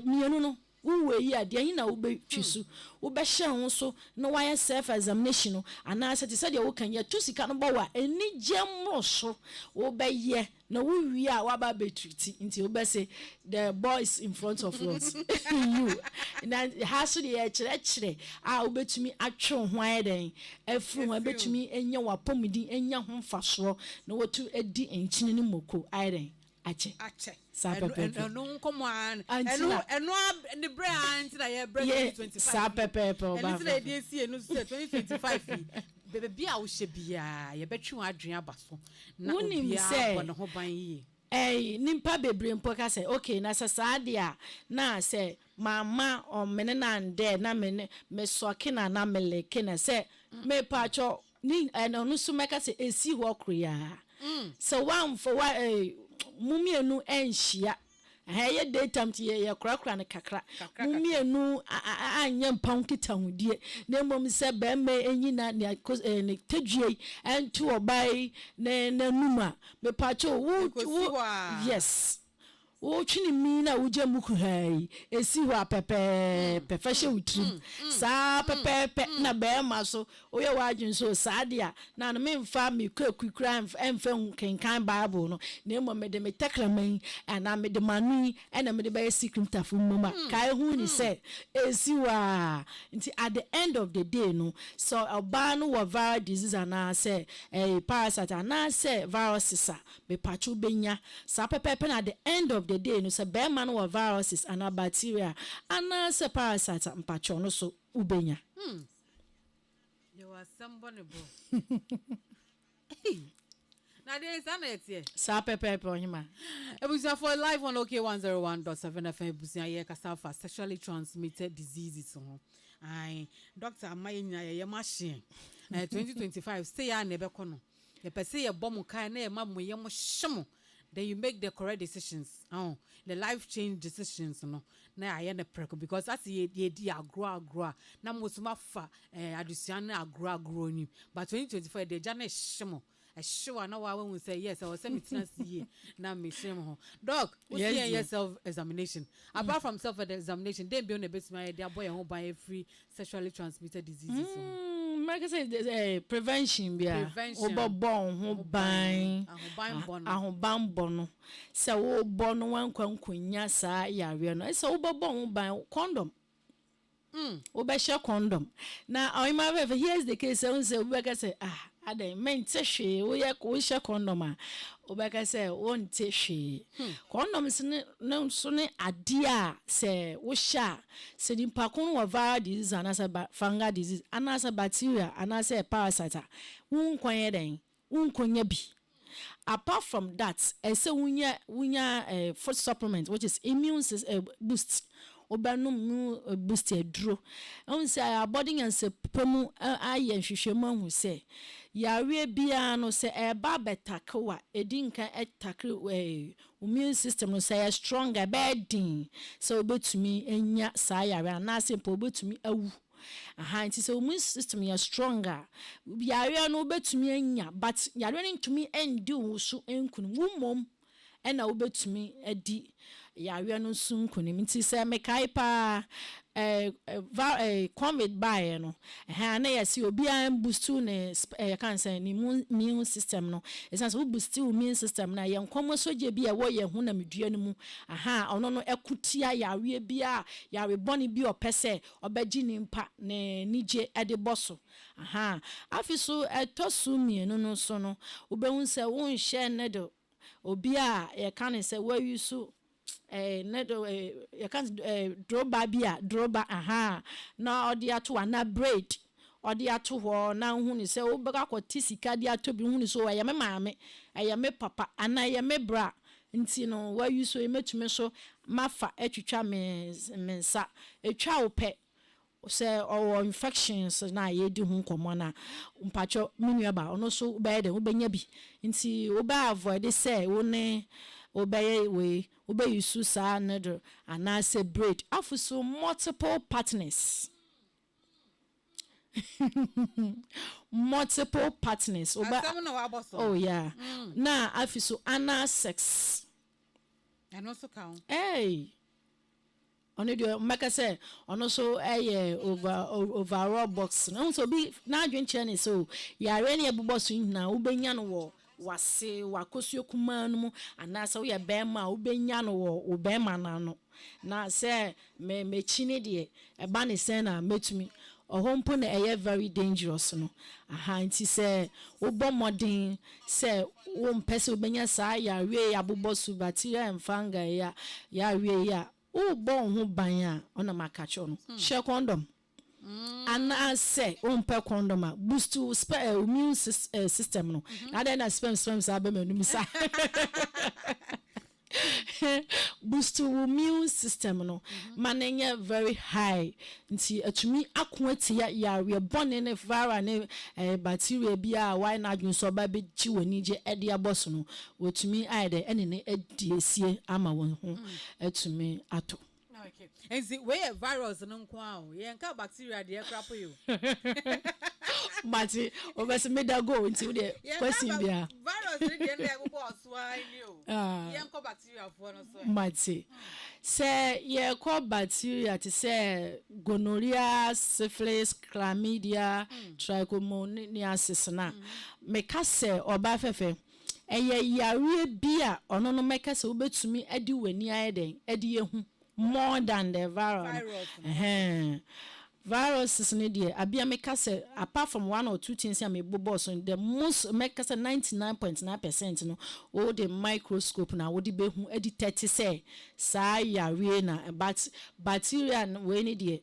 mienu no wo we ya de na wo be twisu wo be hye ho so no why self examination no ana se te de wo kan ya tu sika no bo wa eni gemro so wo be ye na wo wia wa ba be treat nti wo be say the boys in front of us you na haso de kire a wo betumi atwe ho ayeden afru ho betumi enya wapomudi enya ho mfaso na wotu edi enchine ni moko ayeden ache
no come on and the brand that you bring 2025
sa pepe
and this lady see no 2025 baby a wo hye bia ye betwe adwen abaso na obi a bo ne ho ban yi
nimpa bebre mpo ka say okay na saade a na say mama o mene na nde na mene me soke na meleke na say me pacho ni no so meka say esi ho kroya so one for what mumienu enhia ye daytime ye krakra ne kakra mumienu anya mpankita hodie na mom se be me enyina ne tadue entu obai na numa me pacho wo yes wo twini mi na wo jamuku hai esi ho apepe perfeche utrim sa pepe na be ma so wo ye wadwun so sadia na no me mfa me kwakukura emfa kenkan bible no na mo me de me tekraman na me de manu na me de be secret tafu mama kai hu ni say esi wa nti at the end of the day no so oba no wa viral disease na say parasite na say viruses me pacho benya sa pepe na at the end of the day no say be man wa viruses and bacteria and say parasite mpacho no so ubenya
you are somebody now there is an etie
sa pepe ohima
ebusia for live on OK 101.7 FM ebusia ye kasa for sexually transmitted diseases ho ai doctor amayenya ye machine 2025 say ya na ebe kono ye pese ye bom kan na ye mamu ye mo hyemo then you make the correct decisions the life change decisions no na aye na preko because that's ye di agro na mosuma fa adusia na agro ni but 2025 the jana hyemo sure na wa when we say yes I was send me see na me shame ho dog we see yourself examination apart from self examination then be on a bit my their boy home by free sexually transmitted diseases
like I say prevention bia obobon ho ban ahoban bono se wo bono wan kwankunya saa yare no se obobon ho ban condom obesha condom na oima here's the case say we say Ade men te hwe wo ye ko hwe condom a obeka say won te hwe condom so ne ade a se wo hwa se nimpa kon wo viral disease anasa fungal disease anasa bacteria anasa parasite won kwanye den won konya bi apart from that say wunya food supplement which is immune boost obanum boost edro on say aboding and se pemu aye hwehwemu hu say yare bia no say eba betakawa edinka etakre immune system no say stronger bedding so obetumi enya saa yare anase po obetumi awu nti say immune system ya stronger yare no obetumi enya but yare no ntumi endi wo so enkunu wumom ena obetumi edi yare no sunkuni nti say mekai pa Kwame by no na yesi obi an boost ne can say immune system no essence we boost immune system na ye nkomo soje bi e wo ye hu na medua no mu ono no ekutia yare bia yare boni bi opese obaji nimpa ne nije ede boso afiso etosu mienu no so no obehun se won share ne do obi a ye can say where you so nedo you can't droba na odi ato na braid odi ato ho na hu ni se obeka kwoti sika di ato bi hu ni so ya me maame ya me papa ana ya me bra nti no wa yu so emetume so mafa etwitwa me nsa etwa ope se or infections na ye di hu komo na mpacho minu ba ono so be de obenya bi nti oba avoid say wo ne obey we obey you sa nedo and I say braid afuso multiple partners multiple partners oh yeah na afuso ana sex
and also count
ono do make say ono so overall box no so be na adwenche ne so yare ne ebuboso na ubenya no wo wase wakosuo kumanu mu anasa wo ye bema ubenya no wo obema na no na se me chine de eba ne sen na metumi ohompo na eye very dangerous no nti se obomodin se wo mpese obenya saa ya wie ya bobosu bacteria and fungi ya wie ya ubon ho ban a ona makacho no share condom and I say umpe condom boost to immune system no na then na sperm sabe menum sa boost to immune system no manenya very high nti atumi akoati ya bone ne viral ne bacteria bia why na adwun so ba be chi woni je ede aboso no wotumi aide ene ne adiesie ama won ho atumi ato.
Okay. And see where virus no kwa o ye nka bacteria de krapo you
mati obese me da go nti de question bia
virus de dey go so ani o ye nka bacteria fo no so
mati say ye ko bacteria ti say gonorrhea syphilis chlamydia trichomoniasis na me ka say oba fefe eye yare bia ono no me ka say obetumi adi wani ayeden adi ehu more than the virus. Viruses in the Abia make us apart from one or two things I may boss on the most make us 99.9% no all the microscope now would be who edited to say ya but bacteria we need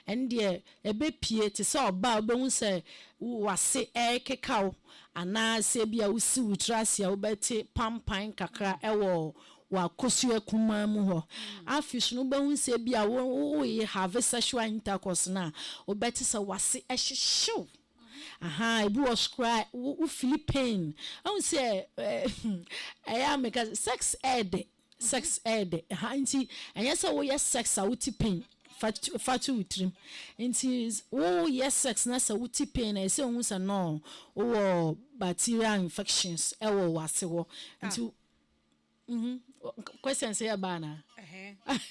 and dear a bit pie to saw bow bones say was say kekau and now say be a usi utrasia ubeti pampine kakra wa kosua kuma mu ho afish no ba hu se bia wo ye have sexual intercourse na obeti se wase ehyew ebi was cry wo Philippine I say sex ed nti enya se wo ye sex a wuti pain fatu utrim nti wo yes sex na sa wuti pain na se hu sa no wo bacterial infections e wo wase wo nti question say bana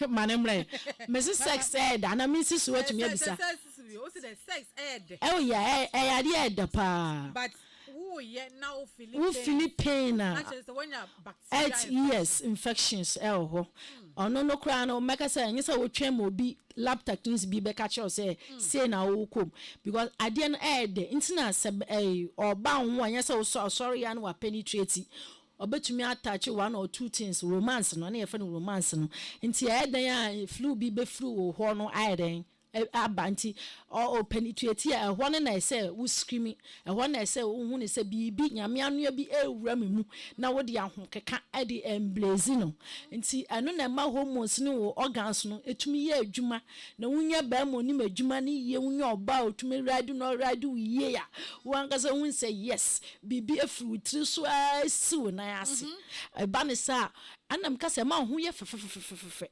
manemre Mrs. Sex ed and I mean sis what me bisa
sex ed
oh yeah ade pa
but now
Philippine
actually so when bacteria
yes infections ho ono no kra no make say anya say wo twem obi lab techniques bi be catch us say na wo kom because ade no intina se oba ho anya say so sorry ya no wa penetrate obetumi attach one or two things romance no na ye no romance no nti dan flu bi be flu ho no aiden abanti or penetrate ya ehwo na say wo screaming ehwo na say wo hu ne say bibi nyame anu bi ewura memu na wo de ahokeka ade emblaze no nti anu na ma hormones no wo organs no etumi ye adwuma na wunya ba mo ni madwuma ni ye wunya oba otumi ride no ride ye ya wo ankasa hu say yes bibi efru tri so asiw na ase ba ne sa anam kase ma ho ye fe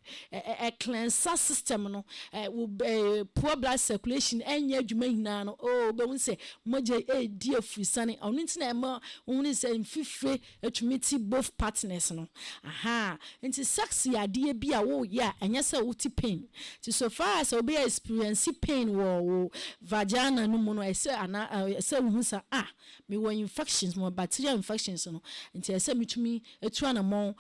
cleanser system no poor blood circulation enya adwuma hina no be hu say moje di afusane onu ntina ma hu say mfifre etumi ti both partners no nti sex ya de bia wo ya enya say wo ti pain ti so far as obi experience pain wo vagina no mu no say ana say hu sa me wo infections mo bacterial infections no nti say mitumi etu anamon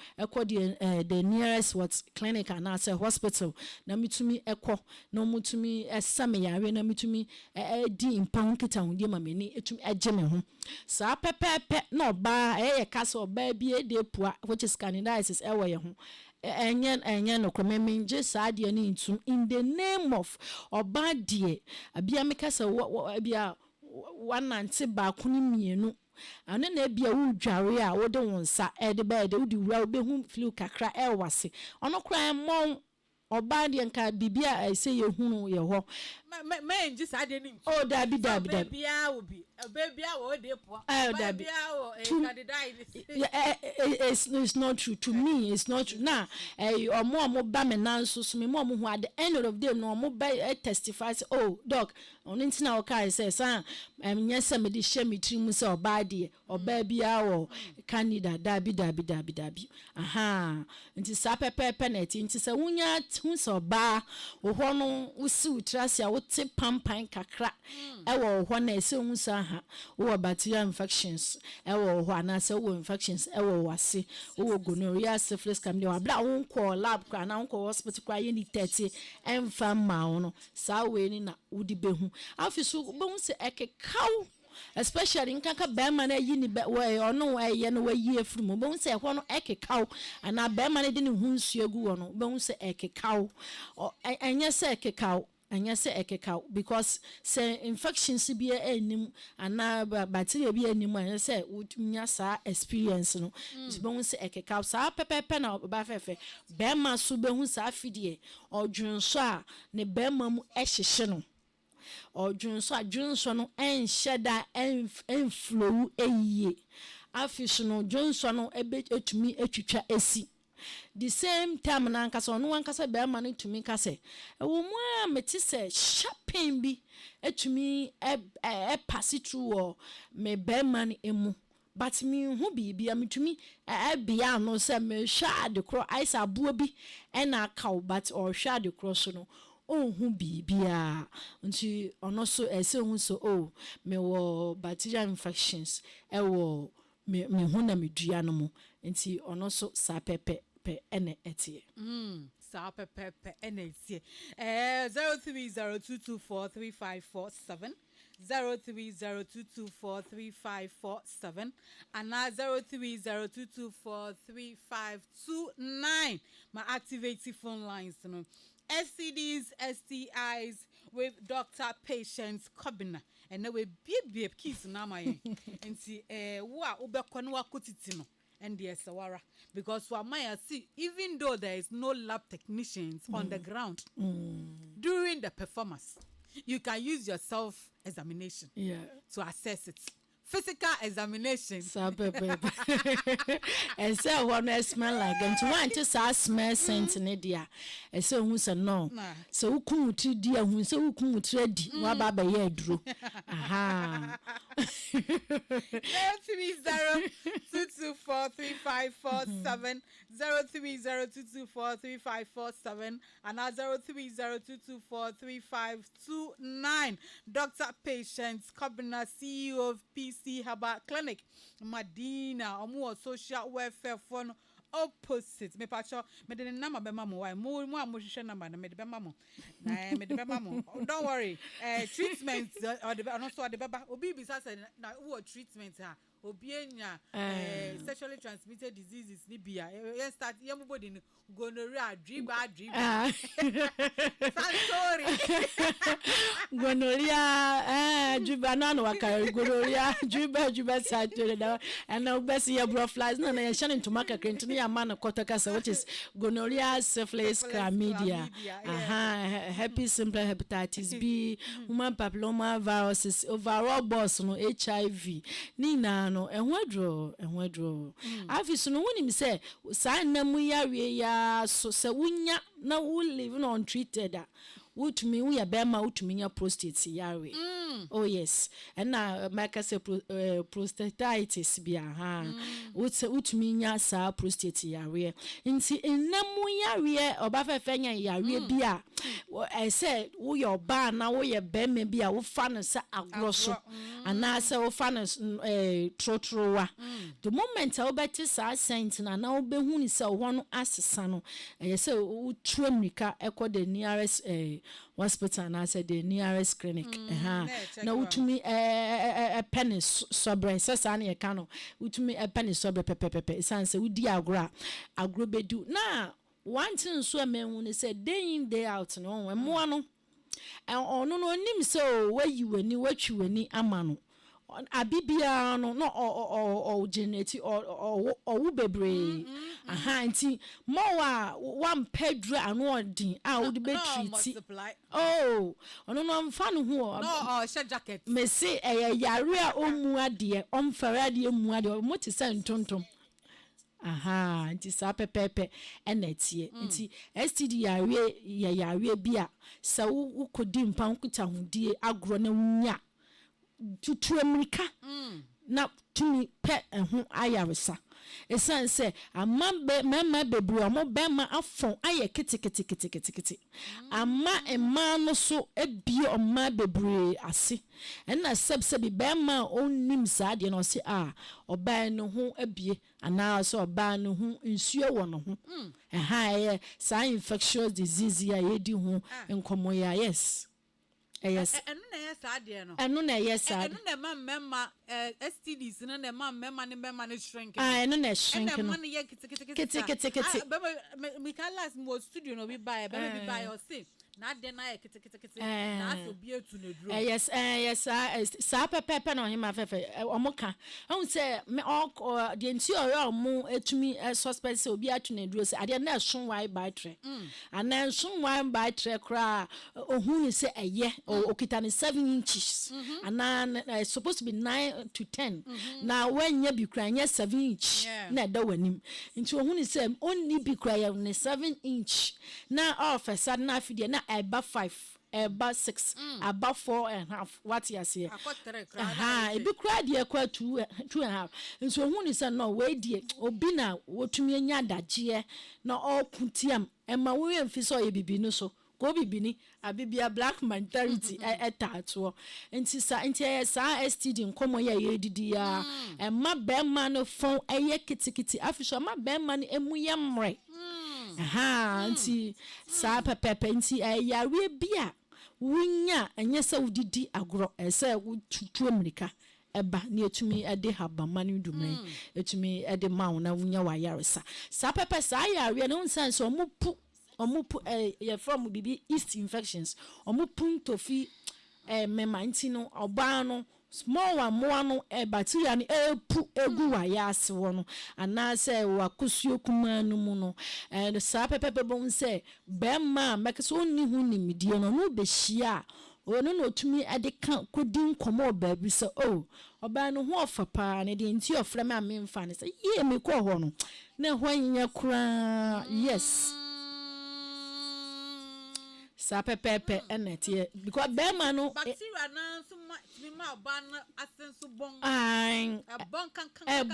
the nearest what clinic and at hospital na mitumi ekọ na mutumi esame yare na mitumi di impan kita hunde ma meni etumi eje me ho sa pepepe na oba kasa oba bi edepua which is candidiasis ewe ye ho enyen no kwame nje saa de ni ntum in the name of oba de abia mekasa abia wanante ba kunu mienu ane na bia wo dware a wo de wonsa de ba de wo di wura wo be hu flu kakra wase ono kran mon oba de nka bibia say ye hunu ye ho
me nji sa de ni
oh dabi
bia wo bi bia wo de po bia wo
it's not true to me. It's not true na omo ba me nan so me mo hu at the end of the day no mo ba testify say oh doc on intina o kai say san nyesa me de hye me tiri mu say oba de oba bia wo candida dabi nti sa pepe na ti nti say wunya hu say oba wo ho no wo si utrase a wo te pampan kakra wo ho na say hu say wo bacterial infections wo ho na say wo infections wo wase wo gonorrhea syphilis chlamydia bla won ko lab kwa na won ko hospital kwa ye ni 30 emfa ma wono sa we ni na wudi behu afiso behu se ekekaw especially nkanka bema na yi ni we ono ye no we yi afuru behu se ho no ekekaw ana bema na de ni hunsu egu wono behu se ekekaw enye se ekekaw anya se ekeka because say infections bi enim ana bacteria bi enim anya se wonya sa experience no be hu se ekeka sa pepepe na ba fefe be ma so be hu sa afidie odwunso a ne be ma mu ehyehye no odwunso no enhye da enflow eyiye afiso no dwunso no etumi etwitwa esi the same time na nkasa onu ankasa be ma no tumi kase wo mu a meti se shopping bi etumi pass through me be ma no emu but me hu bibia metumi bia no se me hwa de kro aisa abuo bi na akaw but or hwa de kro so no hu bibia nti ono so ese hu so me wo bacterial infections wo me hu na medua no mu nti ono so sa pepe ene etie
sa pepe ene etie 0302243547 0302243547 and 0302243529 my activated phone lines no STDs, STIs with Dr. Patience Kobina and we be kids na my nti wa obekọ no akotiti no and the sawara because for my see even though there is no lab technicians on the ground during the performance you can use your self examination to assess it physical examination.
And so one smell like and to want to say smell scent in India. And so who's a no. So who come to dear who so come to ready. What baba ye drew. Aha.
03022435547 03022435547 and 03022435529. Dr. Patience Kobina, CEO of PC Herbal Clinic, Madina, Omo social welfare fund opposite. Me pacho, me the number be mamo. Why more share number na me the be mamo. Na me the be mamo. Don't worry. Treatment or the also the baba obi bisa say na wo treatment ha. Obi enya sexually transmitted diseases ni bia. Yes start yemubodi ni gonorrhea, driba. Sorry.
Gonorrhea, driba no waka gonorrhea, driba side to the and now best your bro flies no na shan into market crentini ya man kotaka which is gonorrhea, syphilis, chlamydia. Herpes simplex, hepatitis B, human papilloma viruses, overall boss no HIV. Ni na no enwedro afiso no woni mi say sa na mu yawe ya so se wunya na wo live no untreated wutumi wo ya bema wutumi nya prostate yawe oh yes and na make say prostatitis bia wutumi nya sa prostate yawe nti na mu yawe oba fefe nya yawe bia I said wo your ba na wo ye bema bia wo fa no sa agroso ana say wo fa no trotrowa the moment I obeti sa sent na wo be hu ni say wo no asesa no say wo tuamrika ekọ the nearest hospital na say the nearest clinic na utumi penny sobre sesa na ye ka no utumi penny sobre pepepepe sanse udi agro bedu na one thing so amenwu ni say day in day out no mo no ono no nim so wayi wani watwi wani ama no abibia no o generate o wo bebre nti mo wa one pedro anu odin a wo de be treat oh ono no mfa no ho
no share jacket
me say yare a omu ade omfare ade mu ade mo ti say ntontom nti sa pepepe enetie nti STD yare bia sa wo kodi mpa nkuta hodie agro na wunya tutu America na tumi pe ho ayaresa esan se amambe mema bebre omo bema afon aye kiti ama ema no so ebie oma bebre ase na sebsebi bema onim saade no se oba no ho ebie ana so oba no ho nsuo wo no ho sa infectious disease ya yedi ho enkomo ya yes. Yes.
Enu na yes ade no.
Enu na yes ade.
Enu na mema STDs no na mema ne shrink.
Enu na shrink no.
Enu na ye kiti. Me can last mo studio no be buy or say na de na ye kiti. Na so bi etu na duro.
Yes sa pepe na him afefe omoka. Won say me all the entire omo etumi suspect say obi atu na duro say ade na shon why by tre. And then shon why by tre kra ohun ni say eye okita ni 7 inches and then supposed to be 9 to 10 now when you be crying 7 inch na da wanim nti ohun ni say only be crying 7 inch now all of a sudden na fidie na eba 5 about 6 about 4.5 what you say e be cry dey kwa 2.5 nso ohun ni say no we die obi na wotumi anya daje na all kutiam e ma we mfi so ye bibi no so go bibini abibia black mentality etato nti sa STD nkomo ya yedidi ya ma bema no fon eye kitikiti afisho ma bema no emu ye mre nti sa pepepe nti yare bia wunya enye sa udidi agro ese wututu amerika eba ni etumi ede habama ni dumre etumi ede mawo na wunya wa yaresa sa pepe sa yare no nsanso omupu from bibi yeast infections omupu to fi mema nti no oba no small one more no bacteria ni epu egu wa yase wo no ana say wa kusuo kuma no mu no sa pepe bon say bema make so ni hu ni midie no no be hia ono no tumi ade kan kodi nkomo baabi so oh oba no ho ofa pa ne de nti ofra me amemfa ne say ye me ko ho no na ho anya kura yes sa pepepe enete because be ma no
bacteria na so me ma oba na asenso bon
ai
bon kan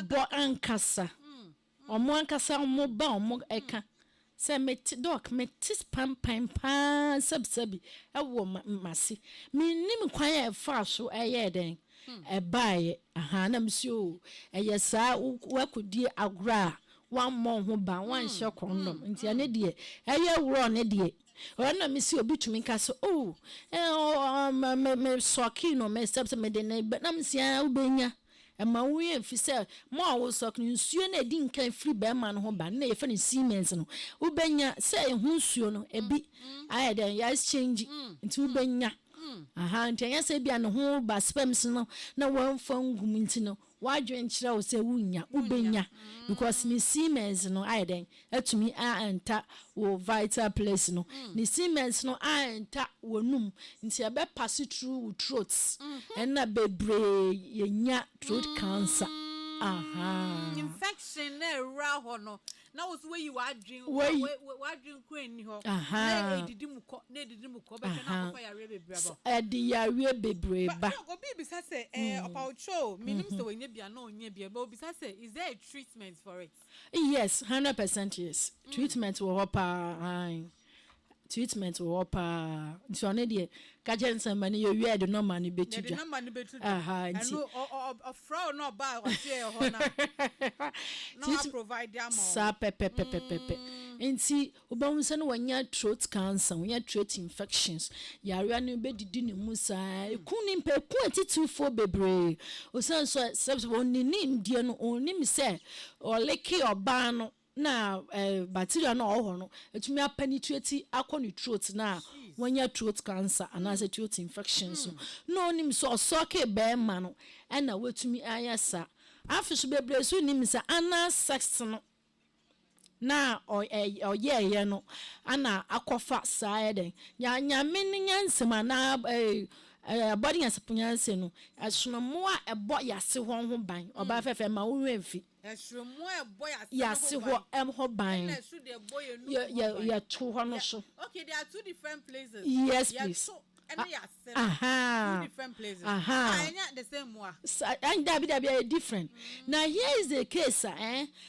bo ankasa omo ankasa omo ba omo eka se met doc metis pam sabi ewo masi minim kwan e fa so eye den e baaye aha na msio eye saa wakodi agora wan mo ho ba wan hye kondom nti ane de eye wuro ne de ona misi obi tumi ka so oh me soki no me steps me de na na msi ubenya ema wo fi se mo awo sok nsuo na edi nkan free be ma no ho ba na ye fa ne Siemens no ubenya se ehu nsuo no ebi aye den ya exchange nti ubenya aha nti anya se bia no ho ba spams no na wan fa ngum nti no wadwen kira wo se wunya ubenya because ni Siemens no aye den atumi anta wo vital place no ni Siemens no anta wonum nti e be pass through throats na bebre yenya throat cancer aha
infection na ra ho no na wo so we you wadwin kwen ni ho na edidi muko be na ko fa yare bebre ba
edi yare bebre ba
obi bi sa say opa ucho minim se we nya bia na onya bia but obi sa say is there a treatment for it?
Yes, 100% yes. Treatment will help treatment will help so ne de ka jensen mani you wear the normal ni betuja
the normal ni betuja
aha
and no fro no ba o se ho na no provide them
sa pepe nti obawunse no wanya throat cancer wanya throat infections yare no be didi ne musa ekuni mpe ku atitufo bebre osan so sebs woni nim die no onim se o leki oba no na bacteria na oho no etumi apenetrate akoni throat na wanya throat cancer and as a throat infections no nim so soke be ma no na wetumi ayasa afiso bebre so nim se ana sex no na ye no ana akofa saiden nya meni nyansema na body yasepunyanse no ashomo a ebo yase ho ban oba fefe ma wo mfi
ashomo ebo
yase ho ban ya to ho no so
okay there are two different places
yes please
and yase two different places anya the same one
and that be different now here is the case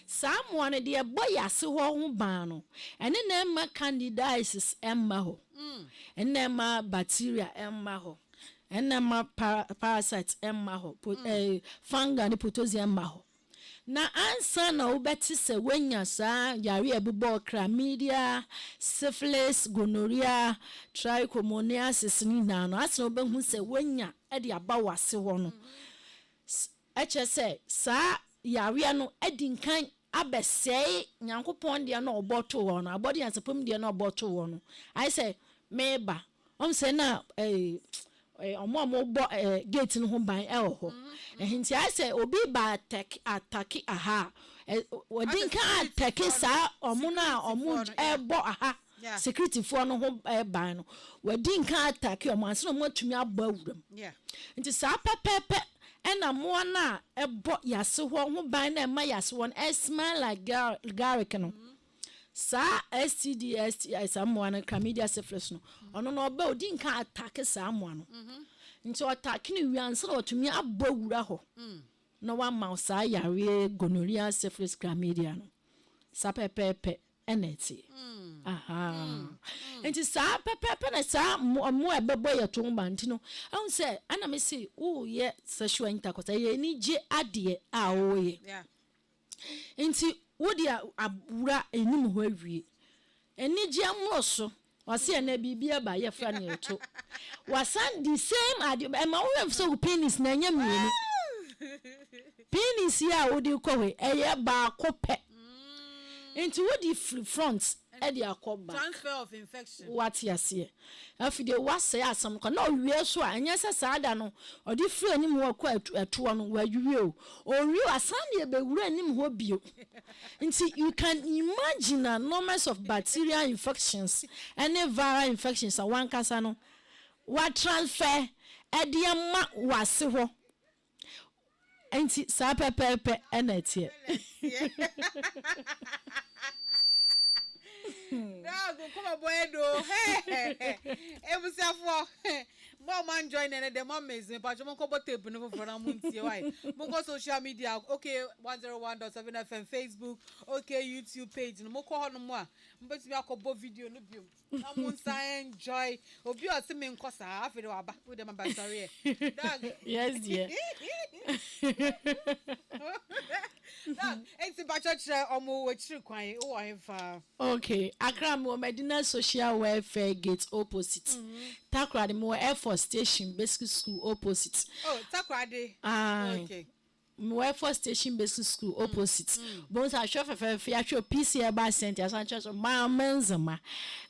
someone the ebo yase ho ban no ene na ma candidiasis emma ho ene ma bacteria emma ho enema parasites emma ho fungal ni protozoa emma ho na ansa na ubeti se wenya sa yare ebubo chlamydia syphilis gonorrhea trichomoniasis ni na no asna obehu se wenya e de aba wase ho no eche se sa yare no edi nkan abesei nyankopon de na oboto ho no abodi ansepom de na oboto ho no I say meba se na omo bo gate no ho ban e ho nti I say obi ba attack aha wodi kan attack sa omo na omo bo aha security for no ho ban no wodi kan attack omo anse no mo atumi abba awuram nti sa pepepe ena mo na bo yase ho ban na ma yase won smell like garlic no sa STD someone chlamydia syphilis no ono no ba odi nka attack sa amoa no nti attack ni wianse no tumi abba wura ho no wa ma sa yare gonorrhea syphilis chlamydia no sa pepepe eneti aha nti sa pepepe na sa mo ebebo ye to mba nti no ahun se ana me say o ye sexual intercourse ye ni je ade a o ye nti wodi abura enim ho awie eni je amro so wase na bibia ba ye fra na eto wasan the same ade e ma wo so penis na nya mienu penis ya wodi ko we eye ba kope nti wodi front e de akoba
transfer of infection
what yase afide wase asam ko na owie so anya se saada no odi free anim wo ko eto no wawie o wi asan de be wura anim ho bio nti you can imagine a numbers of bacterial infections and viral infections one kasa no wa transfer ediama wase ho enti sa pepepe enetie
Dago come boy do hey ebusafo more man join and the mom is but you ko tape no for na muntie why mo social media okay 101.7 FM Facebook okay YouTube page no mo ko ho no mo a mbetimi akobo video no biom na mo enjoy obi o se me nkosa afede wa ba we dem ba sorry Dag
yes dear
Dag enti ba church omo we chiri kwan o wa fa
okay Accra mo Medina Social Welfare Gate opposite Takrade mo Air Force Station Basic School opposite
Takrade okay
mo Air Force Station Basic School opposite bon sa chef ya cho PC ba center san church manzama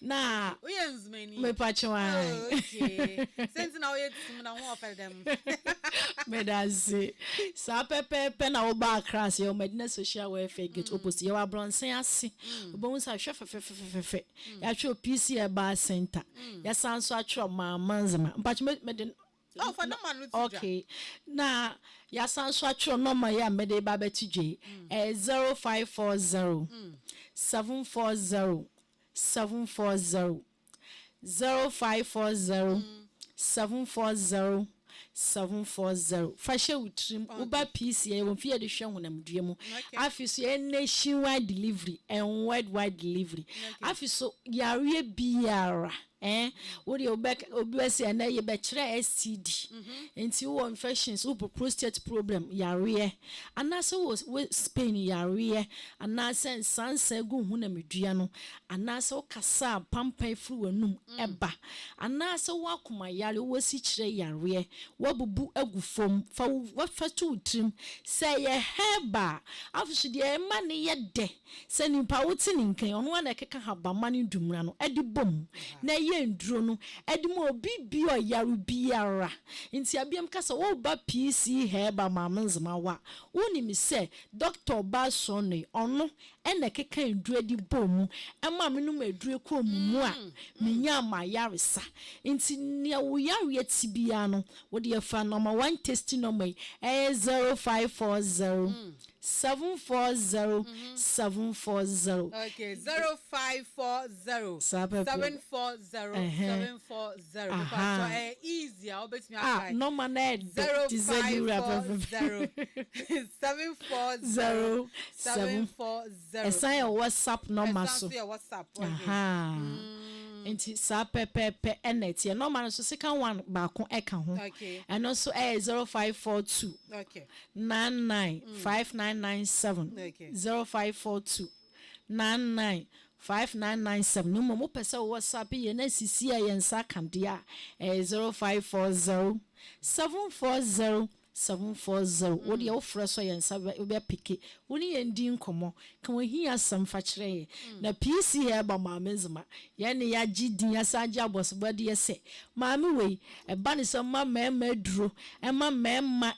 na
uyenzmeni
me pachwa
okay since now you na ho offer them
me dazi sa pepe na oba class yo Medina Social Welfare Gate opposite ya bronsen ase bon sa chef ya cho PC ba center ya san so atro manzama mpacho me
oh for no man
okay na ya san so atro number ya me de ba betuje 0540 740 740 0540 740 740 fashe utrim uba PC e won fie de hwe honam duemu afiso e nationwide delivery and worldwide delivery afiso yare biara what you back obese and ye be kire STD enti wo infections wo prostate problem yare anase wo Spain yare anase sansa gu huna medua no anase wo kasa pampan fru wanum eba anase wo akoma yare wo si kire yare wo bubu agu fom fa wo fatu utrim say ye heba afiso de ma ne ye de se nipa wo ti ninkan ono na keka habama ne dumra no edi bom na nduro no edimo obi bi o yaru biara nti abiam kasa wo ba PC heba mamanzma wa woni mi se doctor ba so ne ono ena keka nduro di bom ema me no madure ko mumu a menya ma yaresa nti ne wo yare tibia no wo de fa number 1 testing number 0540 740 740
okay 0540 740 740 easy I bet me
no man
0540 740 740
assign your WhatsApp number so
WhatsApp
enti sa pepepe enet ye no man so second one ba ko eka ho and also 0542
okay
995997 0542 995997 no mo pese WhatsApp ye na sisi ya yensa kandia 0540 740 740 what the offer so yensa be pike woni yendi nkomo kan ohi asam fa kire na PC here ba mamezma ye ne ya gidin ya saje abosbode ye se maame wei e ba ne so ma duro e ma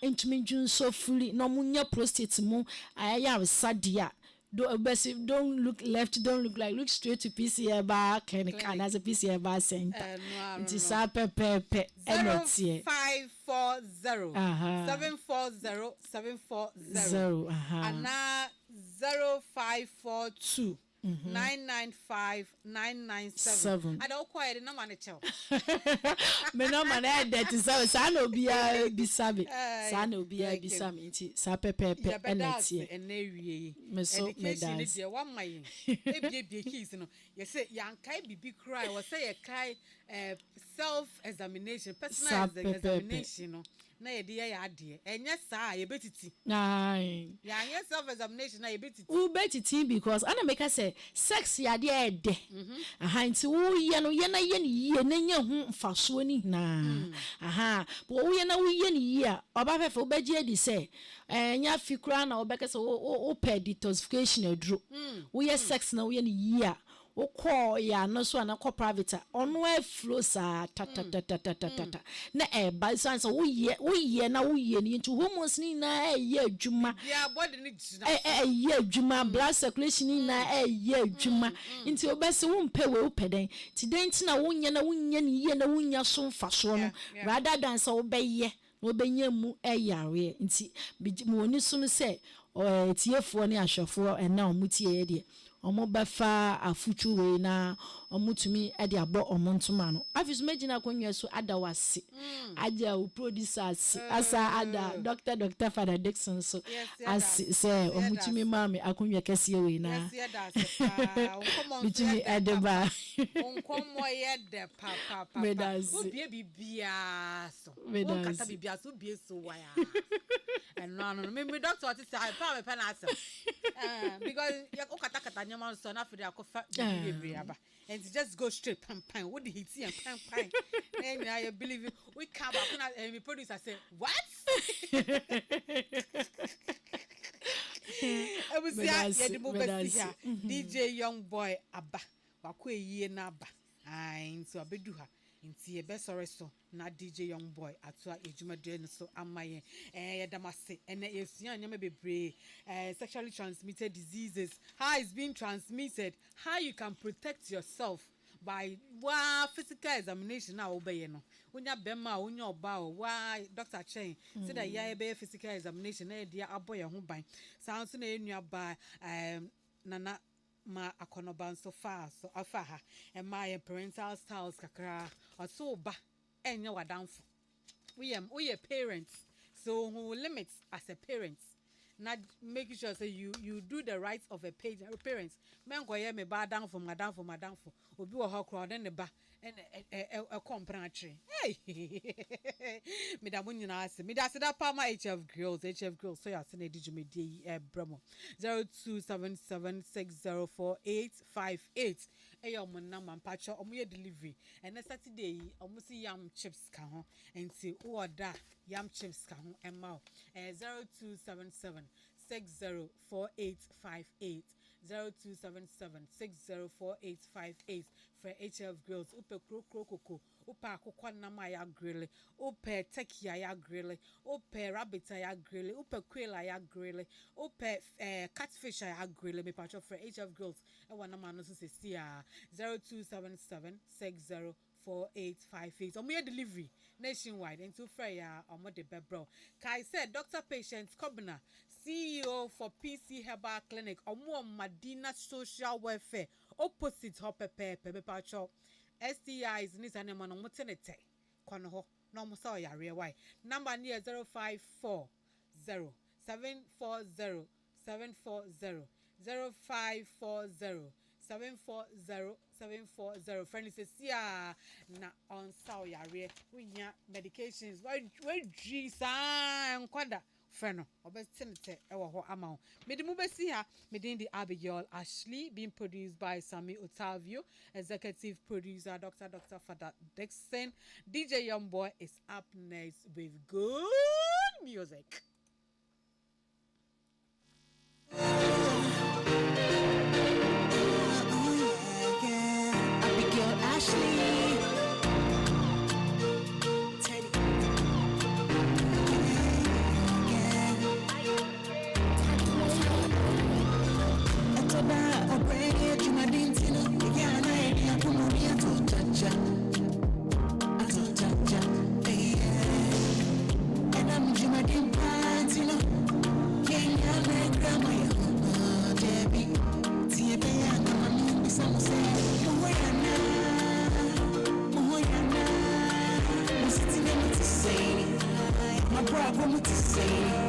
ntumi dwun so furi no munya prostate mu ayaya sadia don't look left, don't look like, look straight to PC Bar Clinic and as a PC Bar Center. It is a pepe
0540 740 740 and now 0542 995 997. I don't quite no money tell.
Me no man that is so no be a bisabi. Sano be a bisami. Sa pepe energy.
And we
me so me dance.
One my be keys no. You say yan kai bibi cry or say a kai self examination, personal examination no. Na ye dey ade enye saa ye betiti
ai
ya self examination na ye betiti
u betiti because ana make say sex ya dey ede nti wo ye no ye na ye ni ye na nya hu mfaso ni na but wo ye na wo ye ni ye a oba fefe obagie di say nya fikura na obeka say wo pe detoxification aduro wo ye sex na wo ye ni ye a wo call ya no so na call private ono e flow sa ta na e ba so wo ye na wo ye ni nti hormones ni na e ye adwuma
ya body ni gina
ye adwuma blood circulation ni na e ye adwuma nti obese wo mpe we wo peden ti den ti na wo nya ni ye na wo nya so mfa so no rather than so wo be ye no be nya mu e yare nti mo ni so no se tiefo ne ahwefo na omutie de omo befa afuchu we na omutumi e de abo omontoma no afis magina konwa so ada wase aja o producers asa ada Dr. Father Dixon so as say omutumi mame akonwa kese we na bitumi edeba
onkomo ye de papa obie bibia so kata bibia so bie so waya and no me doctor what say pa me pen asem because ya okata nyama so na afide akofa bibia aba and just go straight pam what the hit and pam and I believe we come back and me producer say what I was ya the mobile here DJ Young Boy aba wako eyie na aba so abedu ha nti e be sorry so na DJ Young Boy atwa ejumade no so amaye yedamase ene yesuan nyama bebre sexually transmitted diseases, how it's being transmitted, how you can protect yourself by physical examination na obeye no unya bema unya oba wa Dr. Chen say that ya be physical examination na dia aboye ho ban sound so na enua ba nana ma akonoban so far so afaha and my parental styles kakra also ba enya wadamfo we are parents, so who limits as a parent not making sure so you do the rights of a parents men go hear me ba down for madam for obi wo ho crowd then the ba and a comprendre hey me da munyina ase me da se da pa ma HF girls so ya se na diju me di bramo 0277604858 eyo mo na mampacho omo ye delivery and next Saturday omo si yam chips ka ho enti order yam chips ka ho emma 0277604858 0277604858 for HF girls upe krokoko upe akokwa nama ya grille upe teki ya grille upe rabbit ya grille upe quail ya grille upe catfish ya grille me patcho for HF girls e wana ma no so se 0277604858 omo delivery nationwide into fair omo de bebro kai said Dr. Patient Kobna CEO for PC Herbal Clinic omo Madina Social Welfare opposite Hopepe Pacho STIs ni sanema no mutenete kono ho no mo sa yare why number near 0540 740 friend says na on sa yare we nya medications we Jesus kwada friend obetinete ewo ho ama me mu besi ha me din di Abigail Ashley being produced by Sammy Otavio, executive producer Dr. Father Dixon. DJ Young Boy is up next with good music.
Abigail Ashley. What to say?